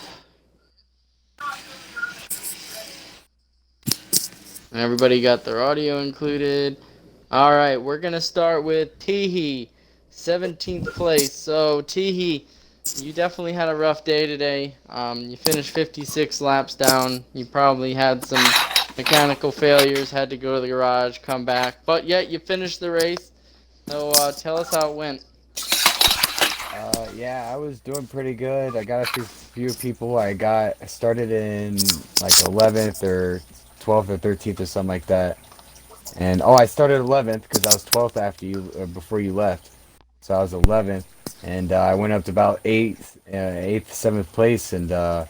Everybody got their audio included. All right, we're gonna start with Teehee, 17th place. So Teehee, you definitely had a rough day today. You finished 56 laps down. You probably had some mechanical failures, had to go to the garage, come back, but yet you finished the race. So tell us how it went. Yeah, I was doing pretty good. I got a few people. I started in like 11th or 12th or 13th or something like that. And I started 11th because I was 12th after you, before you left. So I was 11th, and I went up to about 8th, 7th place, and I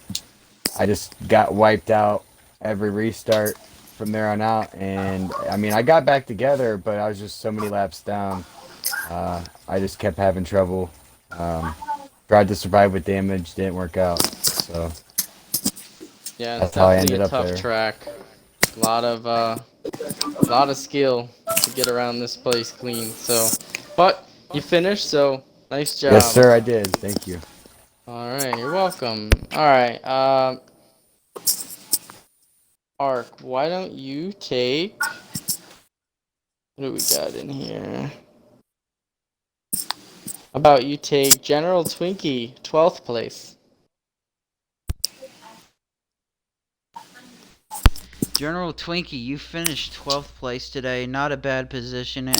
just got wiped out every restart from there on out. And I mean, I got back together, but I was just so many laps down. I just kept having trouble. Um, Tried to survive with damage, didn't work out. So Yeah, it's that's how I definitely ended a up tough there. track. A lot of skill to get around this place clean. So, but you finished, so nice Yes, job. sir, I did. Thank you. All right, you're welcome. All right, Ark, why don't you take? What do we got in here? How about you take General Twinkie, 12th place? General Twinkie, you finished 12th place today. Not a bad position.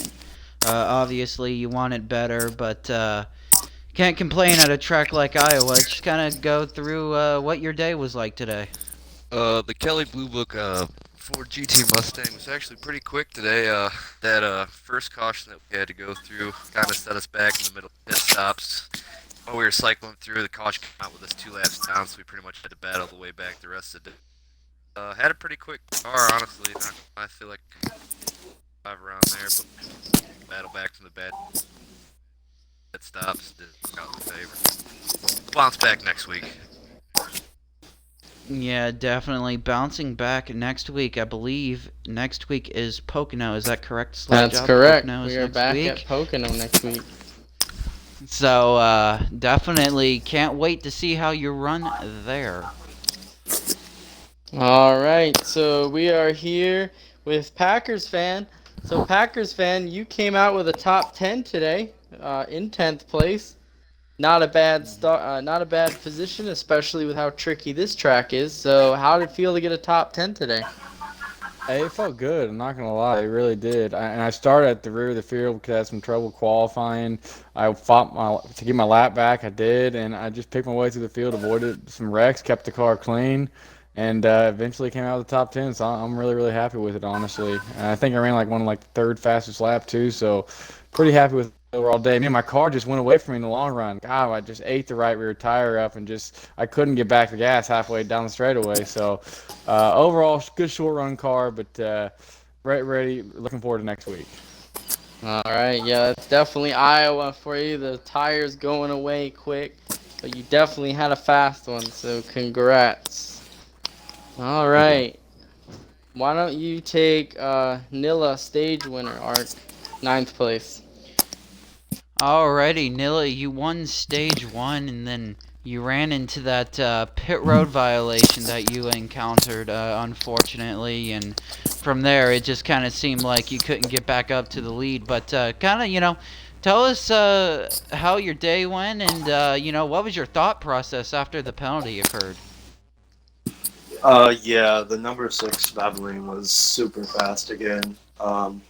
Obviously, you wanted better, but can't complain at a track like Iowa. Just kind of go through what your day was like today. The Kelly Blue Book Ford GT Mustang was actually pretty quick today. That first caution that we had to go through kind of set us back in the middle of pit stops. While we were cycling through, the caution came out with us 2 laps down, so we pretty much had to battle the way back the rest of the day. Had a pretty quick car, honestly. I feel like 5 around there, but battle back from the bad pit stops didn't work out in favor. We'll bounce back next week. Yeah, definitely bouncing back next week. I believe next week is Pocono. Is that correct? That's Slowjob? correct. Pocono is We are next back week. at Pocono next week. So definitely can't wait to see how you run there. All right, so we are here with Packers fan. So Packers fan, you came out with a top 10 today, in 10th place. Not a bad start, not a bad position, especially with how tricky this track is. So how did it feel to get a top 10 today? Hey, it felt good. I'm not gonna lie, it really did. And I started at the rear of the field because I had some trouble qualifying. I fought to get my lap back. I did, and I just picked my way through the field, avoided some wrecks, kept the car clean, and eventually came out of the top 10. So I'm really, really happy with it, honestly. And I think I ran like the third fastest lap too. So pretty happy with the overall day. Man, my car just went away from me in the long run. God, I just ate the right rear tire up and just I couldn't get back the gas halfway down the straightaway. So overall, good short run car, but ready. Looking forward to next week. All right, yeah, that's definitely Iowa for you. The tires going away quick, but you definitely had a fast one, so congrats. All right, why don't you take Nilla stage winner, Art, 9th place. Alrighty, Nilla, you won stage 1, and then you ran into that pit road violation that you encountered, unfortunately, and from there it just kind of seemed like you couldn't get back up to the lead. But kind of, tell us how your day went, and what was your thought process after the penalty occurred. Yeah, the number 6 Valvoline was super fast again.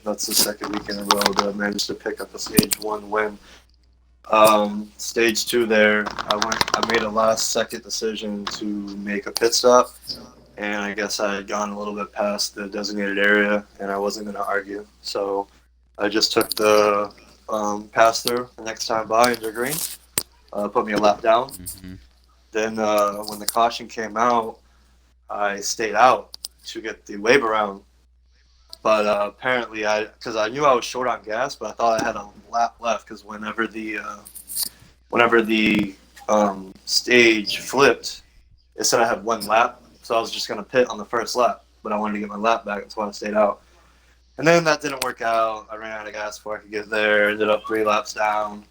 That's the second week in a row that I managed to pick up a stage 1 win. Stage 2 there, I made a last second decision to make a pit stop, and I guess I had gone a little bit past the designated area, and I wasn't going to argue. So I just took the pass through the next time by into green, put me a lap down. Mm-hmm. Then when the caution came out, I stayed out to get the wave around. But apparently, because I knew I was short on gas, but I thought I had a lap left because whenever the stage flipped, it said I had one lap, so I was just gonna pit on the first lap, but I wanted to get my lap back, that's why I stayed out. And then that didn't work out. I ran out of gas before I could get there. Ended up 3 laps down,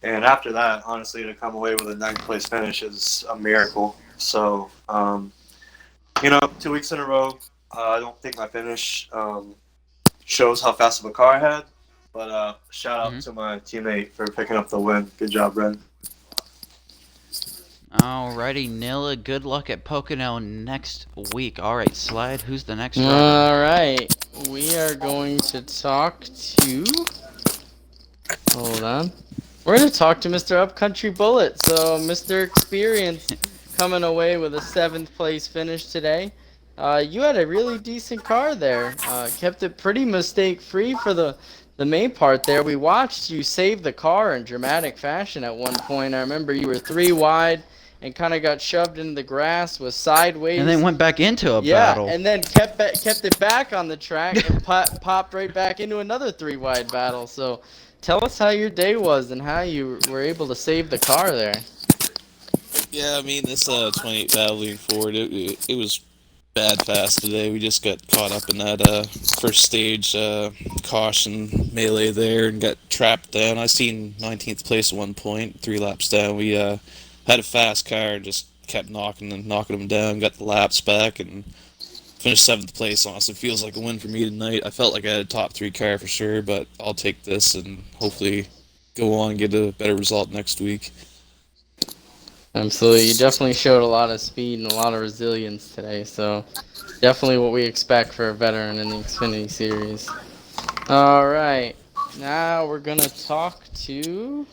and after that, honestly, to come away with a 9th place finish is a miracle. So, 2 weeks in a row. I don't think my finish shows how fast of a car I had, but shout out to my teammate for picking up the win. Good job, Ren. Alrighty, Nilla, good luck at Pocono next week. Alright, Slide, who's the next driver? Alright, we are going to talk to... Hold on. We're going to talk to Mr. Upcountry Bullet. So, Mr. Experience coming away with a 7th place finish today. You had a really decent car there. Kept it pretty mistake-free for the main part there. We watched you save the car in dramatic fashion at one point. I remember you were 3 wide and kind of got shoved into the grass, was sideways. And then went back into a battle. Yeah, and then kept it back on the track and popped right back into another 3 wide battle. So tell us how your day was and how you were able to save the car there. Yeah, I mean, this 28 battling forward, it was bad fast today. We just got caught up in that first stage caution melee there and got trapped down. I seen 19th place at one point, 3 laps down. We had a fast car and just kept knocking them down, got the laps back, and finished 7th place. Honestly, feels like a win for me tonight. I felt like I had a top 3 car for sure, but I'll take this and hopefully go on and get a better result next week. Absolutely, you definitely showed a lot of speed and a lot of resilience today, so definitely what we expect for a veteran in the Xfinity Series. Alright, now we're gonna talk to...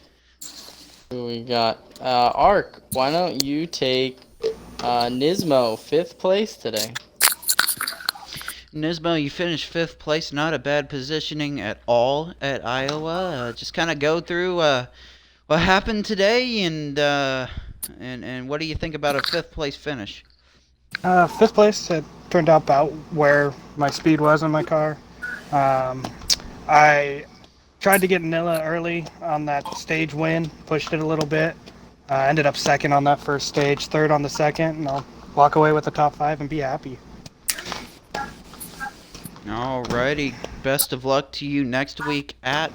who we got? Ark, why don't you take Nismo, 5th place today? Nismo, you finished 5th place. Not a bad positioning at all at Iowa. Just kind of go through what happened today and what do you think about a 5th place finish? 5th place, it turned out about where my speed was in my car. I tried to get Nilla early on that stage win, pushed it a little bit. Ended up 2nd on that first stage, 3rd on the 2nd, and I'll walk away with the top 5 and be happy. Alrighty, best of luck to you next week at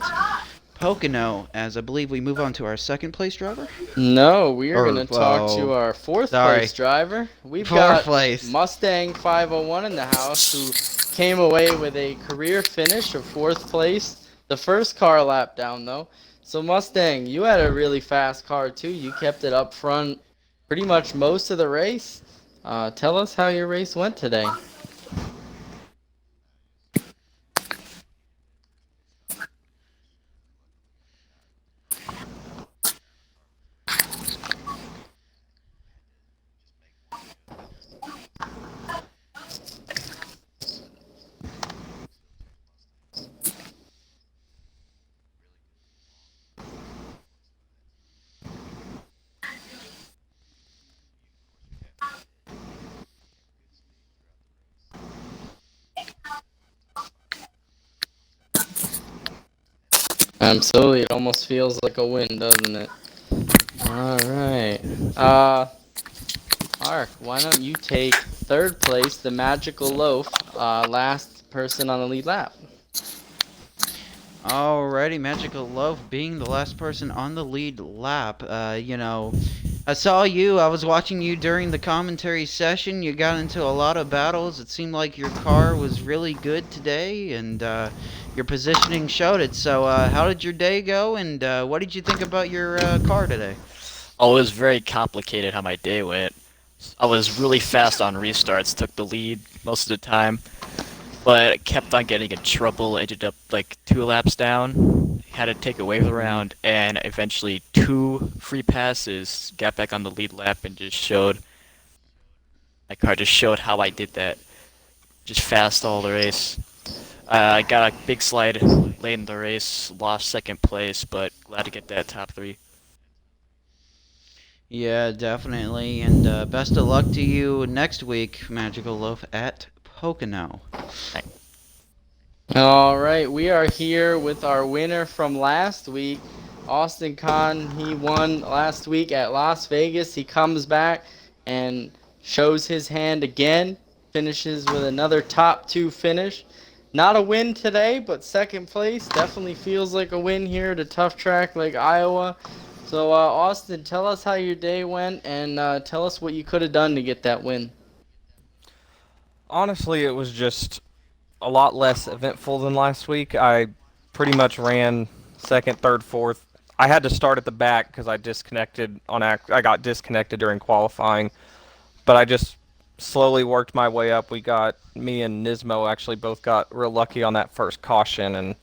Pocono, as I believe we move on to our 2nd place driver? No, we are going to talk to our 4th place driver. We've got Mustang 501 in the house, who came away with a career finish of 4th place. The first car lap down, though. So Mustang, you had a really fast car, too. You kept it up front pretty much most of the race. Tell us how your race went today. Absolutely, it almost feels like a win, doesn't it? Alright. Ark, why don't you take 3rd place, the Magical Loaf, last person on the lead lap? Alrighty, Magical Loaf being the last person on the lead lap. I saw you, I was watching you during the commentary session. You got into a lot of battles. It seemed like your car was really good today, and your positioning showed it. So how did your day go, and what did you think about your car today? Oh, it was very complicated how my day went. I was really fast on restarts, took the lead most of the time, but kept on getting in trouble, ended up like 2 laps down, had to take a wave around, and eventually 2 free passes, got back on the lead lap and my car just showed how I did that. Just fast all the race. I got a big slide late in the race, lost 2nd place, but glad to get that top 3. Yeah, definitely. And best of luck to you next week, Magical Loaf, at Pocono. All right, we are here with our winner from last week, Austin Kahn. He won last week at Las Vegas. He comes back and shows his hand again, finishes with another top 2 finish. Not a win today, but second place definitely feels like a win here at a tough track like Iowa. So, Austin, tell us how your day went and tell us what you could have done to get that win. Honestly, it was just a lot less eventful than last week. I pretty much ran second, third, fourth. I had to start at the back because I disconnected I got disconnected during qualifying, but I just slowly worked my way up. Me and Nismo actually both got real lucky on that first caution, and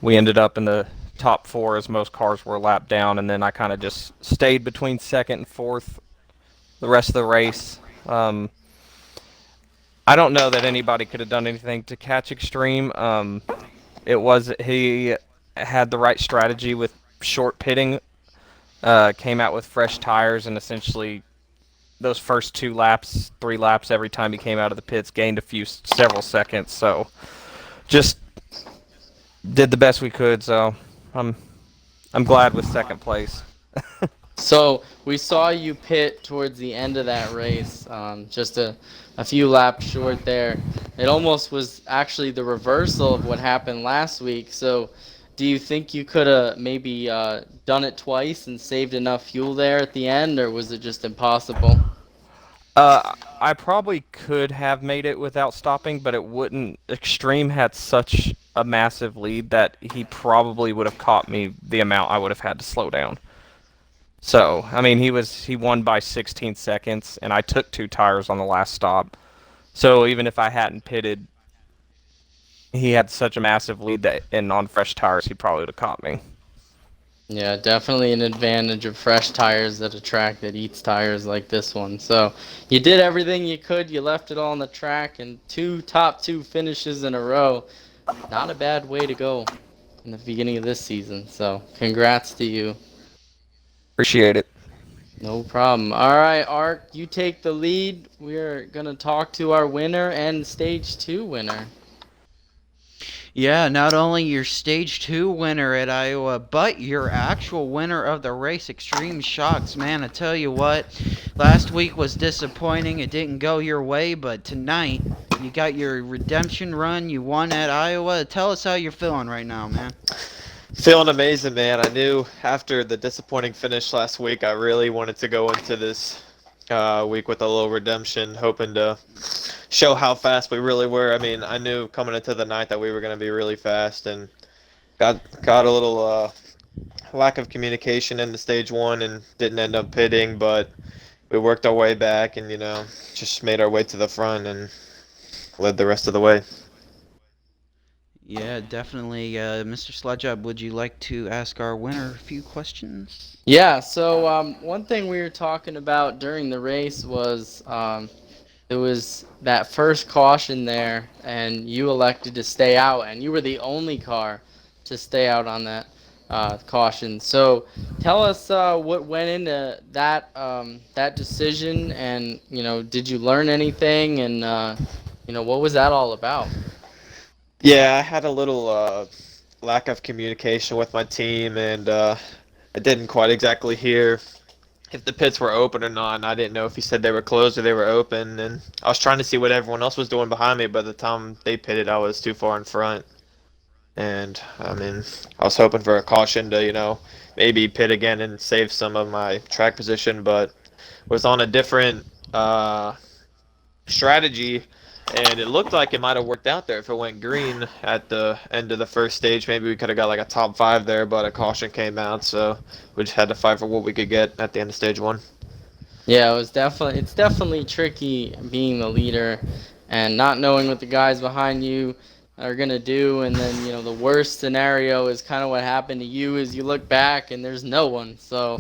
we ended up in the top 4 as most cars were lapped down, and then I kind of just stayed between second and fourth the rest of the race. I don't know that anybody could have done anything to catch Extreme. He had the right strategy with short pitting. Came out with fresh tires, and essentially those first 3 laps, every time he came out of the pits, gained several seconds. So just did the best we could. So I'm glad with second place. So we saw you pit towards the end of that race, just a few laps short there. It almost was actually the reversal of what happened last week. So do you think you could have maybe done it twice and saved enough fuel there at the end, or was it just impossible? I probably could have made it without stopping, but it wouldn't. Extreme had such a massive lead that he probably would have caught me the amount I would have had to slow down. So, I mean, he won by 16 seconds, and I took 2 tires on the last stop. So even if I hadn't pitted, he had such a massive lead and on fresh tires, he probably would have caught me. Yeah, definitely an advantage of fresh tires at a track that eats tires like this one. So you did everything you could. You left it all on the track, and 2 top 2 finishes in a row. Not a bad way to go in the beginning of this season. So congrats to you. Appreciate it. No problem. All right, Ark, you take the lead. We're going to talk to our winner and stage 2 winner. Yeah, not only your Stage 2 winner at Iowa, but your actual winner of the race, Extreme Shocks. Man, I tell you what, last week was disappointing. It didn't go your way, but tonight you got your redemption run. You won at Iowa. Tell us how you're feeling right now, man. Feeling amazing, man. I knew after the disappointing finish last week, I really wanted to go into this week with a little redemption, hoping to show how fast we really were. I mean, I knew coming into the night that we were going to be really fast, and got a little lack of communication in the stage 1 and didn't end up pitting, but we worked our way back and, just made our way to the front and led the rest of the way. Yeah, definitely. Mr. Sledgejob, would you like to ask our winner a few questions? Yeah, so one thing we were talking about during the race was it was that first caution there, and you elected to stay out, and you were the only car to stay out on that caution. So tell us what went into that that decision, and did you learn anything, and what was that all about? Yeah, I had a little lack of communication with my team, and I didn't quite exactly hear if the pits were open or not. And I didn't know if he said they were closed or they were open. And I was trying to see what everyone else was doing behind me. By the time they pitted, I was too far in front. And I mean, I was hoping for a caution to, maybe pit again and save some of my track position, but was on a different strategy. And it looked like it might have worked out there if it went green at the end of the first stage. Maybe we could have got like a top 5 there, but a caution came out, so we just had to fight for what we could get at the end of stage 1. Yeah, it's definitely tricky being the leader and not knowing what the guys behind you are gonna do, and then the worst scenario is kind of what happened to you is you look back and there's no one. So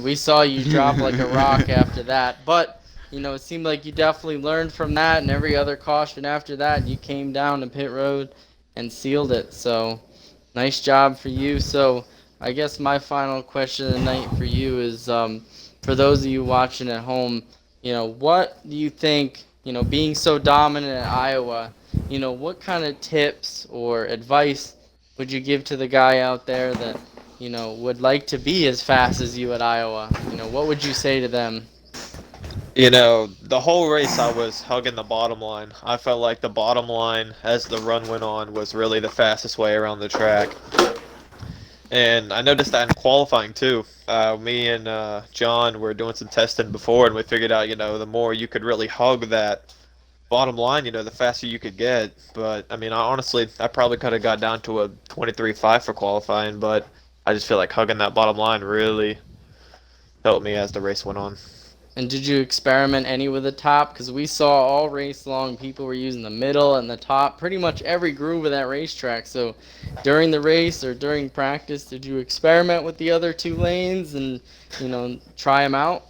we saw you drop like a rock after that, but it seemed like you definitely learned from that, and every other caution after that, you came down to pit road and sealed it. So, nice job for you. So, I guess my final question of the night for you is, for those of you watching at home, what do you think, being so dominant at Iowa, what kind of tips or advice would you give to the guy out there that, would like to be as fast as you at Iowa? What would you say to them? The whole race I was hugging the bottom line. I felt like the bottom line, as the run went on, was really the fastest way around the track. And I noticed that in qualifying too. Me and John were doing some testing before, and we figured out, the more you could really hug that bottom line, the faster you could get. But I mean, I probably could have got down to a 23.5 for qualifying, but I just feel like hugging that bottom line really helped me as the race went on. And did you experiment any with the top? Because we saw all race long people were using the middle and the top, pretty much every groove of that racetrack. So during the race or during practice, did you experiment with the other two lanes and, try them out?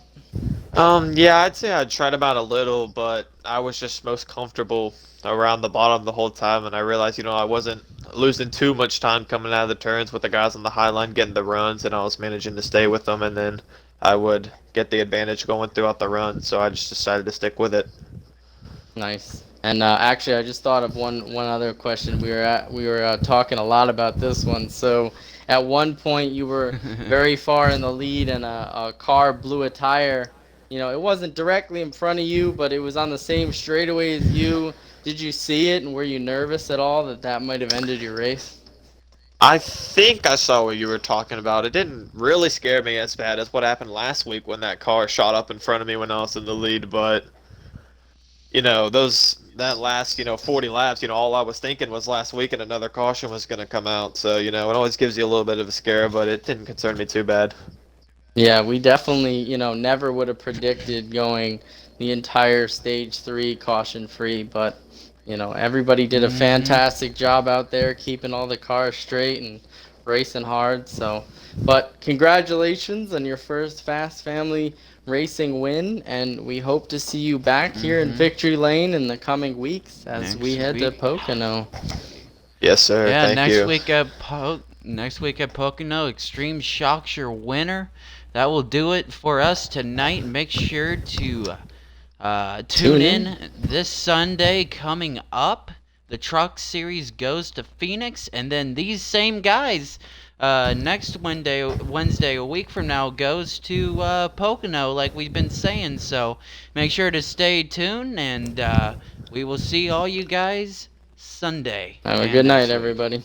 Yeah, I'd say I tried them out a little, but I was just most comfortable around the bottom the whole time, and I realized, I wasn't losing too much time coming out of the turns with the guys on the high line getting the runs, and I was managing to stay with them, and then I would get the advantage going throughout the run, so I just decided to stick with it. Nice. And actually, I just thought of one other question. We were talking a lot about this one. So at one point, you were very far in the lead, and a car blew a tire. It wasn't directly in front of you, but it was on the same straightaway as you. Did you see it, and were you nervous at all that might have ended your race? I think I saw what you were talking about. It didn't really scare me as bad as what happened last week when that car shot up in front of me when I was in the lead, but that last 40 laps, all I was thinking was last week and another caution was going to come out. So, it always gives you a little bit of a scare, but it didn't concern me too bad. Yeah, we definitely, never would have predicted going the entire stage 3 caution free, but everybody did a fantastic job out there keeping all the cars straight and racing hard. So, but congratulations on your first Fast Family Racing win, and we hope to see you back here in Victory Lane in the coming weeks as we head to Pocono. Yes, sir. Yeah, Thank you. Next week at Pocono, Extreme Shock's your winner. That will do it for us tonight. Make sure to tune in this Sunday coming up. The Truck Series goes to Phoenix, and then these same guys next Wednesday, a week from now, goes to Pocono, like we've been saying. So make sure to stay tuned, and we will see all you guys Sunday. Have a good night, everybody.